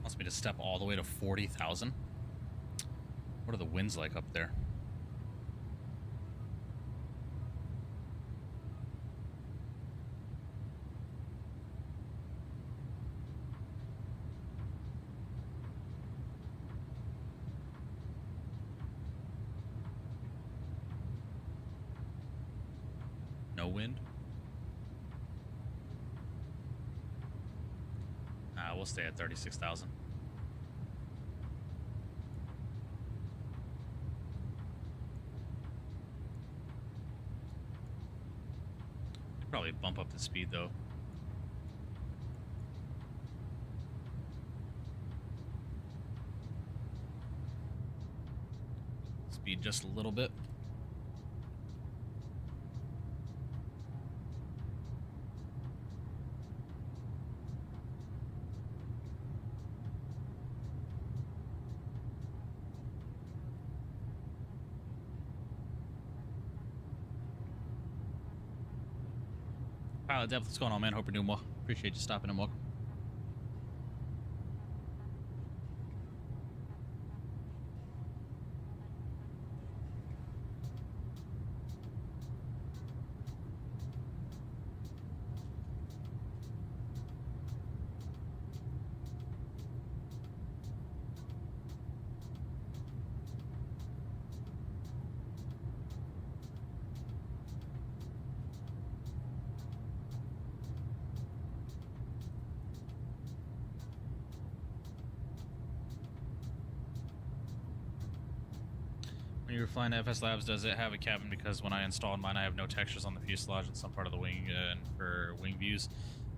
Wants me to step all the way to 40,000. What are the winds like up there? No wind? We'll stay at 36,000. Probably bump up the speed though. Speed just a little bit. Pilot Depth, what's going on, man? Hope you're doing well. Appreciate you stopping and welcome. When you were flying to FS Labs, does it have a cabin? Because when I installed mine, I have no textures on the fuselage and some part of the wing and for wing views.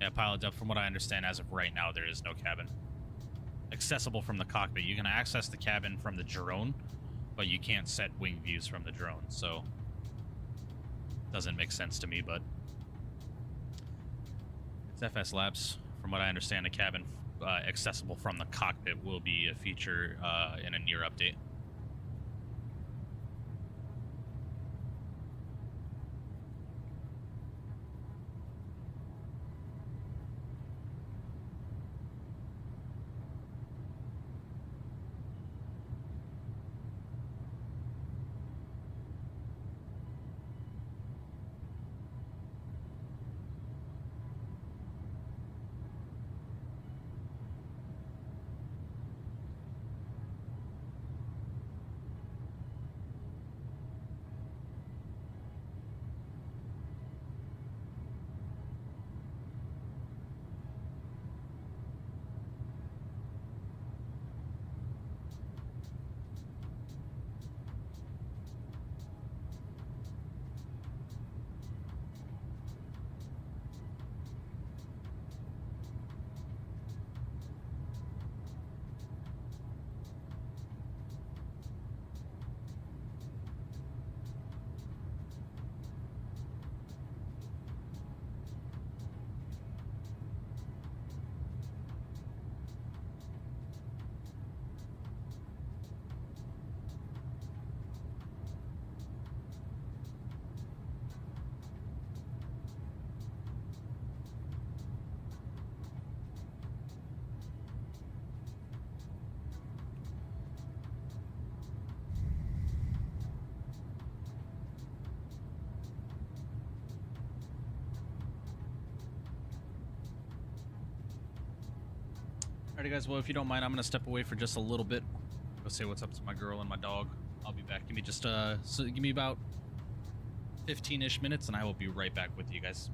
Yeah, pilot depth, from what I understand, as of right now, there is no cabin. Accessible from the cockpit. You can access the cabin from the drone, but you can't set wing views from the drone, so doesn't make sense to me, but it's FS Labs. From what I understand, the cabin accessible from the cockpit will be a feature in a near update. Alrighty, guys. Well, if you don't mind, I'm gonna step away for just a little bit. Go say what's up to my girl and my dog. I'll be back. Give me just so give me about 15-ish minutes, and I will be right back with you guys.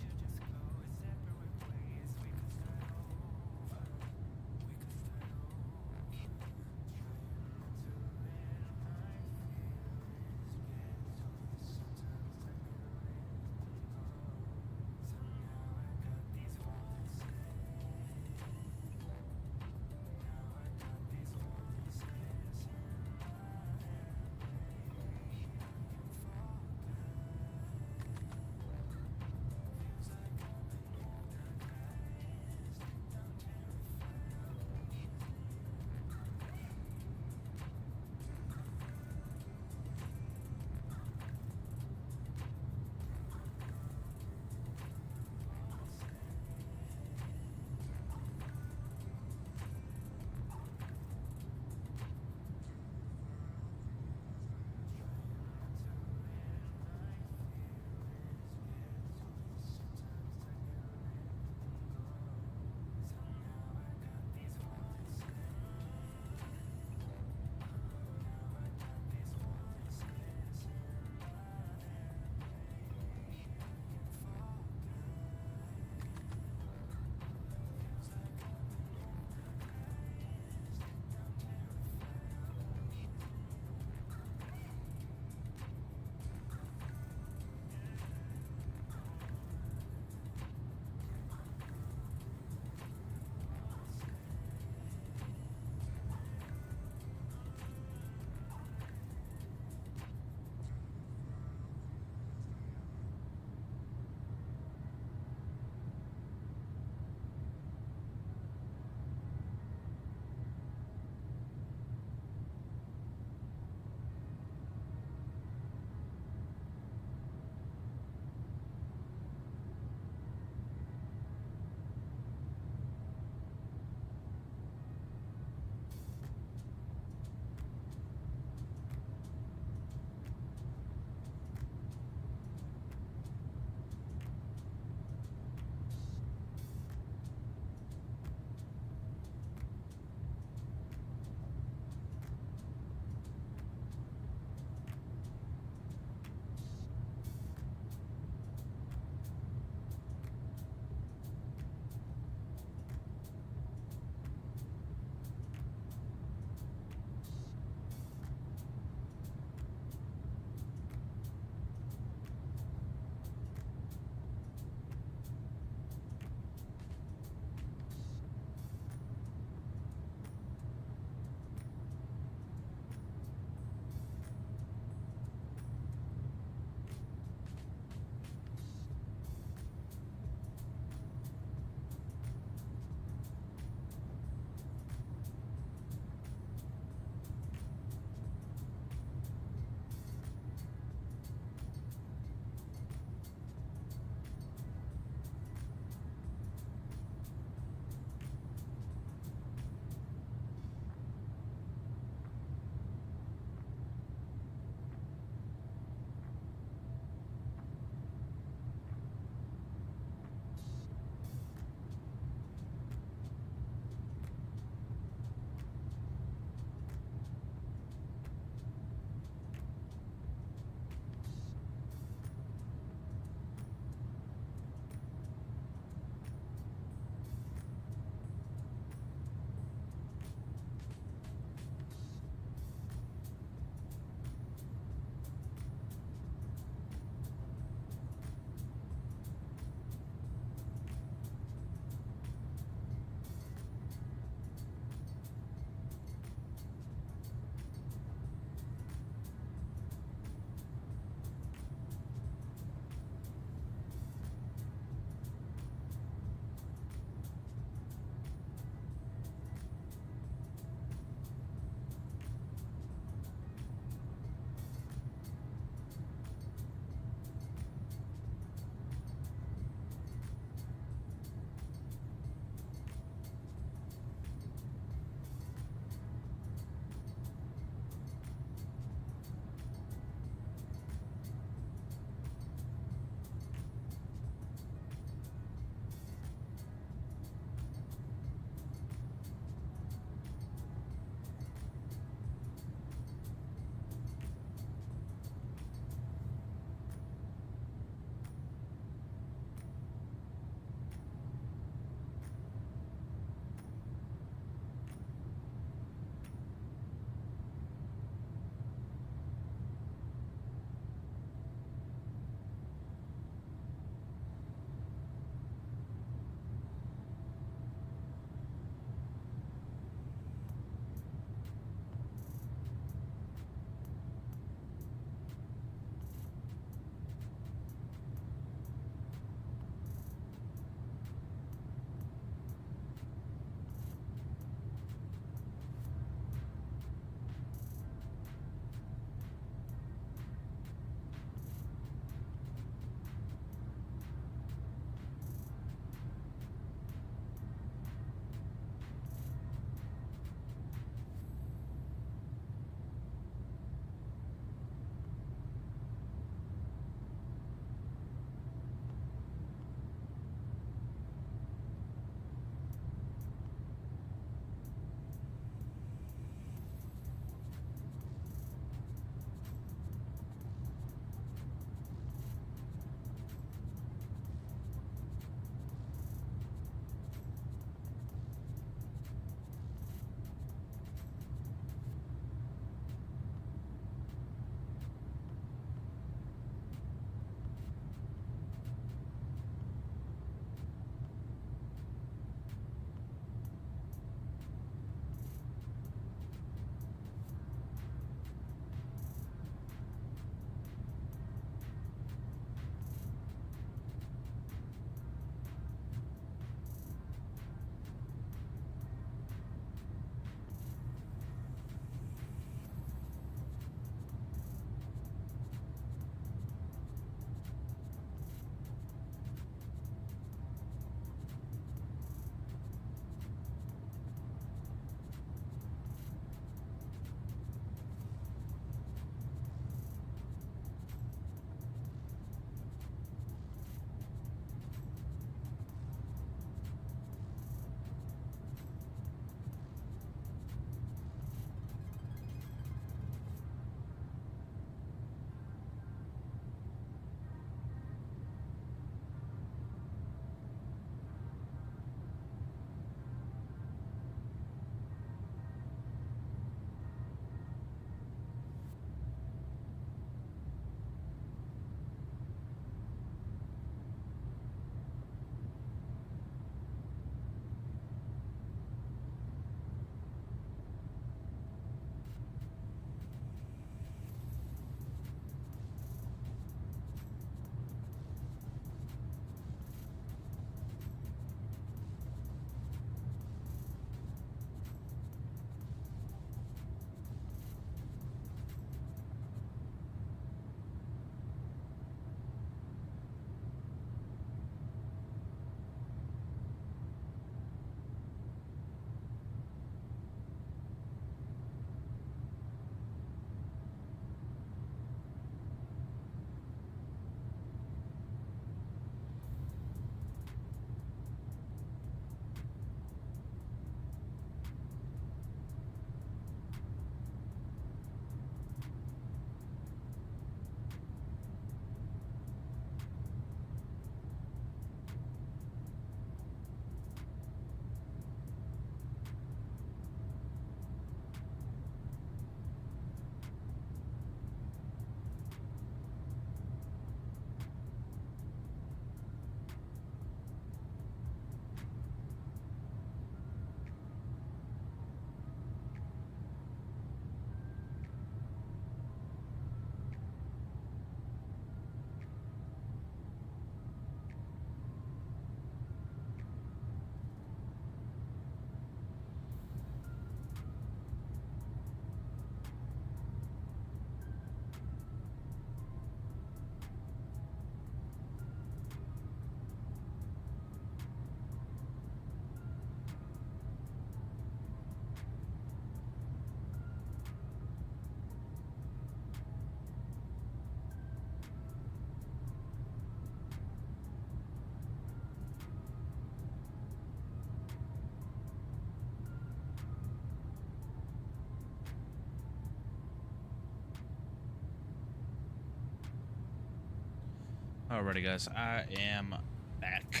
Alrighty, guys, I am back.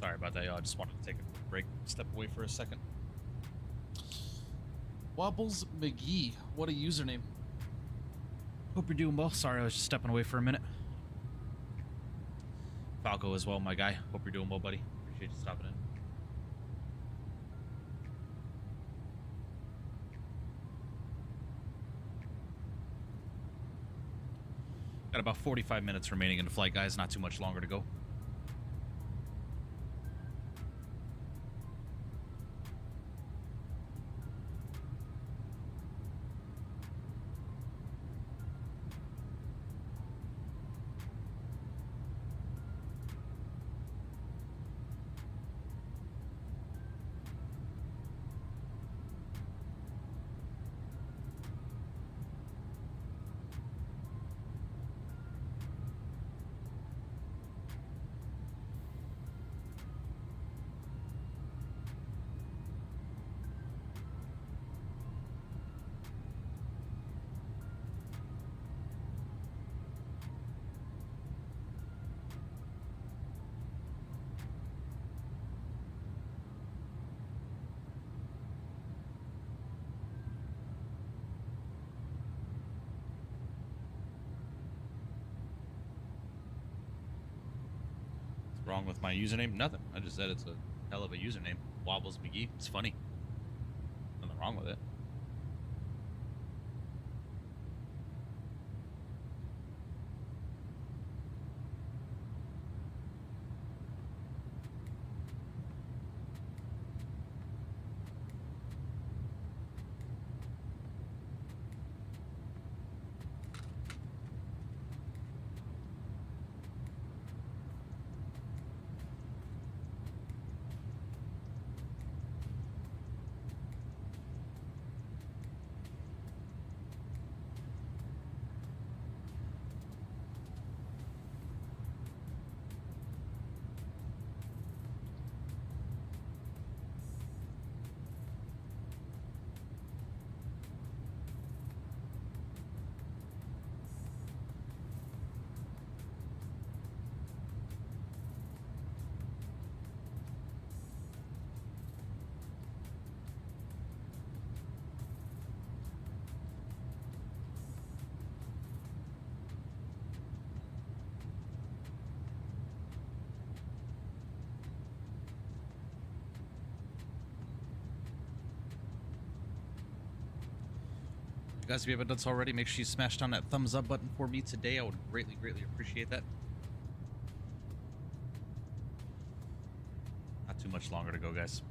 Sorry about that, y'all. I just wanted to take a quick break, step away for a second. Wobbles McGee, what a username. Hope you're doing well. Sorry, I was just stepping away for a minute. Falco as well, my guy. Hope you're doing well, buddy. Appreciate you stopping in. Got about 45 minutes remaining in the flight, guys. Not too much longer to go. Wrong with my username? Nothing. I just said it's a hell of a username. Wobbles McGee. It's funny. Nothing wrong with it. Guys, if you haven't done so already, make sure you smash down that thumbs up button for me today. I would greatly, greatly appreciate that. Not too much longer to go, guys.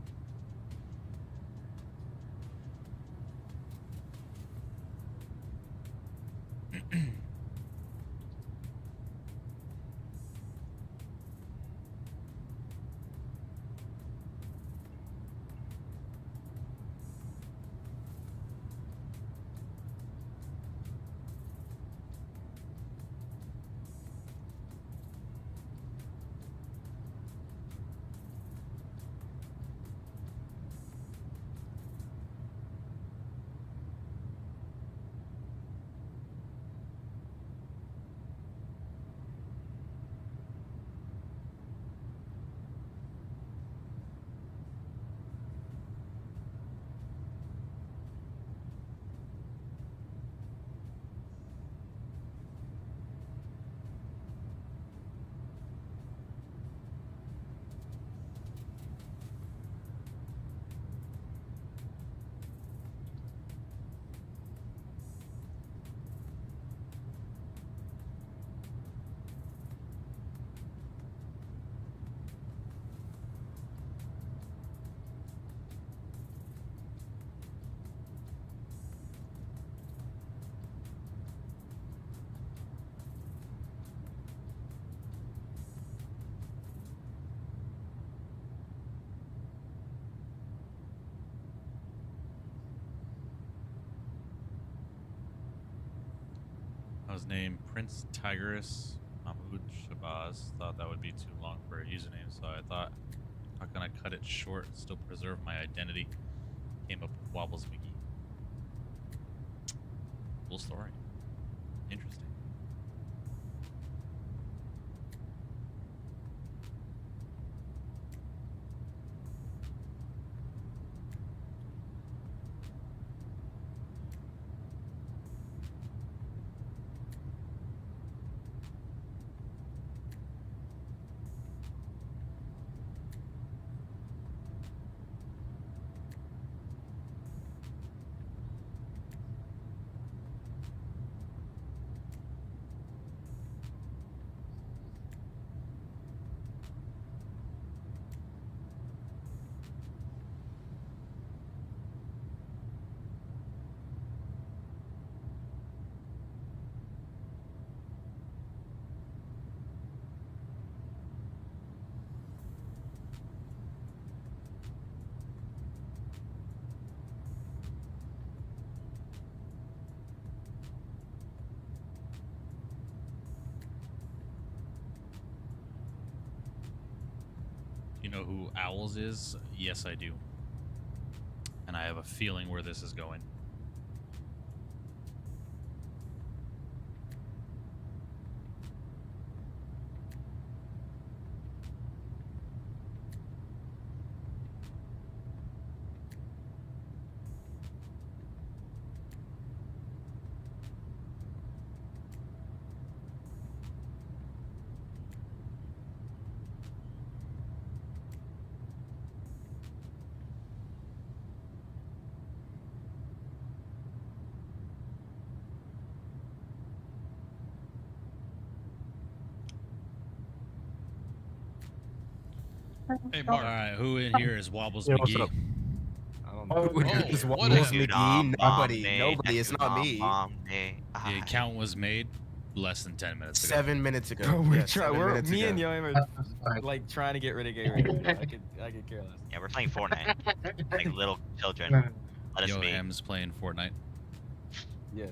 His name Prince Tigris Mahmoud Shabazz. Thought that would be too long for a username, so I thought, how can I cut it short and still preserve my identity? Came up with Wobbles McGee. Cool story. Interesting. You know who Owls is? Yes, I do. And I have a feeling where this is going. Hey, All Mark. right, who in here is Wobbles Yeah, what's McGee? up? I don't Oh, know. Oh, it's what Wobbles a- McGee. Nobody. It's not me. The account was made less than 10 minutes ago. 7 minutes ago. Bro, Yeah, 7 minutes me ago. and Yoim are like trying to get rid of gay radio. I could care less. Yeah, we're playing Fortnite. Like little children. Let us Yo, be. M's playing Fortnite. Yes.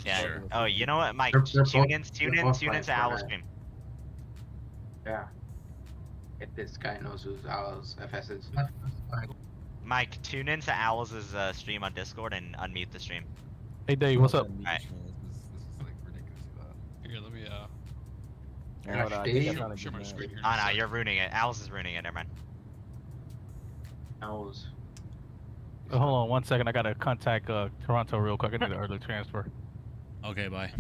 Yeah. Sure. Oh, you know what, Mike? They're Tune in both to playing Owl Fortnite. Stream. Yeah. If this guy knows who's Owl's FS is. Mike, tune in to Owl's stream on Discord and unmute the stream. Hey, Dave, what's up? Alright. This is like ridiculous. Here, let me Yeah, hold on, I think I'm trying to share get my mad. screen here. Oh, no, you're ruining it. Owl's is ruining it. Never mind. Owl's. Hold on 1 second. I gotta contact Toronto real quick. I need an early transfer. Okay, bye.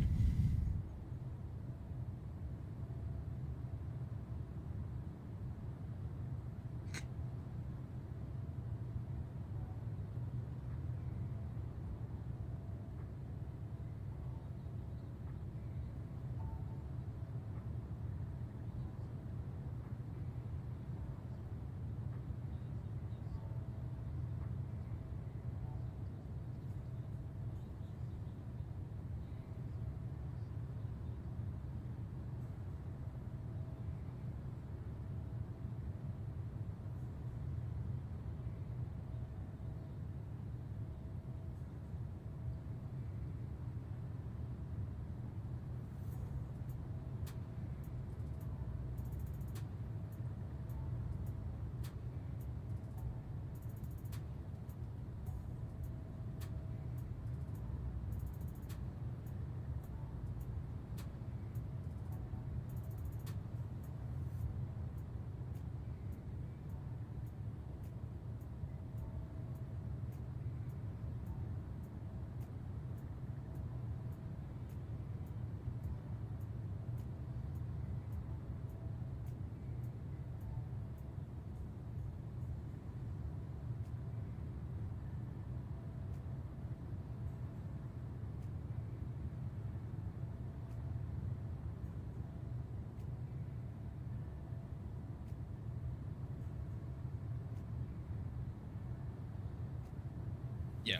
Yeah.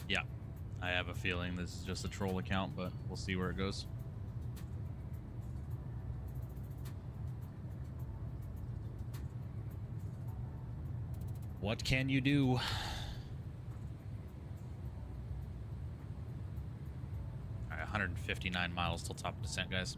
Yeah. I have a feeling this is just a troll account, but we'll see where it goes. What can you do? All right, 159 miles till top of descent, guys.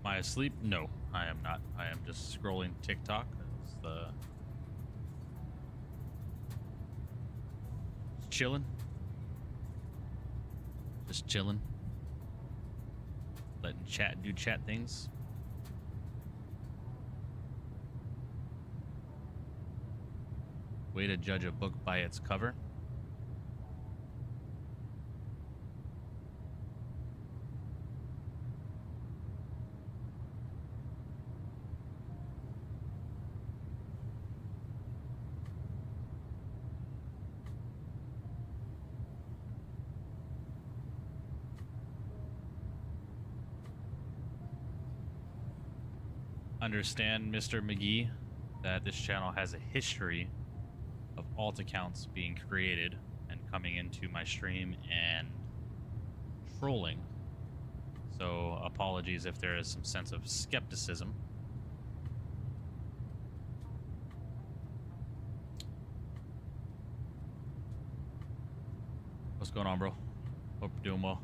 Am I asleep? No, I am not. I am just scrolling TikTok. That's the chilling. Just chilling. Letting chat do chat things. Way to judge a book by its cover. understand, Mr. McGee, that this channel has a history of alt accounts being created and coming into my stream and trolling. So apologies if there is some sense of skepticism. What's going on, bro? Hope you're doing well.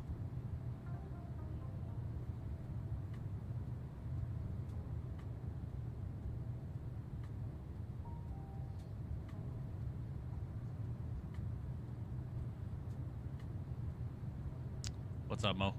What's up, Mo?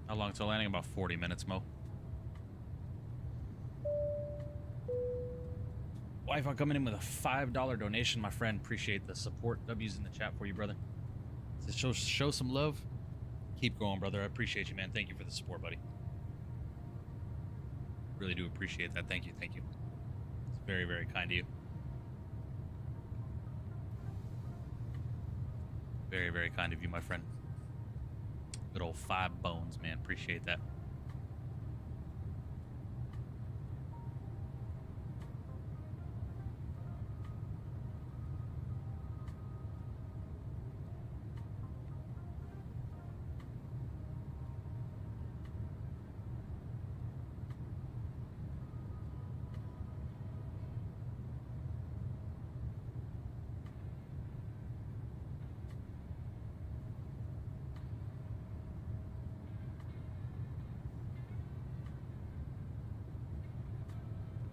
How long till landing? About 40 minutes, Mo. Wi-Fi coming in with a $5 donation, my friend. Appreciate the support. W's in the chat for you, brother. To show some love. Keep going, brother. I appreciate you, man. Thank you for the support, buddy. Really do appreciate that. Thank you. Thank you. It's very, very kind of you. Very, very kind of you, my friend. Good old 5 bones, man. Appreciate that.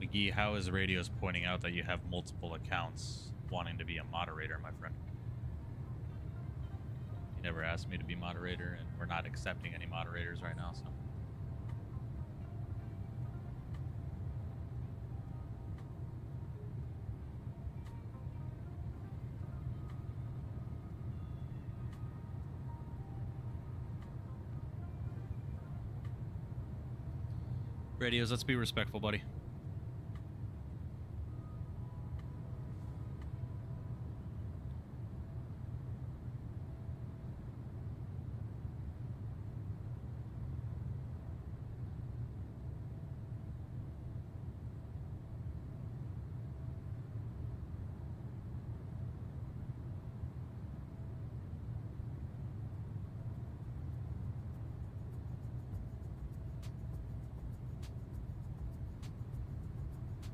McGee, how is radios pointing out that you have multiple accounts wanting to be a moderator, my friend? You never asked me to be moderator, and we're not accepting any moderators right now, so. Radios, let's be respectful, buddy.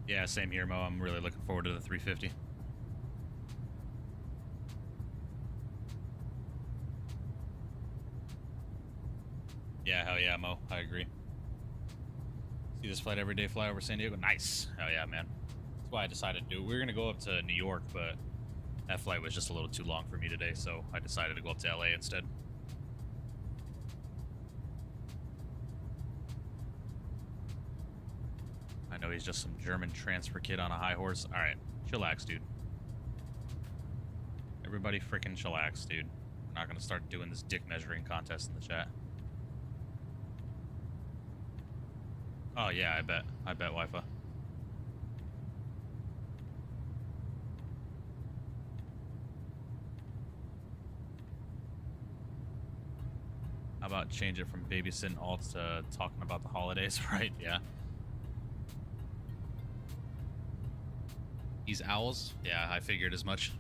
Yeah, same here, Mo. I'm really looking forward to the 350. Yeah, hell yeah, Mo. I agree. See this flight every day, fly over San Diego? Nice. Hell yeah, man. That's why I decided to do it. We were going to go up to New York, but that flight was just a little too long for me today, so I decided to go up to LA instead. I know he's just some German transfer kid on a high horse. All right, chillax, dude. Everybody freaking chillax, dude. We're not going to start doing this dick measuring contest in the chat. Oh, yeah, I bet. I bet Wi-Fi. How about change it from babysitting alts to talking about the holidays, right? Yeah. These owls? Yeah, I figured as much.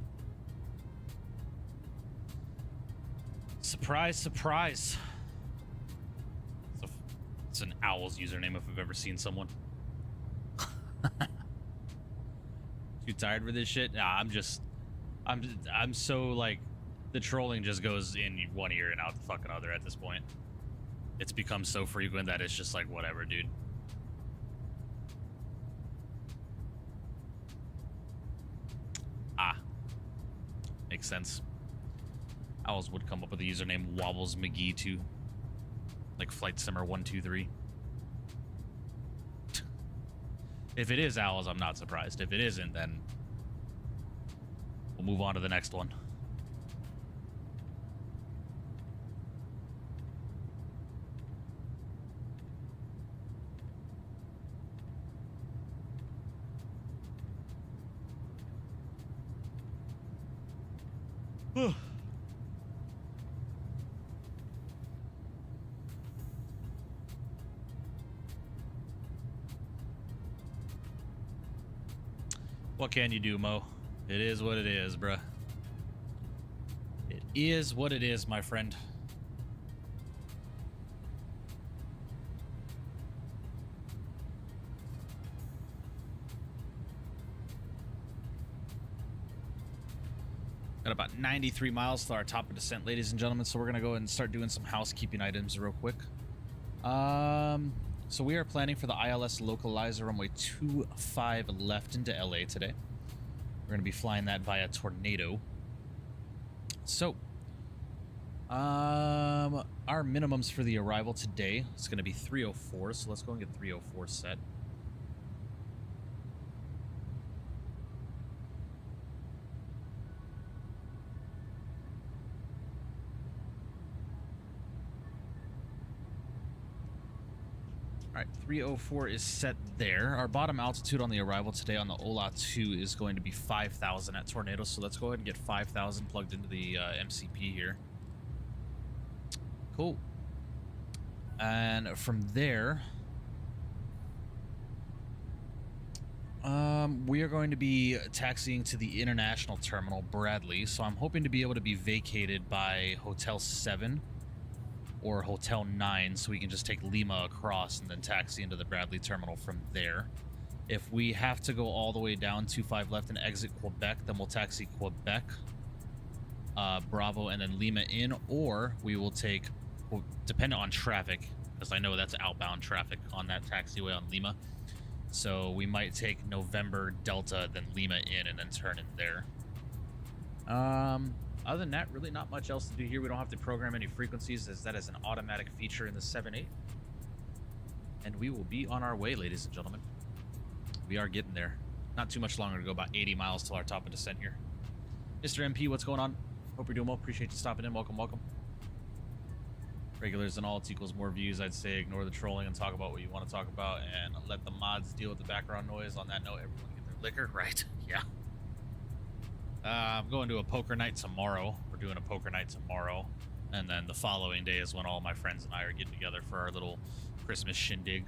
Surprise, surprise. It's an owl's username if I've ever seen someone. too tired for this shit. Nah, I'm so like, the trolling just goes in one ear and out the fucking other at this point. It's become so frequent that it's just like, whatever, dude. Ah. Makes sense. Owls would come up with a username Wobbles McGee too. Like Flight Simmer 123. If it is Owls, I'm not surprised. If it isn't, then we'll move on to the next one. What can you do, Mo? It is what it is, bruh. It is what it is, my friend. Got about 93 miles to our top of descent, ladies and gentlemen, so we're gonna go ahead and start doing some housekeeping items real quick. So we are planning for the ILS localizer runway 25 left into LA today. We're gonna be flying that via Tornado. So, our minimums for the arrival today is gonna be 304, so let's go and get 304 set. Alright, 304 is set there. Our bottom altitude on the arrival today on the Ola 2 is going to be 5,000 at Tornado, so let's go ahead and get 5,000 plugged into the MCP here. Cool. And from there, we are going to be taxiing to the International Terminal, Bradley, so I'm hoping to be able to be vacated by Hotel 7 or Hotel 9, so we can just take Lima across and then taxi into the Bradley terminal from there. If we have to go all the way down 25 left and exit Quebec, then we'll taxi Quebec, Bravo, and then Lima in, or we will take, well, depending on traffic, because I know that's outbound traffic on that taxiway on Lima, so we might take November Delta, then Lima in, and then turn in there. Other than that, really not much else to do here. We don't have to program any frequencies, as that is an automatic feature in the 7.8. And we will be on our way, ladies and gentlemen. We are getting there. Not too much longer to go, about 80 miles till our top of descent here. Mr. MP, what's going on? Hope you're doing well. Appreciate you stopping in. Welcome, welcome. Regulars and all, it's equals more views. I'd say ignore the trolling and talk about what you want to talk about, and let the mods deal with the background noise. On that note, everyone get their liquor. Right, yeah. I'm going to a poker night tomorrow. We're doing a poker night tomorrow. And then the following day is when all my friends and I are getting together for our little Christmas shindig,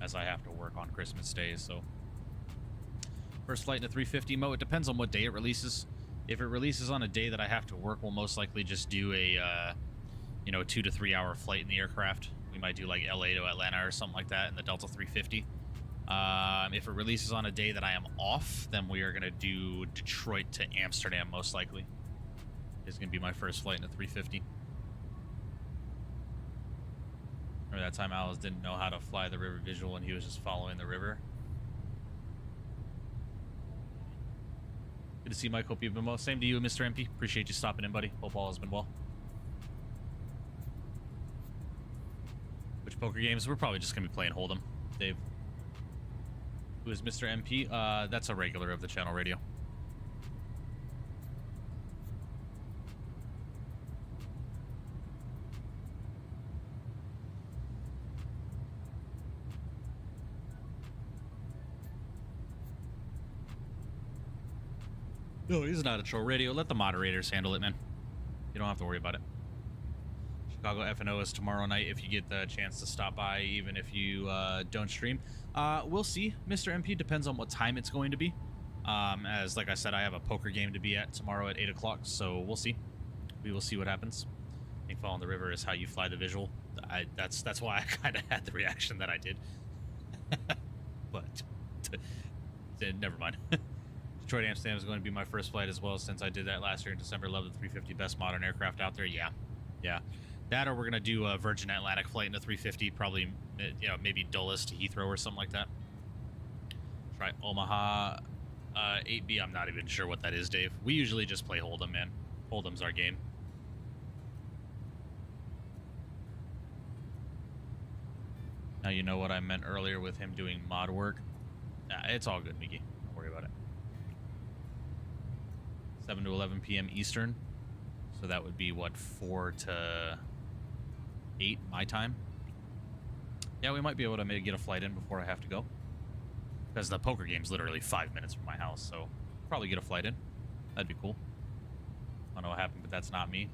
as I have to work on Christmas Day, so. First flight into 350, Mo, it depends on what day it releases. If it releases on a day that I have to work, we'll most likely just do a, 2 to 3 hour flight in the aircraft. We might do like LA to Atlanta or something like that in the Delta 350. If it releases on a day that I am off, then we are going to do Detroit to Amsterdam, most likely. It's going to be my first flight in a 350. Remember that time Alice didn't know how to fly the river visual and he was just following the river? Good to see you, Mike. Hope you've been well. Same to you, Mr. MP. Appreciate you stopping in, buddy. Hope all has been well. Which poker games? We're probably just going to be playing Hold'em, Dave. Who is Mr. MP? That's a regular of the channel radio. No, he's not a troll radio. Let the moderators handle it, man. You don't have to worry about it. Chicago FNO is tomorrow night if you get the chance to stop by, even if you don't stream. We'll see, Mr. MP. Depends on what time it's going to be. As like I said, I have a poker game to be at tomorrow at 8 o'clock, so we'll see. We will see what happens. I think following the river is how you fly the visual. That's why I kind of had the reaction that I did. But never mind. Detroit Amsterdam is going to be my first flight as well, since I did that last year in December. Love the 350, best modern aircraft out there. Yeah, yeah. That, or we're gonna do a Virgin Atlantic flight in a 350, probably, you know, maybe Dulles to Heathrow or something like that. Try Omaha 8B. I'm not even sure what that is, Dave. We usually just play Hold'em, man. Hold'em's our game. Now you know what I meant earlier with him doing mod work. It's all good, Mickey. Don't worry about it. 7 to 11 p.m. Eastern. So that would be, what, 4 to 8 my time? Yeah, we might be able to maybe get a flight in before I have to go. Because the poker game's literally 5 minutes from my house, so probably get a flight in. That'd be cool. I don't know what happened, but that's not me.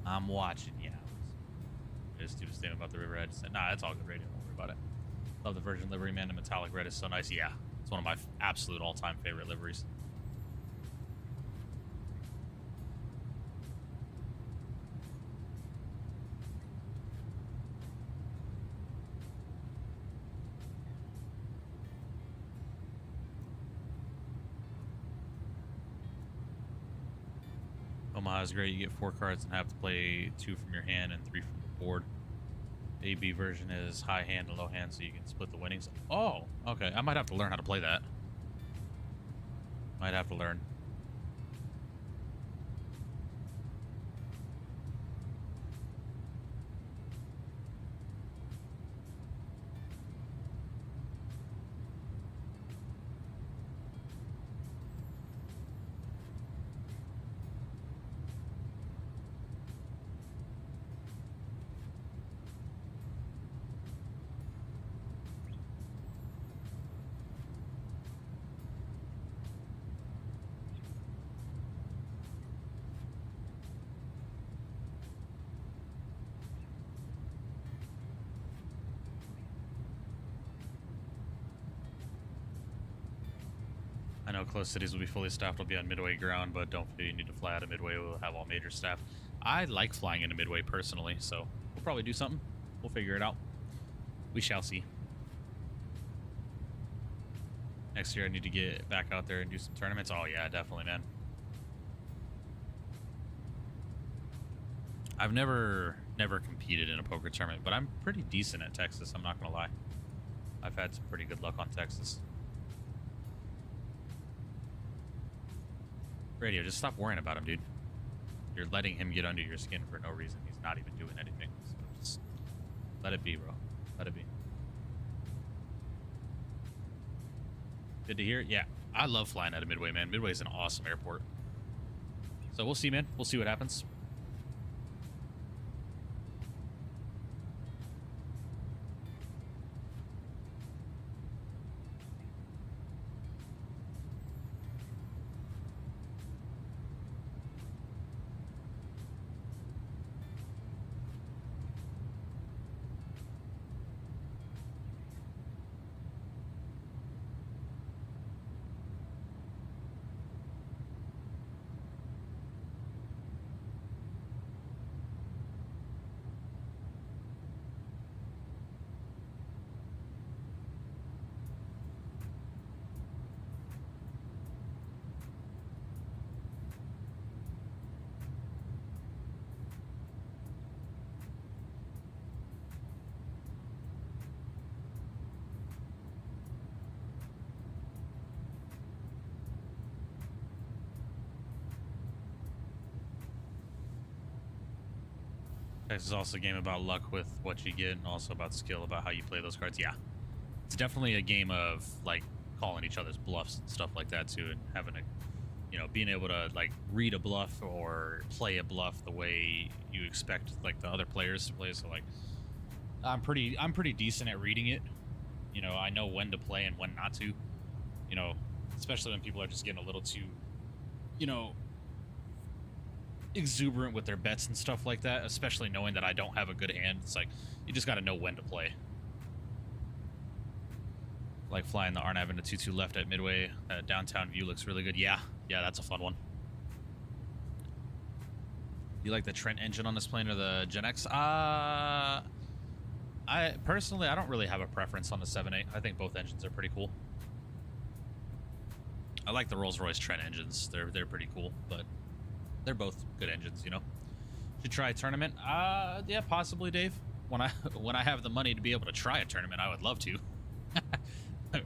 I'm watching you. Just do the statement about the river. I just said, nah, it's all good radio. Don't worry about it. Love the Virgin livery, man. The metallic red is so nice. Yeah, it's one of my absolute all-time favorite liveries. Omaha is great. You get 4 cards and have to play 2 from your hand and 3 from the board. AB version is high hand and low hand, so you can split the winnings. Oh, okay. I might have to learn how to play that. Might have to learn. I know close cities will be fully staffed. Will be on Midway ground, but don't feel you need to fly out of Midway. We'll have all major staff. I like flying into Midway personally, so we'll probably do something. We'll figure it out. We shall see. Next year I need to get back out there and do some tournaments. Oh yeah, definitely, man. I've never competed in a poker tournament, but I'm pretty decent at Texas, I'm not gonna lie. I've had some pretty good luck on Texas. Radio, just stop worrying about him, dude. You're letting him get under your skin for no reason. He's not even doing anything. So just let it be, bro. Let it be. Good to hear. Yeah, I love flying out of Midway, man. Midway is an awesome airport. So we'll see, man. We'll see what happens. This is also a game about luck with what you get, and also about skill, about how you play those cards. Yeah, it's definitely a game of like calling each other's bluffs and stuff like that too, and having a, you know, being able to like read a bluff or play a bluff the way you expect like the other players to play. So like, I'm pretty decent at reading it. You know, I know when to play and when not to. You know, especially when people are just getting a little too, you know, exuberant with their bets and stuff like that, especially knowing that I don't have a good hand. It's like, you just got to know when to play. Like flying the Arnav into 2-2 left at Midway. Downtown view looks really good. Yeah, that's a fun one. You like the Trent engine on this plane or the Gen X? I personally, I don't really have a preference on the 7.8. I think both engines are pretty cool. I like the Rolls-Royce Trent engines. They're pretty cool, but they're both good engines, you know. Should try a tournament? Yeah, possibly, Dave. When I have the money to be able to try a tournament, I would love to.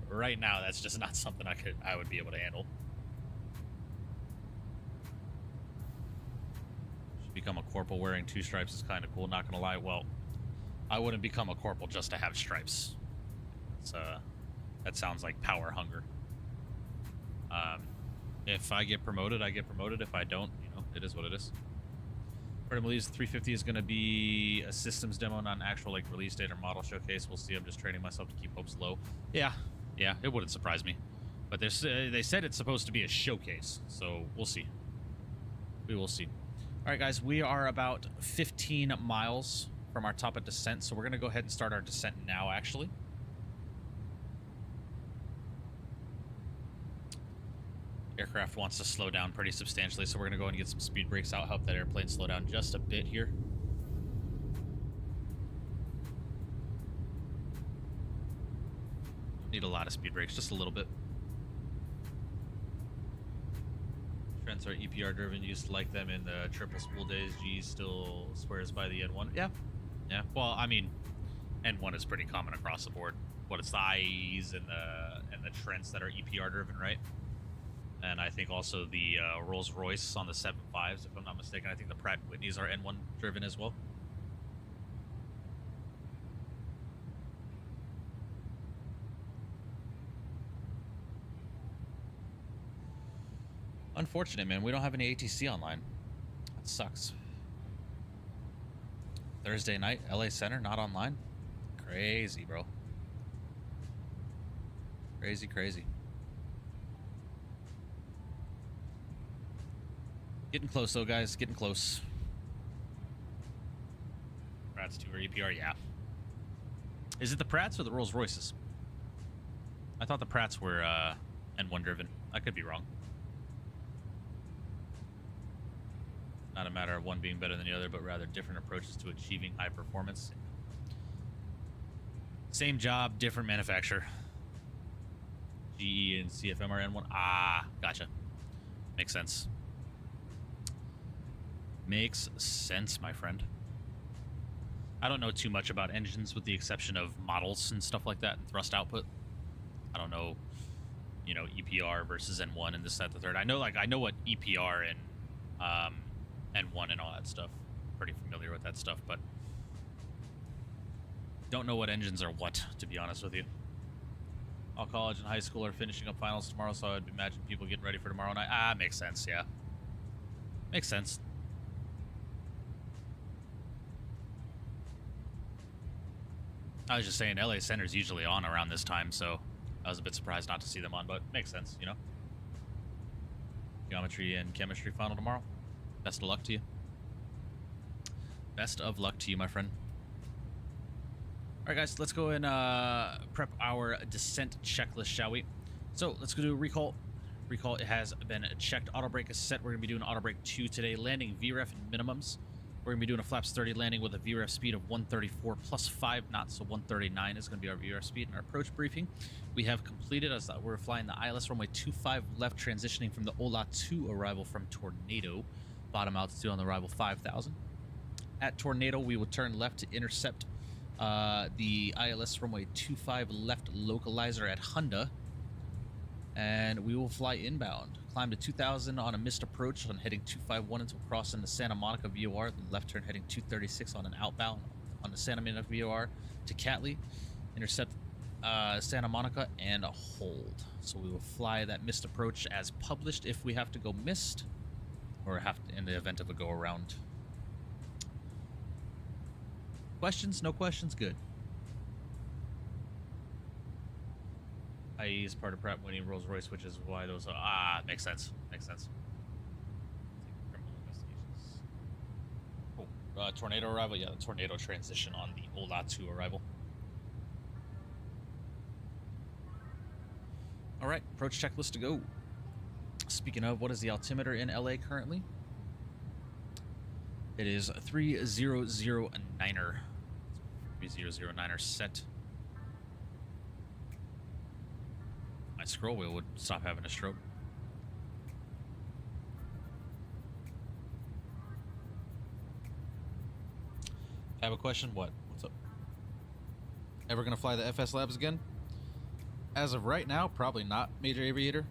Right now, that's just not something I would be able to handle. Should become a corporal wearing 2 stripes is kind of cool. Not gonna lie. Well, I wouldn't become a corporal just to have stripes. It's that sounds like power hunger. If I get promoted, I get promoted. If I don't, you know, it is what it is. Freddie believes 350 is going to be a systems demo, not an actual like release date or model showcase. We'll see. I'm just training myself to keep hopes low. Yeah, it wouldn't surprise me. But they said it's supposed to be a showcase, so we'll see. We will see. All right, guys, we are about 15 miles from our top of descent, so we're going to go ahead and start our descent now, actually. Aircraft wants to slow down pretty substantially, so we're going to go and get some speed brakes out, help that airplane slow down just a bit here. Need a lot of speed brakes, just a little bit. Trents are EPR driven, used to like them in the triple spool days. G still swears by the N1. Yeah. Well, I mean, N1 is pretty common across the board. What it's the IEs and the Trents that are EPR driven, right? And I think also the Rolls-Royce on the 7.5s, if I'm not mistaken. I think the Pratt & Whitneys are N1 driven as well. Unfortunate, man. We don't have any ATC online. That sucks. Thursday night, LA Center, not online. Crazy, bro. Crazy, crazy. Getting close, though, guys. Getting close. Pratt's 2 or EPR, yeah. Is it the Pratts or the Rolls Royces? I thought the Pratts were N1 driven. I could be wrong. Not a matter of one being better than the other, but rather different approaches to achieving high performance. Same job, different manufacturer. GE and CFM are N1. Ah, gotcha. Makes sense. Makes sense, my friend. I don't know too much about engines with the exception of models and stuff like that and thrust output. I don't know, you know, EPR versus N1 and this, that, the third. I know what EPR and N1 and all that stuff. Pretty familiar with that stuff, but don't know what engines are what, to be honest with you. All college and high school are finishing up finals tomorrow, so I'd imagine people getting ready for tomorrow night. Ah, makes sense, yeah. Makes sense. I was just saying, LA Center's usually on around this time, so I was a bit surprised not to see them on, but makes sense, you know. Geometry and chemistry final tomorrow. Best of luck to you. Best of luck to you, my friend. All right, guys, let's go and prep our descent checklist, shall we? So let's go do a recall. Recall, it has been checked. Auto brake is set. We're going to be doing auto brake 2 today. Landing VREF minimums. We're going to be doing a flaps 30 landing with a VREF speed of 134 plus 5 knots, so 139 is going to be our VREF speed. In our approach briefing, we have completed as we're flying the ILS runway 25 left, transitioning from the OLA 2 arrival from Tornado. Bottom altitude on the arrival 5,000. At Tornado, we will turn left to intercept the ILS runway 25 left localizer at Honda, and we will fly inbound. Climb to 2,000 on a missed approach on heading 251 until crossing the Santa Monica VOR. Then left turn heading 236 on an outbound on the Santa Monica VOR to Catley. Intercept Santa Monica and hold. So we will fly that missed approach as published if we have to go missed, or have to, in the event of a go around. Questions? No questions? Good. IE is part of Pratt & Whitney Rolls Royce, which is why those are... Ah, makes sense. Makes sense. Criminal investigations. Oh, Tornado arrival? Yeah, the Tornado transition on the OLA 2 arrival. All right, approach checklist to go. Speaking of, what is the altimeter in LA currently? It is 3009er. 3009er set. My scroll wheel would stop having a stroke. I have a question. What? What's up? Ever gonna fly the FS Labs again? As of right now, probably not, Major Aviator.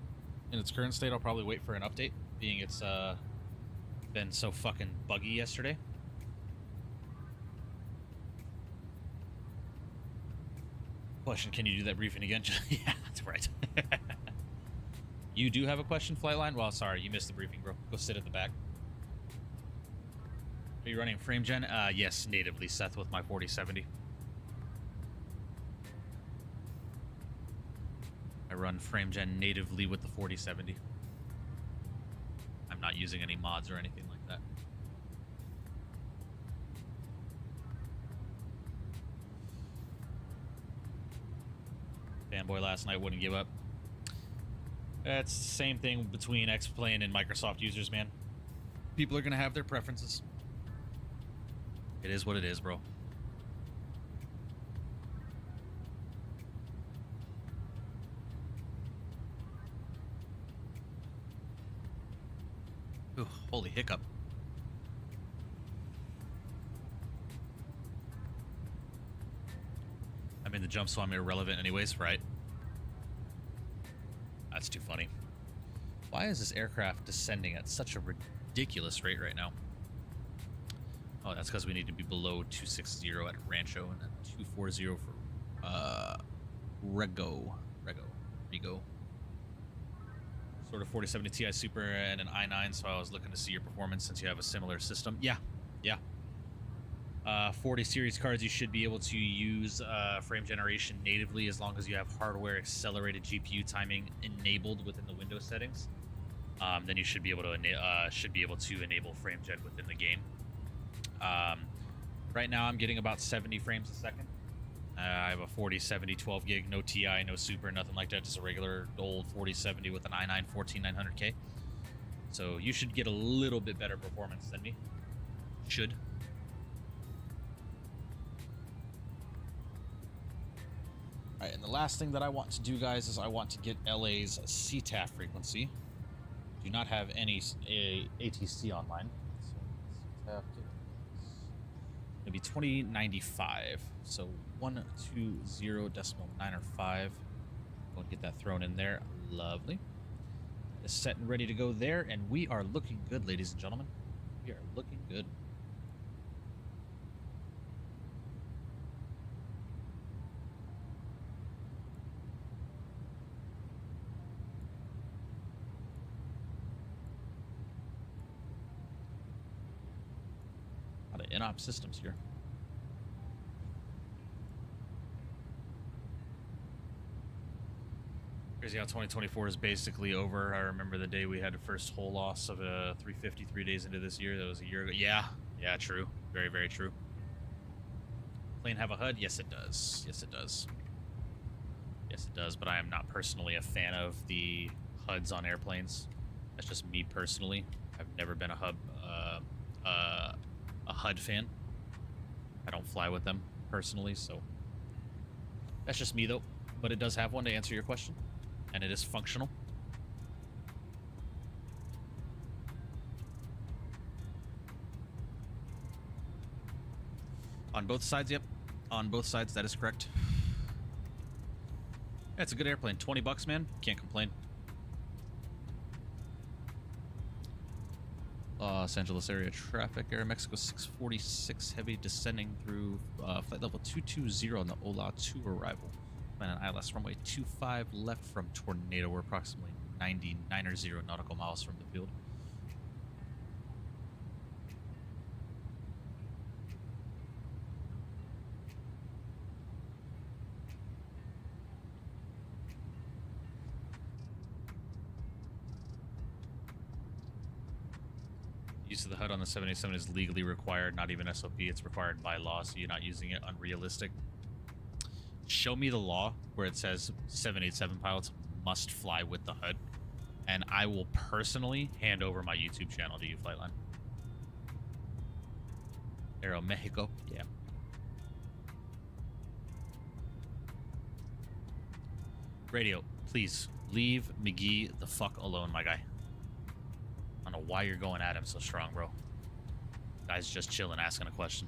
In its current state, I'll probably wait for an update, being it's been so fucking buggy yesterday. Question, can you do that briefing again? Yeah, that's right. You do have a question, Flightline? Well, sorry, you missed the briefing, bro. Go sit at the back. Are you running frame gen? Yes, natively, Seth, with my 4070. I run frame gen natively with the 4070. I'm not using any mods or anything like that. Fanboy last night wouldn't give up. That's the same thing between X-Plane and Microsoft users, man. People are gonna have their preferences. It is what it is, bro. Ooh, holy hiccup. I'm in the jump, so I'm irrelevant anyways, right? That's too funny. Why is this aircraft descending at such a ridiculous rate right now? Oh, that's because we need to be below 260 at Rancho and then 240 for Rego. Sort of 4070 Ti Super and an i9, so I was looking to see your performance since you have a similar system. Yeah. 40 series cards, you should be able to use frame generation natively as long as you have hardware accelerated GPU timing enabled within the Windows settings. Then you should be able to enable frame gen within the game. Right now I'm getting about 70 frames a second. I have a 4070 12 gig, no TI, no Super, nothing like that, just a regular old 4070 with an i9 14900K. So you should get a little bit better performance than me. Should. Alright, and the last thing that I want to do, guys, is I want to get LA's CTAF frequency. Do not have any ATC online. So CTAF it'll be 2095. So 120.905. Go and get that thrown in there. Lovely. It's set and ready to go there, and we are looking good, ladies and gentlemen. We are looking good. A lot of in-op systems here. Crazy how 2024 is basically over. I remember the day we had the first whole loss of a 350 3 days into this year. That was a year ago. Yeah, true. Very, very true. Plane have a HUD? Yes, it does. Yes, it does. Yes, it does, but I am not personally a fan of the HUDs on airplanes. That's just me personally. I've never been a HUD fan. I don't fly with them personally, so that's just me though. But it does have one, to answer your question, and it is functional. On both sides, yep. On both sides, that is correct. Yeah, it's a good airplane. 20 bucks, man. Can't complain. Los Angeles area traffic. Aeromexico 646 heavy descending through flight level 220 on the Ola 2 arrival. Plan on ILS runway 25 left from Tornado. We're approximately 90 nautical miles from the field. Use of the HUD on the 787 is legally required, not even SOP. It's required by law, so you're not using it. Unrealistic. Show me the law where it says 787 pilots must fly with the HUD, and I will personally hand over my YouTube channel to you, Flightline. Aeromexico, yeah. Radio, please leave McGee the fuck alone, my guy. I don't know why you're going at him so strong, bro. Guy's just chilling, asking a question.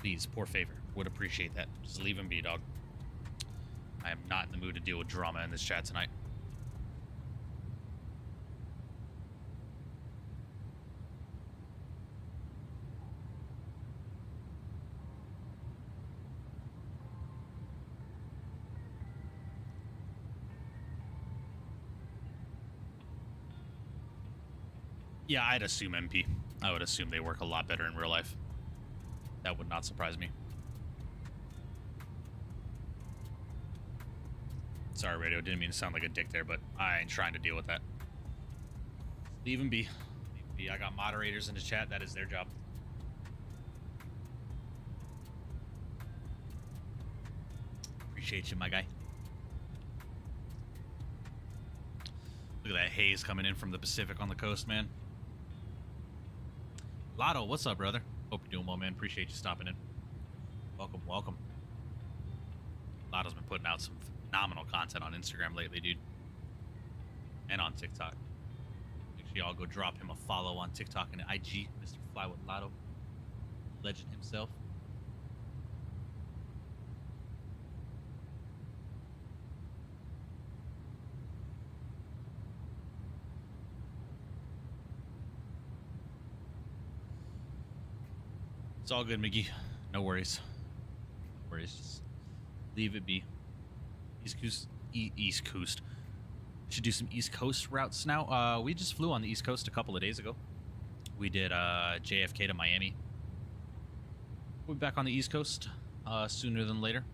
Please, poor favor. Would appreciate that. Just leave him be, dog. I am not in the mood to deal with drama in this chat tonight. Yeah, I'd assume MP. I would assume they work a lot better in real life. That would not surprise me. Sorry, radio. Didn't mean to sound like a dick there, but I ain't trying to deal with that. Leave him be. Leave him be. I got moderators in the chat. That is their job. Appreciate you, my guy. Look at that haze coming in from the Pacific on the coast, man. Lotto, what's up, brother? Hope you're doing well, man. Appreciate you stopping in. Welcome, welcome. Lotto's been putting out some phenomenal content on Instagram lately, dude. And on TikTok. Make sure y'all go drop him a follow on TikTok and IG, Mr. Fly with Lotto. Legend himself. It's all good, Miggy. No worries. No worries. Just leave it be. East Coast. Should do some East Coast routes now. We just flew on the East Coast a couple of days ago. We did JFK to Miami. We'll be back on the East Coast sooner than later.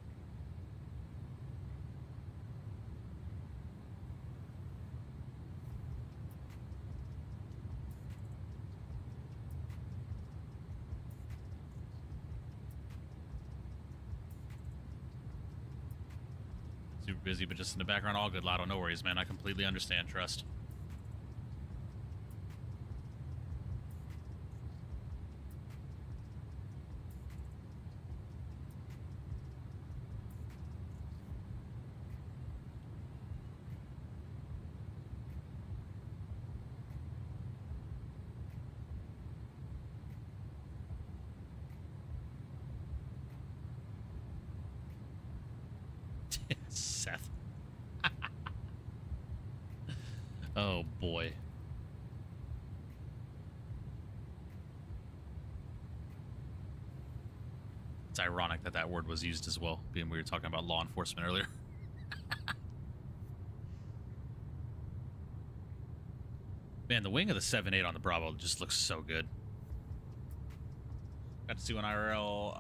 Super busy, but just in the background. All good, Lotto. No worries, man. I completely understand. Trust. Seth. Oh boy. It's ironic that that word was used as well, being we were talking about law enforcement earlier. Man, the wing of the 7.8 on the Bravo just looks so good. Got to see one IRL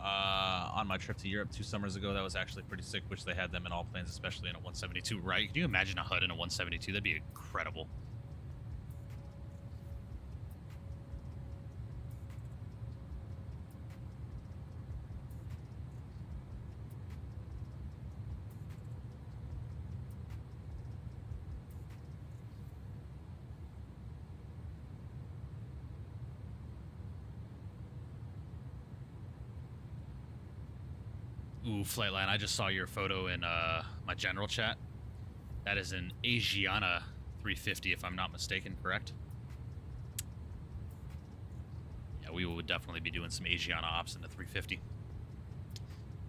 on my trip to Europe 2 summers ago. That was actually pretty sick. Wish they had them in all planes, especially in a 172, right? Can you imagine a HUD in a 172? That'd be incredible. Ooh, Flightline, I just saw your photo in my general chat. That is an Asiana 350, if I'm not mistaken, correct? Yeah, we would definitely be doing some Asiana ops in the 350.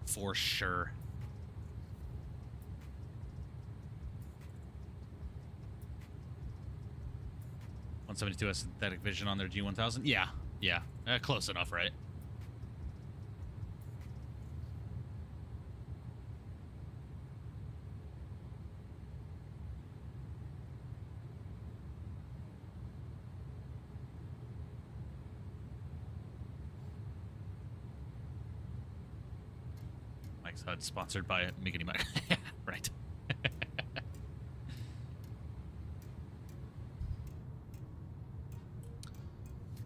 For sure. .172 has synthetic vision on their G1000? Yeah, yeah. Close enough, right? Mike's HUD sponsored by Miggity Mike. Right.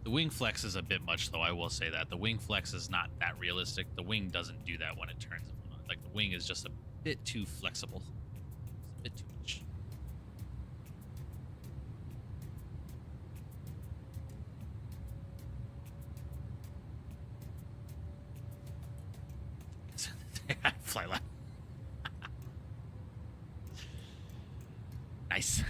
The wing flex is a bit much, though. I will say that the wing flex is not that realistic. The wing doesn't do that when it turns. Like the wing is just a bit too flexible. It's a bit too much. Flyline. Nice.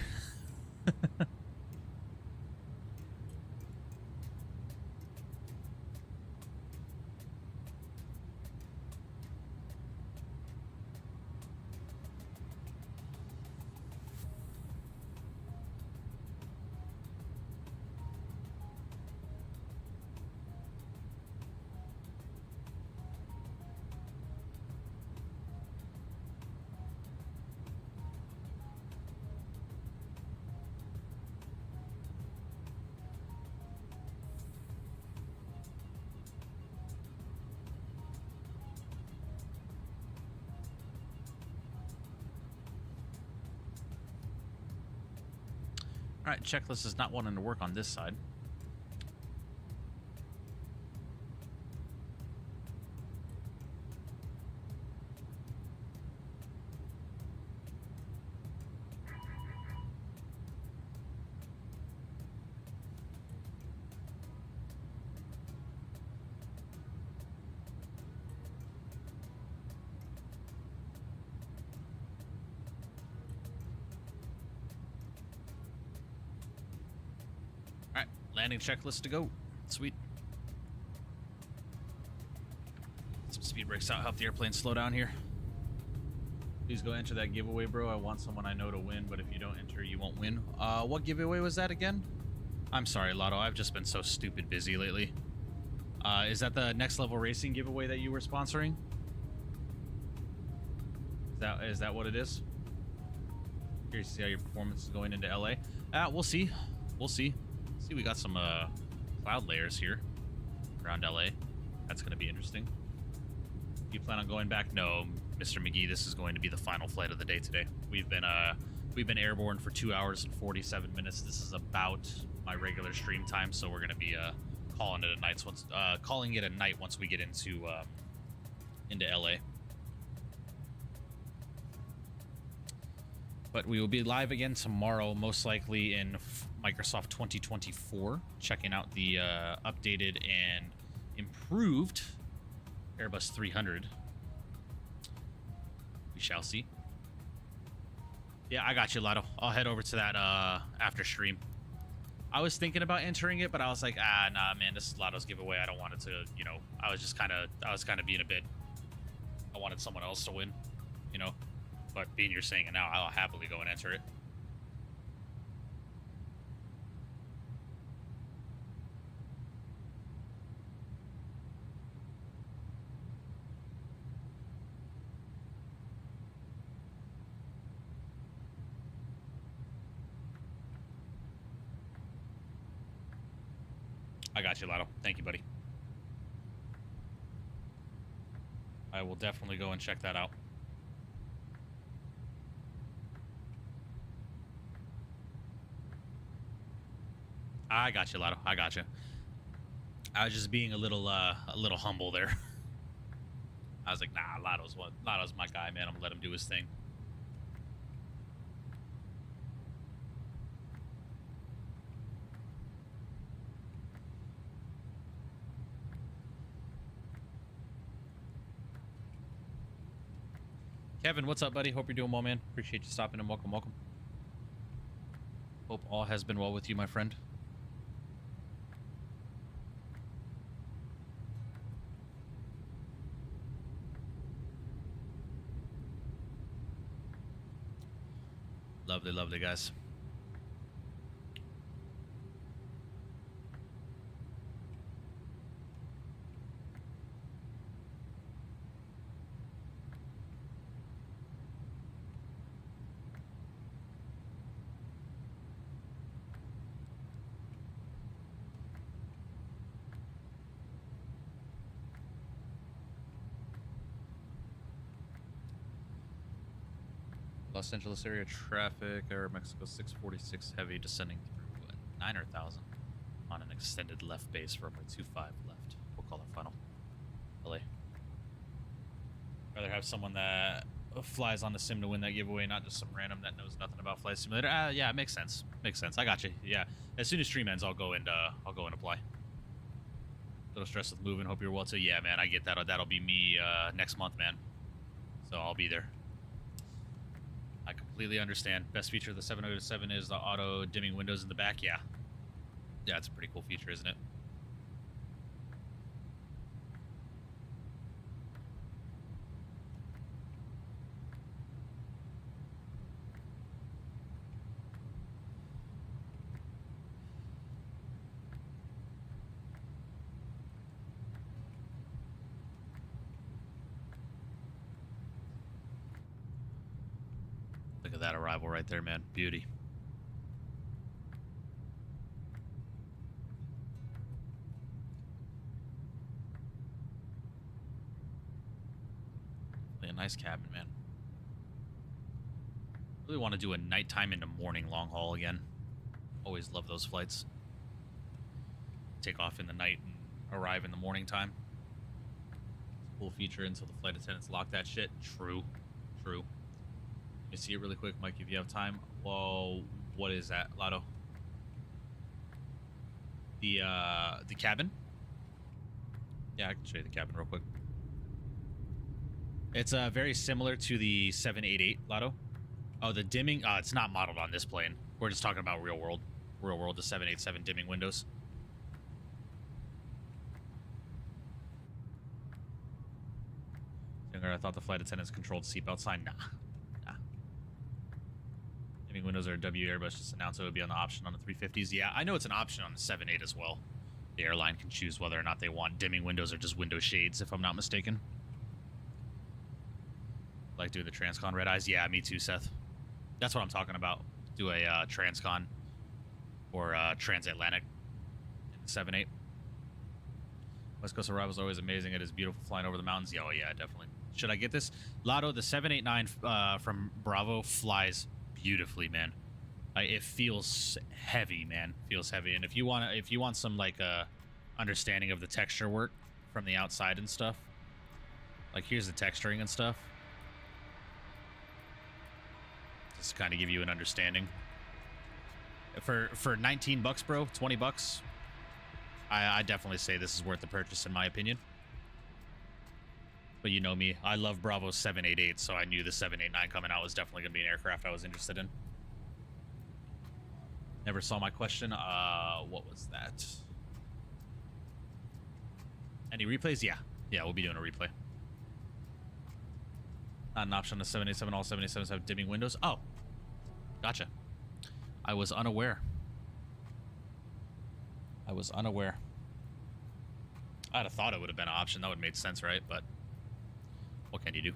All right, checklist is not wanting to work on this side. Alright, landing checklist to go. Sweet. Some speed brakes out, help the airplane slow down here. Please go enter that giveaway, bro. I want someone I know to win, but if you don't enter, you won't win. What giveaway was that again? I'm sorry, Lotto. I've just been so stupid busy lately. Is that the Next Level Racing giveaway that you were sponsoring? Is that what it is? Curious to see how your performance is going into LA. We'll see. We'll see. See, we got some cloud layers here around LA. That's going to be interesting. Do you plan on going back? No, Mr. McGee. This is going to be the final flight of the day today. We've been airborne for 2 hours and 47 minutes. This is about my regular stream time, so we're going to be calling it a night once we get into LA. But we will be live again tomorrow, most likely in Microsoft 2024, checking out the updated and improved Airbus 300. We shall see. Yeah, I got you, Lotto. I'll head over to that after stream. I was thinking about entering it, but I was like, nah, man, this is Lotto's giveaway. I don't want it to, you know, I was kind of being a bit, I wanted someone else to win, you know. But being you're saying it now, I'll happily go and enter it. I got you, Lotto. Thank you, buddy. I will definitely go and check that out. I got you, Lotto. I got you. I was just being a little humble there. I was like, nah, Lotto's my guy, man. I'm gonna let him do his thing. Kevin, what's up, buddy? Hope you're doing well, man. Appreciate you stopping and welcome. Hope all has been well with you, my friend. Lovely, lovely, guys. Los Angeles area traffic, Aeromexico 646 heavy descending through 9,000 on an extended left base, runway 25 left. We'll call it final. LA. Rather have someone that flies on the sim to win that giveaway, not just some random that knows nothing about Flight Simulator. Yeah, it makes sense. Makes sense. I got you. Yeah, as soon as stream ends, I'll go and apply. Little stressed with moving. Hope you're well too. Yeah, man, I get that. That'll be me next month, man. So I'll be there. I completely understand. Best feature of the 707 is the auto dimming windows in the back. Yeah, it's a pretty cool feature, isn't it? Look at that arrival right there, man. Beauty. Really a nice cabin, man. Really want to do a nighttime into morning long haul again. Always love those flights. Take off in the night and arrive in the morning time. Cool feature until the flight attendants lock that shit. True. True. Let me see it really quick, Mike, if you have time. Whoa, what is that, Lotto? The cabin? Yeah, I can show you the cabin real quick. It's very similar to the 788 Lotto. Oh, the dimming? It's not modeled on this plane. We're just talking about real world. Real world, the 787 dimming windows. I thought the flight attendants controlled seatbelt sign. Nah. Dimming windows are a W Airbus just announced it would be on the option on the 350s. Yeah, I know it's an option on the 78 as well. The airline can choose whether or not they want dimming windows or just window shades, if I'm not mistaken. Like doing the Transcon red eyes. Yeah, me too, Seth. That's what I'm talking about. Do a Transcon or transatlantic in the 7.8. West Coast arrival is always amazing. It is beautiful flying over the mountains. Yeah, oh yeah, definitely. Should I get this? Lotto, the 789 from Bravo flies beautifully, man. It feels heavy, man. Feels heavy. And if you want some like understanding of the texture work from the outside and stuff, like here's the texturing and stuff. Just to kind of give you an understanding. For 19 bucks, bro, 20 bucks, I definitely say this is worth the purchase in my opinion. But you know me, I love Bravo 788, so I knew the 789 coming out was definitely going to be an aircraft I was interested in. Never saw my question. What was that? Any replays? Yeah. Yeah, we'll be doing a replay. Not an option on the 787. All 787s have dimming windows. Oh, gotcha. I was unaware. I was unaware. I'd have thought it would have been an option. That would have made sense, right? But what can you do?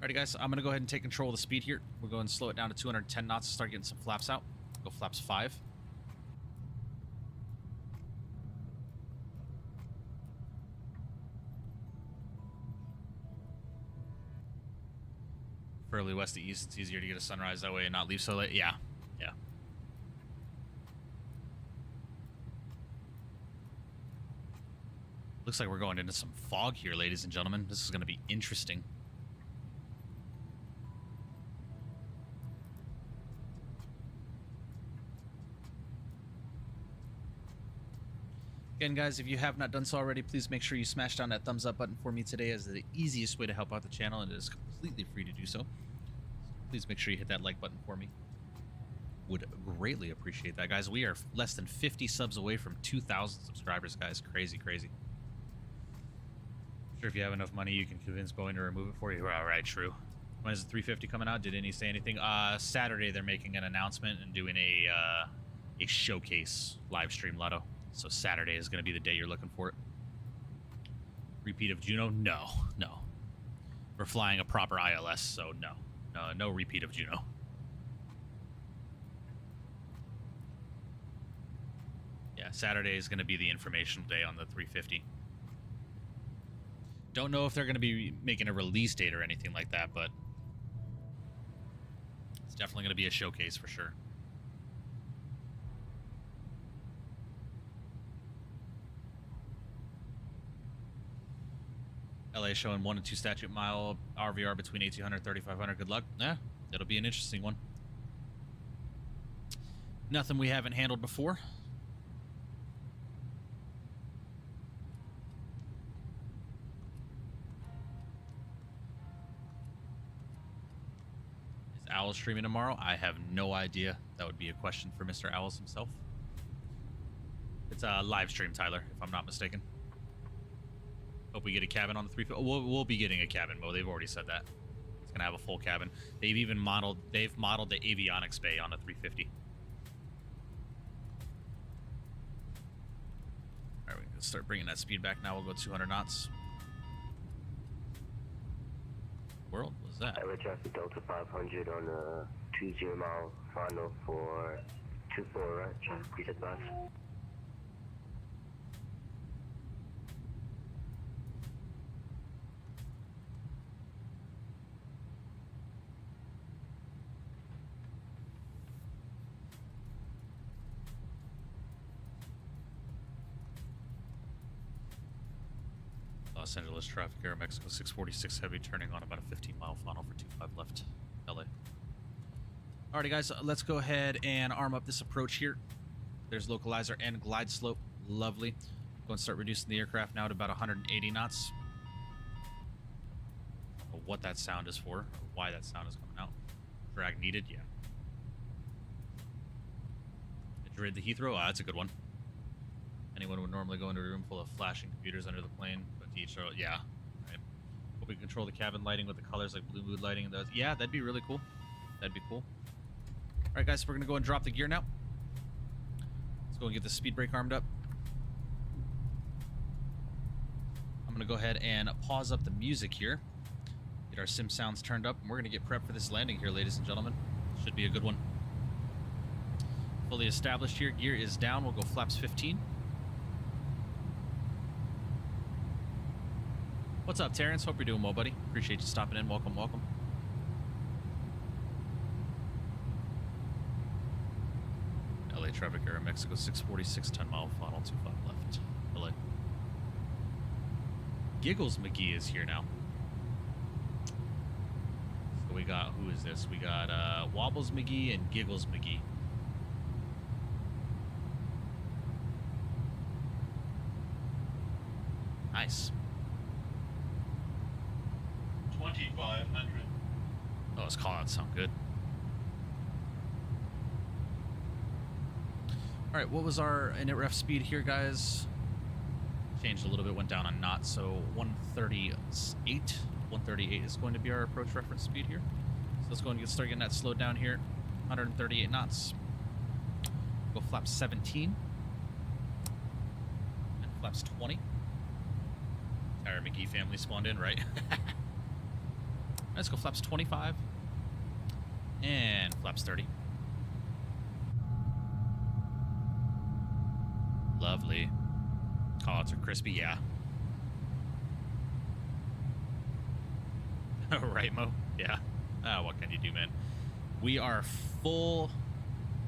Alrighty, guys. I'm going to go ahead and take control of the speed here. We'll go and slow it down to 210 knots to start getting some flaps out. Go flaps 5. Fairly west to east, it's easier to get a sunrise that way and not leave so late. Yeah, yeah. Looks like we're going into some fog here, ladies and gentlemen. This is going to be interesting. Again, guys, if you have not done so already, please make sure you smash down that thumbs up button for me today, as the easiest way to help out the channel, and it is completely free to do so. Please make sure you hit that like button for me. Would greatly appreciate that, guys. We are less than 50 subs away from 2,000 subscribers, guys. Crazy, crazy. Sure, if you have enough money, you can convince Boeing to remove it for you. All right, true. When is the 350 coming out? Did any say anything? Saturday, they're making an announcement and doing a showcase live stream, Lotto. So Saturday is going to be the day you're looking for it. Repeat of Juno? No, no. We're flying a proper ILS, so no. No repeat of Juno. Yeah, Saturday is going to be the informational day on the 350. Don't know if they're going to be making a release date or anything like that, but it's definitely going to be a showcase for sure. LA showing 1 and 2 statute mile RVR between 1800 and 3500. Good luck. Yeah, that'll be an interesting one. Nothing we haven't handled before. Is Owl streaming tomorrow? I have no idea. That would be a question for Mr. Owls himself. It's a live stream, Tyler, if I'm not mistaken. Hope we get a cabin on the 350. We'll be getting a cabin, Mo. They've already said that. It's gonna have a full cabin. They've modeled the avionics bay on a 350. All right, we can start bringing that speed back now. We'll go 200 knots. World, what's that? LA traffic Delta 500 on a 20 mile final for 24, right? Please advise. Los Angeles traffic, Aeromexico 646 heavy, turning on about a 15-mile final for 25 left, LA. Alrighty, guys, let's go ahead and arm up this approach here. There's localizer and glide slope. Lovely. Go and start reducing the aircraft now to about 180 knots. I don't know what that sound is for, or why that sound is coming out. Drag needed, yeah. Madrid to Heathrow, that's a good one. Anyone would normally go into a room full of flashing computers under the plane, but to each, yeah. Right. Hope we control the cabin lighting with the colors like blue mood lighting and those. Yeah, that'd be really cool. That'd be cool. All right, guys, we're gonna go and drop the gear now. Let's go and get the speed brake armed up. I'm gonna go ahead and pause up the music here. Get our sim sounds turned up, and we're gonna get prepped for this landing here, ladies and gentlemen. Should be a good one. Fully established here. Gear is down. We'll go flaps 15. What's up, Terrence? Hope you're doing well, buddy. Appreciate you stopping in. Welcome, welcome. LA traffic, Aeromexico 646, 10-mile final, 25 left. LA. Giggles McGee is here now. So we got, who is this? We got Wobbles McGee and Giggles McGee. Nice. 2500. Oh, his callouts sound good. All right, what was our init ref speed here, guys? Changed a little bit, went down on knots, so 138. 138 is going to be our approach reference speed here. So let's go and start getting that slowed down here. 138 knots. Go flaps 17. And flaps 20. Tyra McGee family spawned in, right? Let's go flaps 25 and flaps 30. Lovely. Callouts are crispy, yeah. Right, Mo? Yeah. What can you do, man? We are full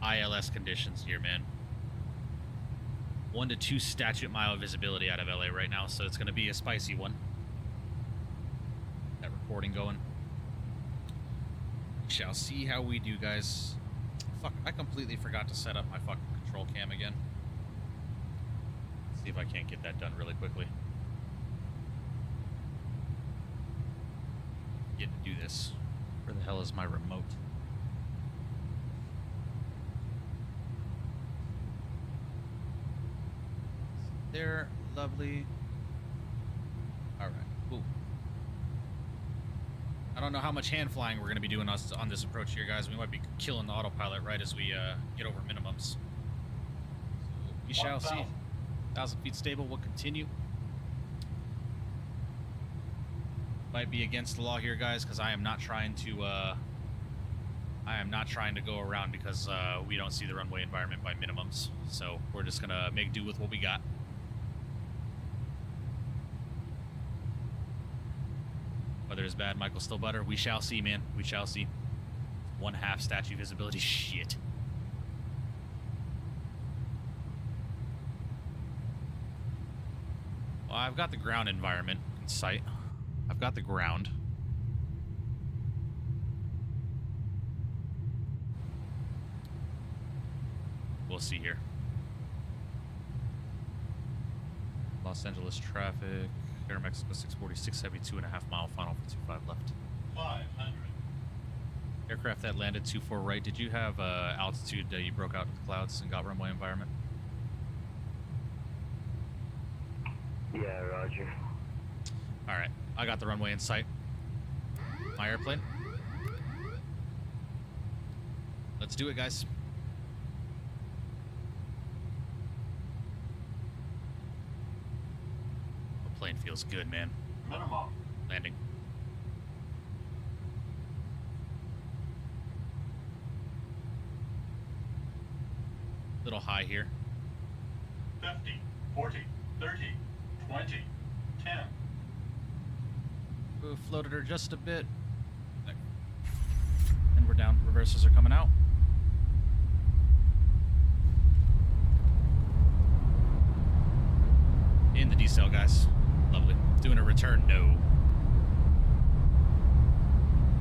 ILS conditions here, man. 1 to 2 statute mile visibility out of LA right now, so it's going to be a spicy one. That reporting going. We shall see how we do, guys. Fuck, I completely forgot to set up my fucking control cam again. Let's see if I can't get that done really quickly. Get to do this. Where the hell is my remote? There, lovely. All right, cool. I don't know how much hand flying we're going to be doing on this approach here, guys. We might be killing the autopilot right as we get over minimums. So we shall see. 1,000 feet stable. We'll continue. Might be against the law here, guys, because I am not trying to go around because we don't see the runway environment by minimums. So we're just gonna make do with what we got. Weather is bad, Michael still butter. We shall see, man. We shall see. 1/2 statute visibility. Shit. Well, I've got the ground environment in sight. I've got the ground. We'll see here. Los Angeles traffic. Aeromexico 646 heavy, 2.5 mile final for 25 left. 500. Aircraft that landed 24 right. Did you have altitude you broke out of the clouds and got runway environment? Yeah, roger. All right, I got the runway in sight. My airplane. Let's do it, guys. The plane feels good, man. Minimum. Landing. Little high here. 50, 40, 30, 20, 10. We floated her just a bit. And we're down. Reversers are coming out. In the decel, guys. Lovely. Doing a return, no.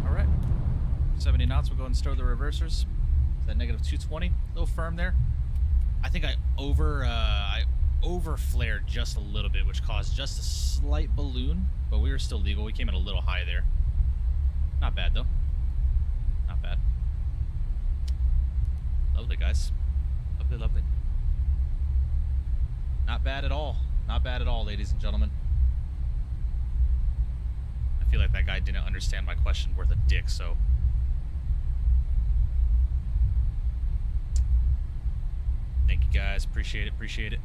All right. 70 knots, we'll go ahead and stow the reversers. Is that negative 220? A little firm there. I think I over flared just a little bit, which caused just a slight balloon, but we were still legal. We came in a little high there. Not bad, though. Not bad. Lovely, guys. Lovely, lovely. Not bad at all. Not bad at all, ladies and gentlemen. I feel like that guy didn't understand my question worth a dick, so... Thank you, guys. Appreciate it. Appreciate it.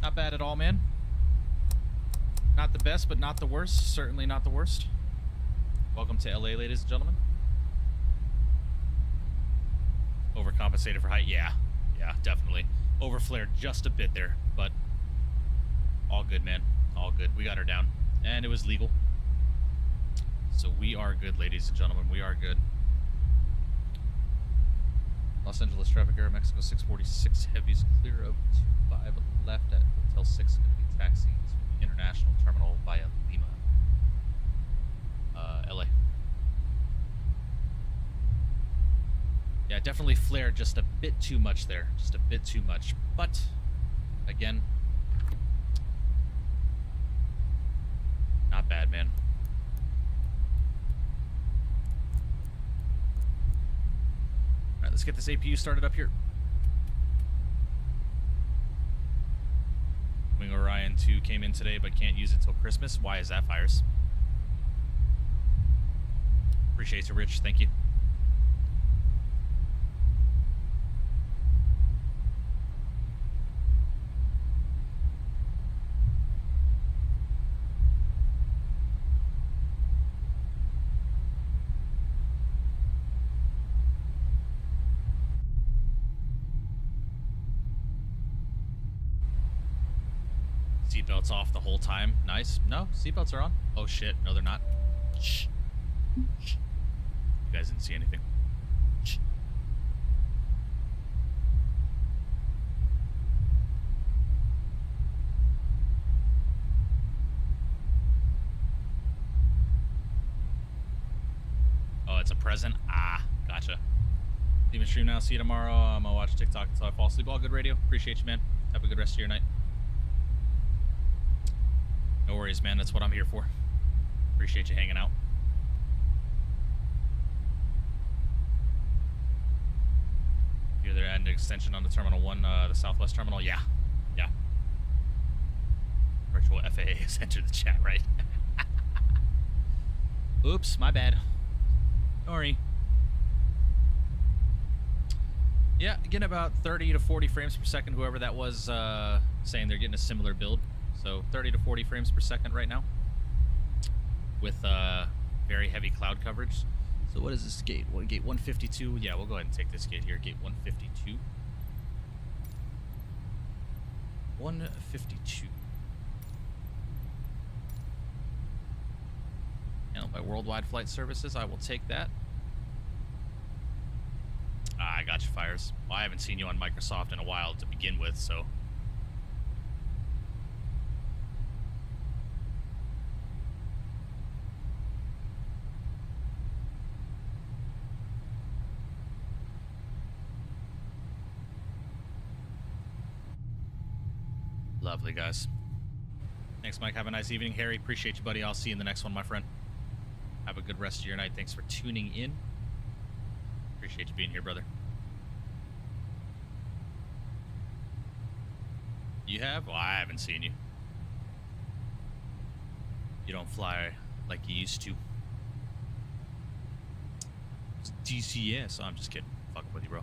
Not bad at all, man. Not the best, but not the worst. Certainly not the worst. Welcome to LA, ladies and gentlemen. Overcompensated for height. Yeah. Yeah, definitely. Overflared just a bit there, but all good, man. All good. We got her down. And it was legal. So we are good, ladies and gentlemen. We are good. Los Angeles traffic, Aeromexico 646 heavies clear of 25 left at Hotel 6. Going to be taxiing to the international terminal via Lima. LA. Yeah, definitely flared just a bit too much there. Just a bit too much. But, again, not bad, man. Alright, let's get this APU started up here. Wing Orion 2 came in today, but can't use it till Christmas. Why is that, Fires? Appreciate you, Rich. Thank you. Seatbelts off the whole time. Nice. No, seatbelts are on. Oh shit. No, they're not. Shh. Shh. You guys didn't see anything. Shh. Oh, it's a present? Ah, gotcha. Even stream now. See you tomorrow. I'm gonna watch TikTok until I fall asleep. All good, radio. Appreciate you, man. Have a good rest of your night. No worries, man. That's what I'm here for. Appreciate you hanging out. You're there at an extension on the Terminal 1, the Southwest Terminal? Yeah. Yeah. Virtual FAA has entered the chat, right? Oops, my bad. Sorry. Yeah, getting about 30 to 40 frames per second, whoever that was saying they're getting a similar build. So 30 to 40 frames per second right now with very heavy cloud coverage. So what is this gate? What, gate 152? Yeah, we'll go ahead and take this gate here, gate 152. 152. Handled by Worldwide Flight Services. I will take that. I got you, Fires. Well, I haven't seen you on Microsoft in a while to begin with, so... Lovely, guys. Thanks, Mike. Have a nice evening. Harry, appreciate you, buddy. I'll see you in the next one, my friend. Have a good rest of your night. Thanks for tuning in. Appreciate you being here, brother. You have? Well, I haven't seen you. You don't fly like you used to. It's DCS. Oh, I'm just kidding. Fucking with you, bro.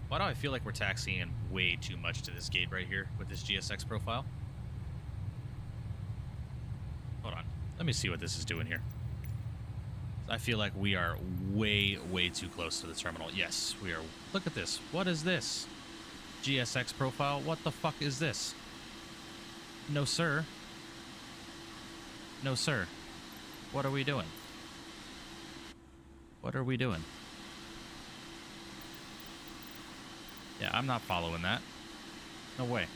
Why do I feel like we're taxiing way too much to this gate right here with this GSX profile? Hold on. Let me see what this is doing here. I feel like we are way, way too close to the terminal. Yes, we are. Look at this. What is this? GSX profile? What the fuck is this? No, sir. No, sir. What are we doing? What are we doing? Yeah, I'm not following that. No way.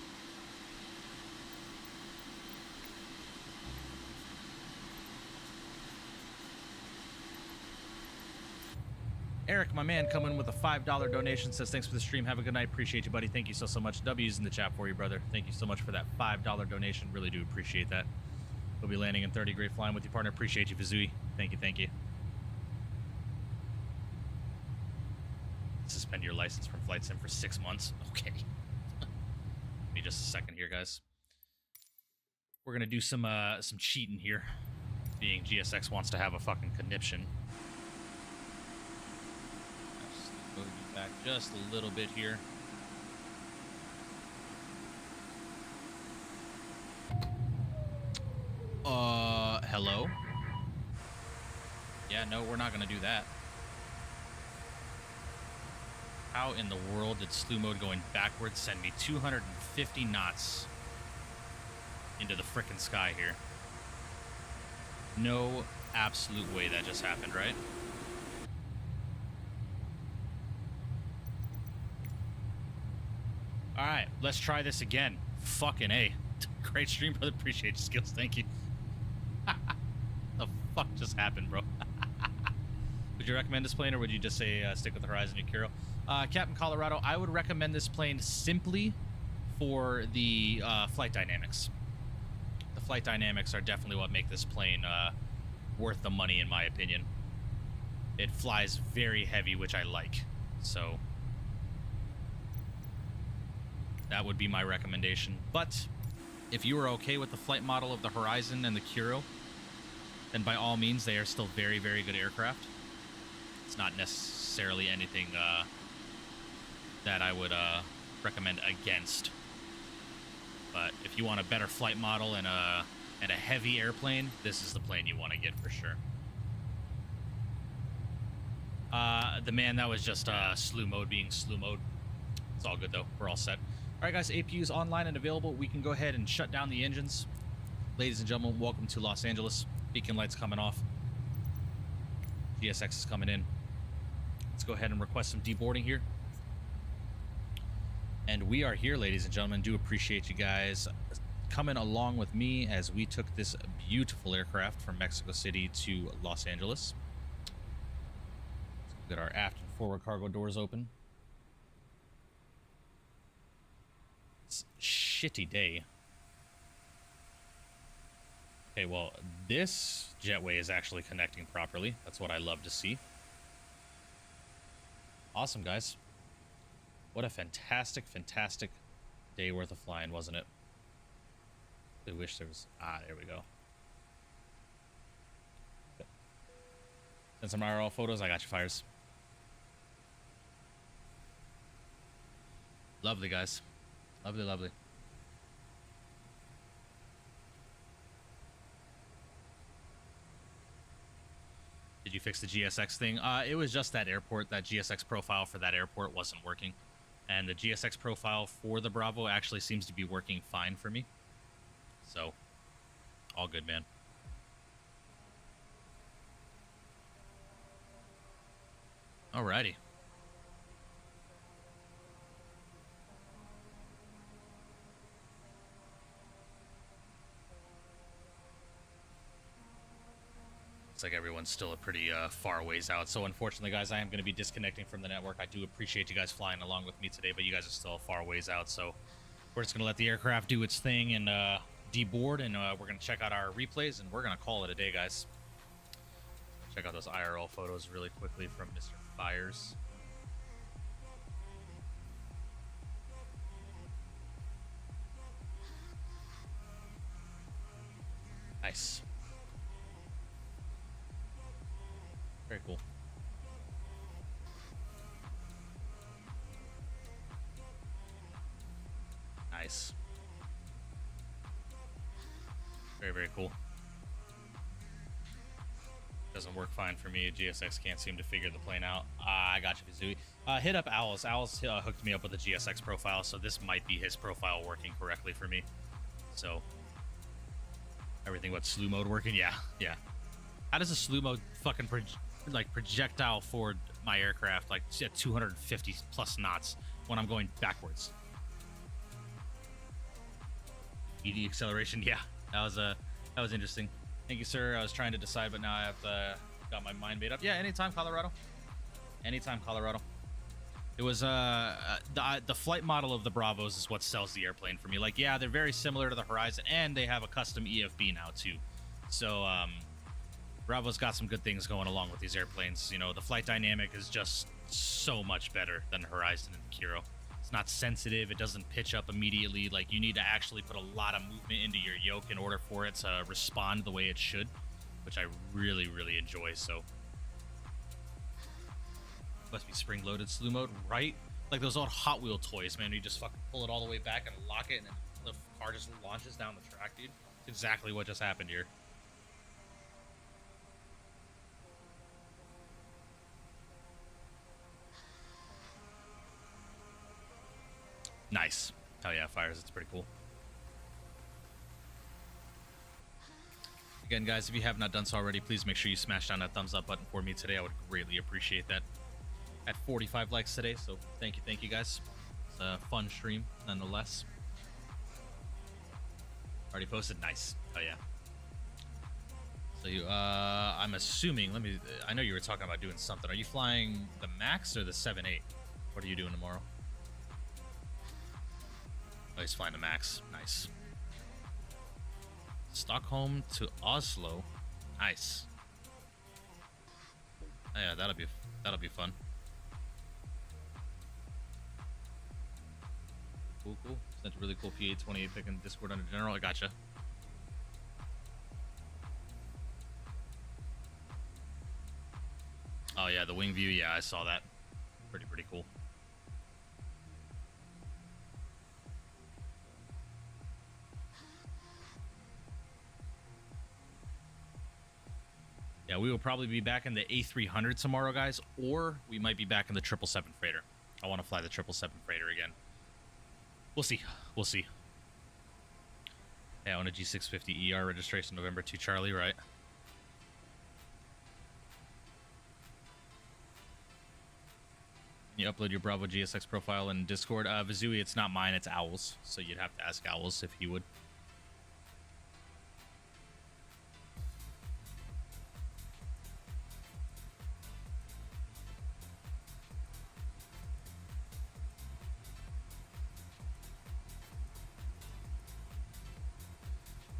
Eric, my man, coming with a $5 donation, says thanks for the stream. Have a good night. Appreciate you, buddy. Thank you so much. W's in the chat for you, brother. Thank you so much for that $5 donation. Really do appreciate that. We'll be landing in 30. Great flying with you, partner. Appreciate you, Vizui. Thank you, thank you. Suspend your license from Flight Sim for 6 months. Okay. Give me just a second here, guys. We're gonna do some cheating here. Being GSX wants to have a fucking conniption. Just move you back just a little bit here. Hello? Yeah, no, we're not gonna do that. How in the world did slew mode going backwards send me 250 knots into the frickin' sky here? No absolute way that just happened, right? Alright, let's try this again. Fucking A. Great stream, brother. Appreciate your skills. Thank you. The fuck just happened, bro? Would you recommend this plane, or would you just say stick with the Horizon Yakiro? Captain Colorado, I would recommend this plane simply for the flight dynamics. The flight dynamics are definitely what make this plane worth the money, in my opinion. It flies very heavy, which I like. So that would be my recommendation. But if you are okay with the flight model of the Horizon and the Kuro, then by all means, they are still very, very good aircraft. It's not necessarily anything that I would recommend against. But if you want a better flight model and a heavy airplane, this is the plane you want to get for sure. The man, that was just slew mode being slew mode. It's all good though. We're all set. All right, guys, APU's online and available. We can go ahead and shut down the engines. Ladies and gentlemen, welcome to Los Angeles. Beacon lights coming off. GSX is coming in. Let's go ahead and request some deboarding here. And we are here, ladies and gentlemen. Do appreciate you guys coming along with me as we took this beautiful aircraft from Mexico City to Los Angeles. Let's get our aft and forward cargo doors open. It's a shitty day. Okay, well, this jetway is actually connecting properly. That's what I love to see. Awesome, guys. What a fantastic, fantastic day worth of flying, wasn't it? I wish there was... there we go. Send some IRL photos. I got you, Fires. Lovely, guys. Lovely, lovely. Did you fix the GSX thing? It was just that airport. That GSX profile for that airport wasn't working. And the GSX profile for the Bravo actually seems to be working fine for me. So, all good, man. Alrighty. Looks like everyone's still a pretty far ways out. So unfortunately, guys, I am going to be disconnecting from the network. I do appreciate you guys flying along with me today, but you guys are still far ways out. So we're just going to let the aircraft do its thing and deboard, and we're going to check out our replays, and we're going to call it a day, guys. Check out those IRL photos really quickly from Mr. Fires. Nice. Very cool. Nice. Very, very cool. Doesn't work fine for me. GSX can't seem to figure the plane out. I got you, Vizui. Hit up Owls. Owls hooked me up with a GSX profile, so this might be his profile working correctly for me. So, everything but slew mode working? Yeah, yeah. How does a slew mode fucking projectile forward my aircraft like at 250 plus knots when I'm going backwards? ED acceleration, yeah, that was interesting. Thank you, sir. I was trying to decide, but now I have got my mind made up. Yeah, anytime, Colorado. Anytime, Colorado. It was the flight model of the Bravos is what sells the airplane for me. Like, yeah, they're very similar to the Horizon, and they have a custom EFB now too. So Bravo's got some good things going along with these airplanes. You know, the flight dynamic is just so much better than the Horizon and the Kiro. It's not sensitive. It doesn't pitch up immediately. Like, you need to actually put a lot of movement into your yoke in order for it to respond the way it should, which I really, really enjoy. So must be spring-loaded slew mode, right? Like those old Hot Wheel toys, man. You just fucking pull it all the way back and lock it, and then the car just launches down the track, dude. It's exactly what just happened here. Nice. Hell yeah, fires. It's pretty cool. Again, guys, if you have not done so already, please make sure you smash down that thumbs up button for me today. I would greatly appreciate that. At 45 likes today, so thank you guys. It's a fun stream nonetheless. Already posted. Nice. Oh yeah. So you I'm assuming, I know you were talking about doing something. Are you flying the MAX or the 7-8? What are you doing tomorrow? Oh, he's flying the MAX. Nice. Stockholm to Oslo. Nice. Oh yeah, that'll be fun. Cool. Sent a really cool P828 pick in Discord under General. I gotcha. Oh yeah, the wing view. Yeah, I saw that. Pretty cool. Yeah, we will probably be back in the A300 tomorrow, guys, or we might be back in the 777 freighter. I want to fly the 777 freighter again. We'll see. Yeah, on a G650 ER registration November 2 Charlie, right? You upload your Bravo GSX profile in Discord. Vizui, it's not mine, it's Owl's. So you'd have to ask Owl's if he would.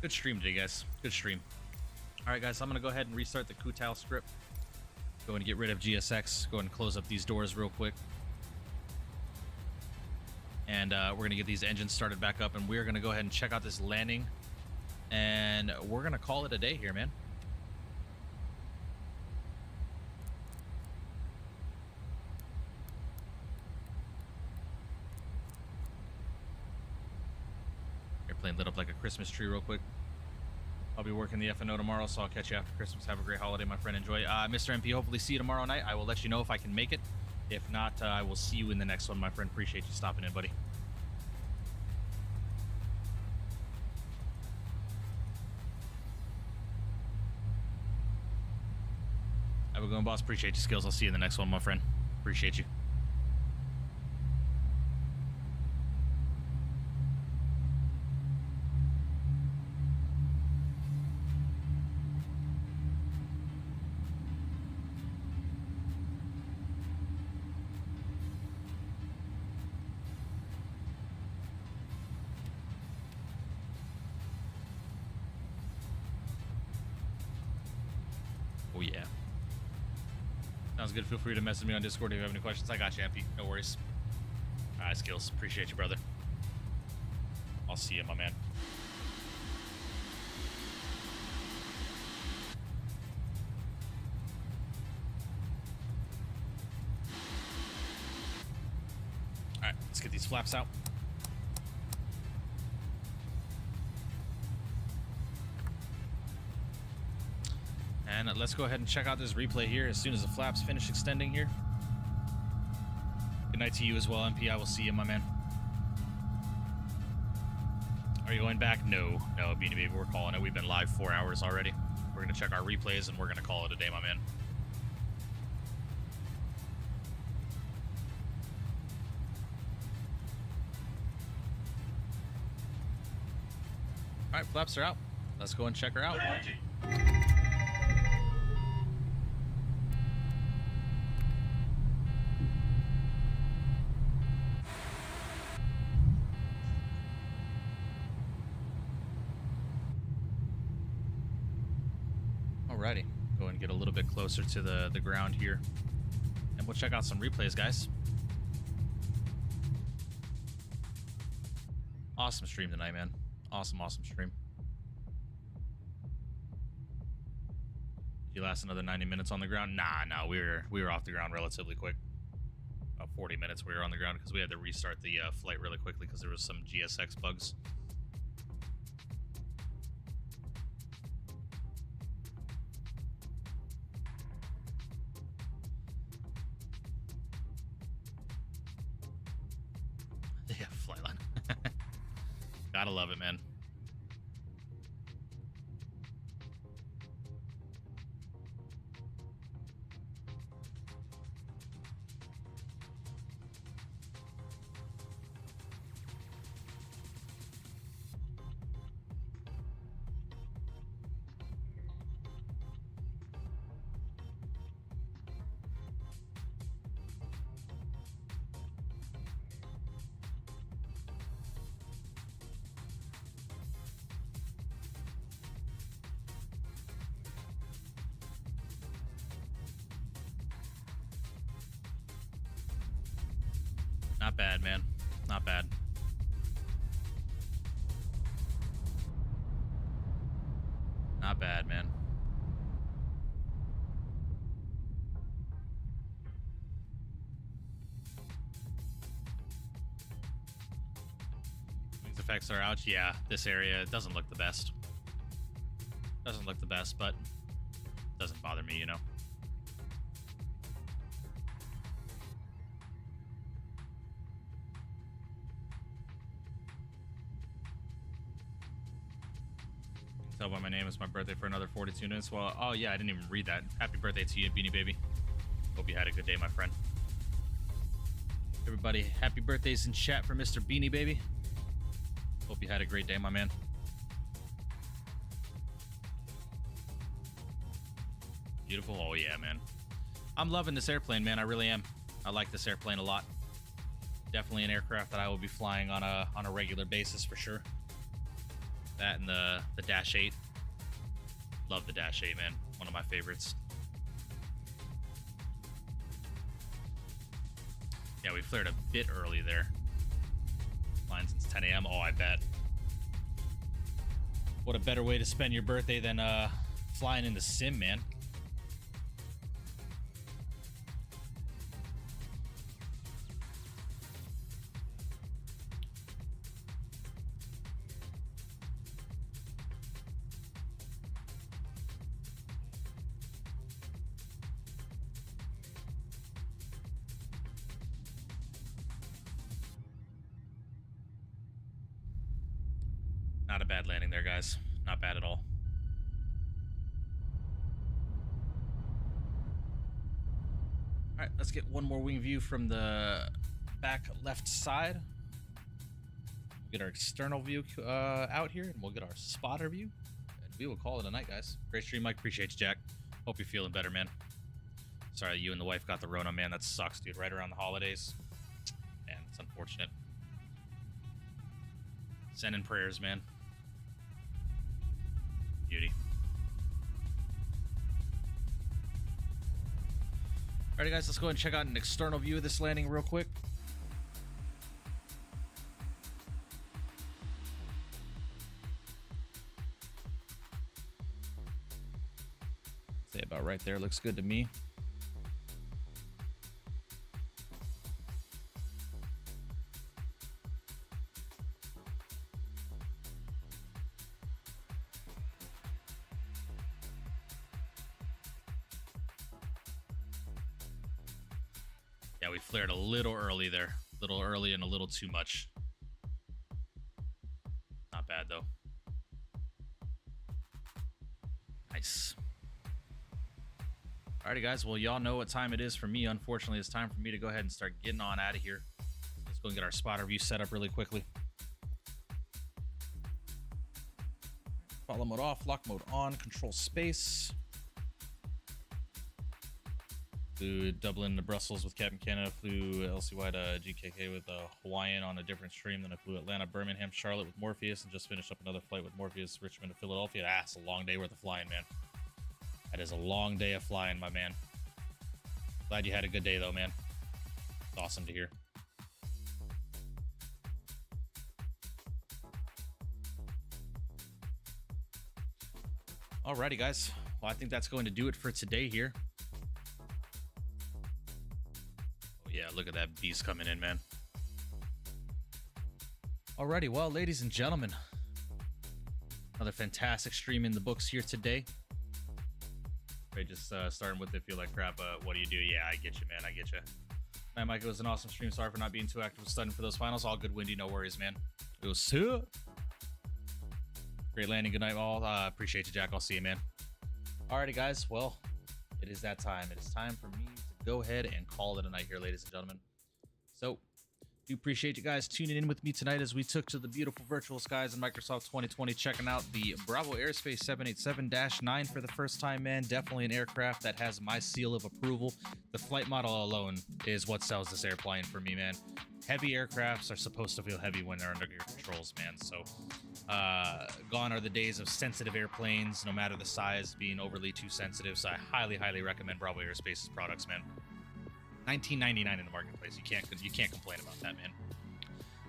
Good stream today, guys. Good stream. All right, guys, I'm going to go ahead and restart the Kutal script. Go and get rid of GSX. Go ahead and close up these doors real quick. And we're going to get these engines started back up, and we're going to go ahead and check out this landing. And we're going to call it a day here, man. Airplane lit up like a Christmas tree real quick. I'll be working the FNO tomorrow, so I'll catch you after Christmas. Have a great holiday, my friend. Enjoy. Mr. MP, hopefully see you tomorrow night. I will let you know if I can make it. If not, I will see you in the next one, my friend. Appreciate you stopping in, buddy. Have a good one, boss. Appreciate your skills. I'll see you in the next one, my friend. Appreciate you. Oh, yeah. Sounds good. Feel free to message me on Discord if you have any questions. I got you, MP. No worries. All right, Skills. Appreciate you, brother. I'll see you, my man. All right, let's get these flaps out. And let's go ahead and check out this replay here as soon as the flaps finish extending here. Good night to you as well, MP. I will see you, my man. Are you going back? No, Beanie Baby, we're calling it. We've been live 4 hours already. We're going to check our replays, and we're going to call it a day, my man. All right, flaps are out. Let's go and check her out. Alrighty, go and get a little bit closer to the ground here, and we'll check out some replays, guys. Awesome stream tonight, man. Awesome stream. Did you last another 90 minutes on the ground? Nah, we were off the ground relatively quick. About 40 minutes we were on the ground because we had to restart the flight really quickly because there was some GSX bugs. Yeah, flightline. Gotta love it, man. Not bad, man. Not bad. Not bad, man. Wings effects are out. Yeah, this area doesn't look the best. Doesn't look the best, but doesn't bother me, you know. Tell by my name, it's my birthday for another 42 minutes. Well, oh yeah, I didn't even read that. Happy birthday to you, Beanie Baby. Hope you had a good day, my friend. Everybody, happy birthdays in chat for Mr. Beanie Baby. Hope you had a great day, my man. Beautiful. Oh yeah, man. I'm loving this airplane, man. I really am. I like this airplane a lot. Definitely an aircraft that I will be flying on a regular basis for sure. That and the Dash 8. Love the Dash 8, man. One of my favorites. Yeah, we flared a bit early there. Flying since 10 a.m. Oh, I bet. What a better way to spend your birthday than flying in the sim, man. Not a bad landing there, guys. Not bad at all. All right, let's get one more wing view from the back left side. We'll get our external view out here, and we'll get our spotter view, and we will call it a night, guys. Great stream, Mike. Appreciate you, Jack. Hope you're feeling better, man. Sorry you and the wife got the Rona, man. That sucks, dude. Right around the holidays. Man, it's unfortunate. Sending prayers, man. Beauty. Alrighty, guys, let's go ahead and check out an external view of this landing real quick. Say about right there. Looks good to me. Yeah, we flared a little early there. A little early and a little too much. Not bad, though. Nice. Alrighty, guys. Well, y'all know what time it is for me. Unfortunately, it's time for me to go ahead and start getting on out of here. Let's go and get our spotter view set up really quickly. Follow mode off, lock mode on, control space. Flew Dublin to Brussels with Captain Canada. Flew LCY to GKK with Hawaiian on a different stream. Then I flew Atlanta, Birmingham, Charlotte with Morpheus, and just finished up another flight with Morpheus, Richmond to Philadelphia. Ah, it's a long day worth of flying, man. That is a long day of flying, my man. Glad you had a good day, though, man. It's awesome to hear. Alrighty, guys. Well, I think that's going to do it for today here. Oh, yeah, look at that beast coming in, man. Alrighty, well, ladies and gentlemen, another fantastic stream in the books here today. Right, just starting with it, feel like crap. What do you do? Yeah, I get you, man. I get you. Man, Mike, it was an awesome stream. Sorry for not being too active with studying for those finals. All good, Windy. No worries, man. It was sick. Great landing. Good night, all. Appreciate you, Jack. I'll see you, man. Alrighty, guys. Well, it is that time. It is time for me to go ahead and call it a night here, ladies and gentlemen. So, do appreciate you guys tuning in with me tonight as we took to the beautiful virtual skies in Microsoft 2020, checking out the Bravo Airspace 787-9 for the first time, man. Definitely an aircraft that has my seal of approval. The flight model alone is what sells this airplane for me, man. Heavy aircrafts are supposed to feel heavy when they're under your controls, man. So, gone are the days of sensitive airplanes, no matter the size, being overly too sensitive. So I highly, highly recommend Bravo Airspace's products, man. $19.99 in the marketplace. You can't complain about that, man.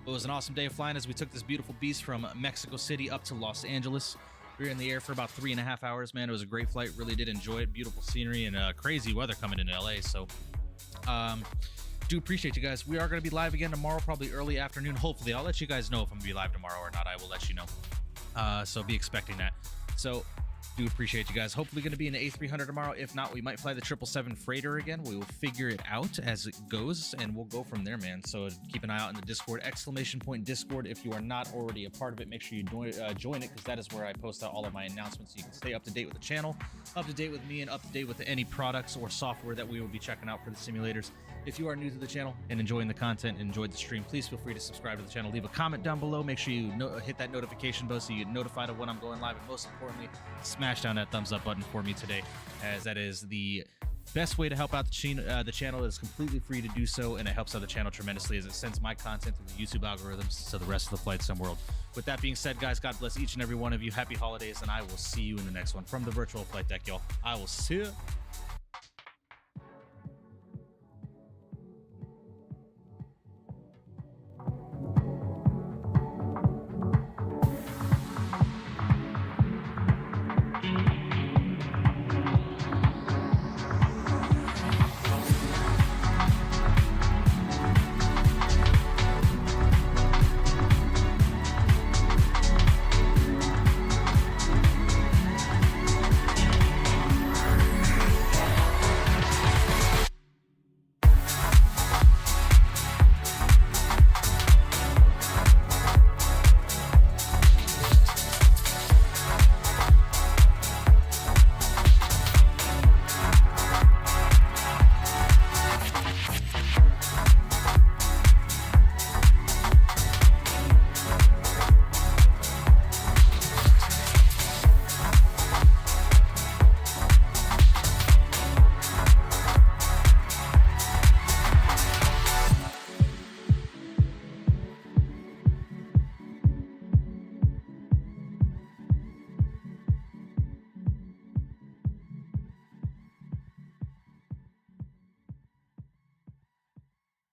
It was an awesome day of flying as we took this beautiful beast from Mexico City up to Los Angeles. We were in the air for about 3.5 hours, man. It was a great flight. Really did enjoy it. Beautiful scenery and crazy weather coming into LA. So, do appreciate you guys. We are going to be live again tomorrow, probably early afternoon. Hopefully, I'll let you guys know if I'm going to be live tomorrow or not. I will let you know. So be expecting that. So, do appreciate you guys. Hopefully going to be in the A300 tomorrow. If not, we might fly the 777 freighter again. We will figure it out as it goes, and we'll go from there, man. So keep an eye out in the Discord, !Discord. If you are not already a part of it, make sure you join it, because that is where I post out all of my announcements, so you can stay up to date with the channel, up to date with me, and up to date with any products or software that we will be checking out for the simulators. If you are new to the channel and enjoying the content and enjoyed the stream, please feel free to subscribe to the channel. Leave a comment down below. Make sure you hit that notification bell so you get notified of when I'm going live. And most importantly, smash down that thumbs up button for me today, as that is the best way to help out the channel. It is completely free to do so, and it helps out the channel tremendously as it sends my content through the YouTube algorithms to the rest of the Flight Sim world. With that being said, guys, God bless each and every one of you. Happy holidays, and I will see you in the next one from the virtual flight deck, y'all. I will see you.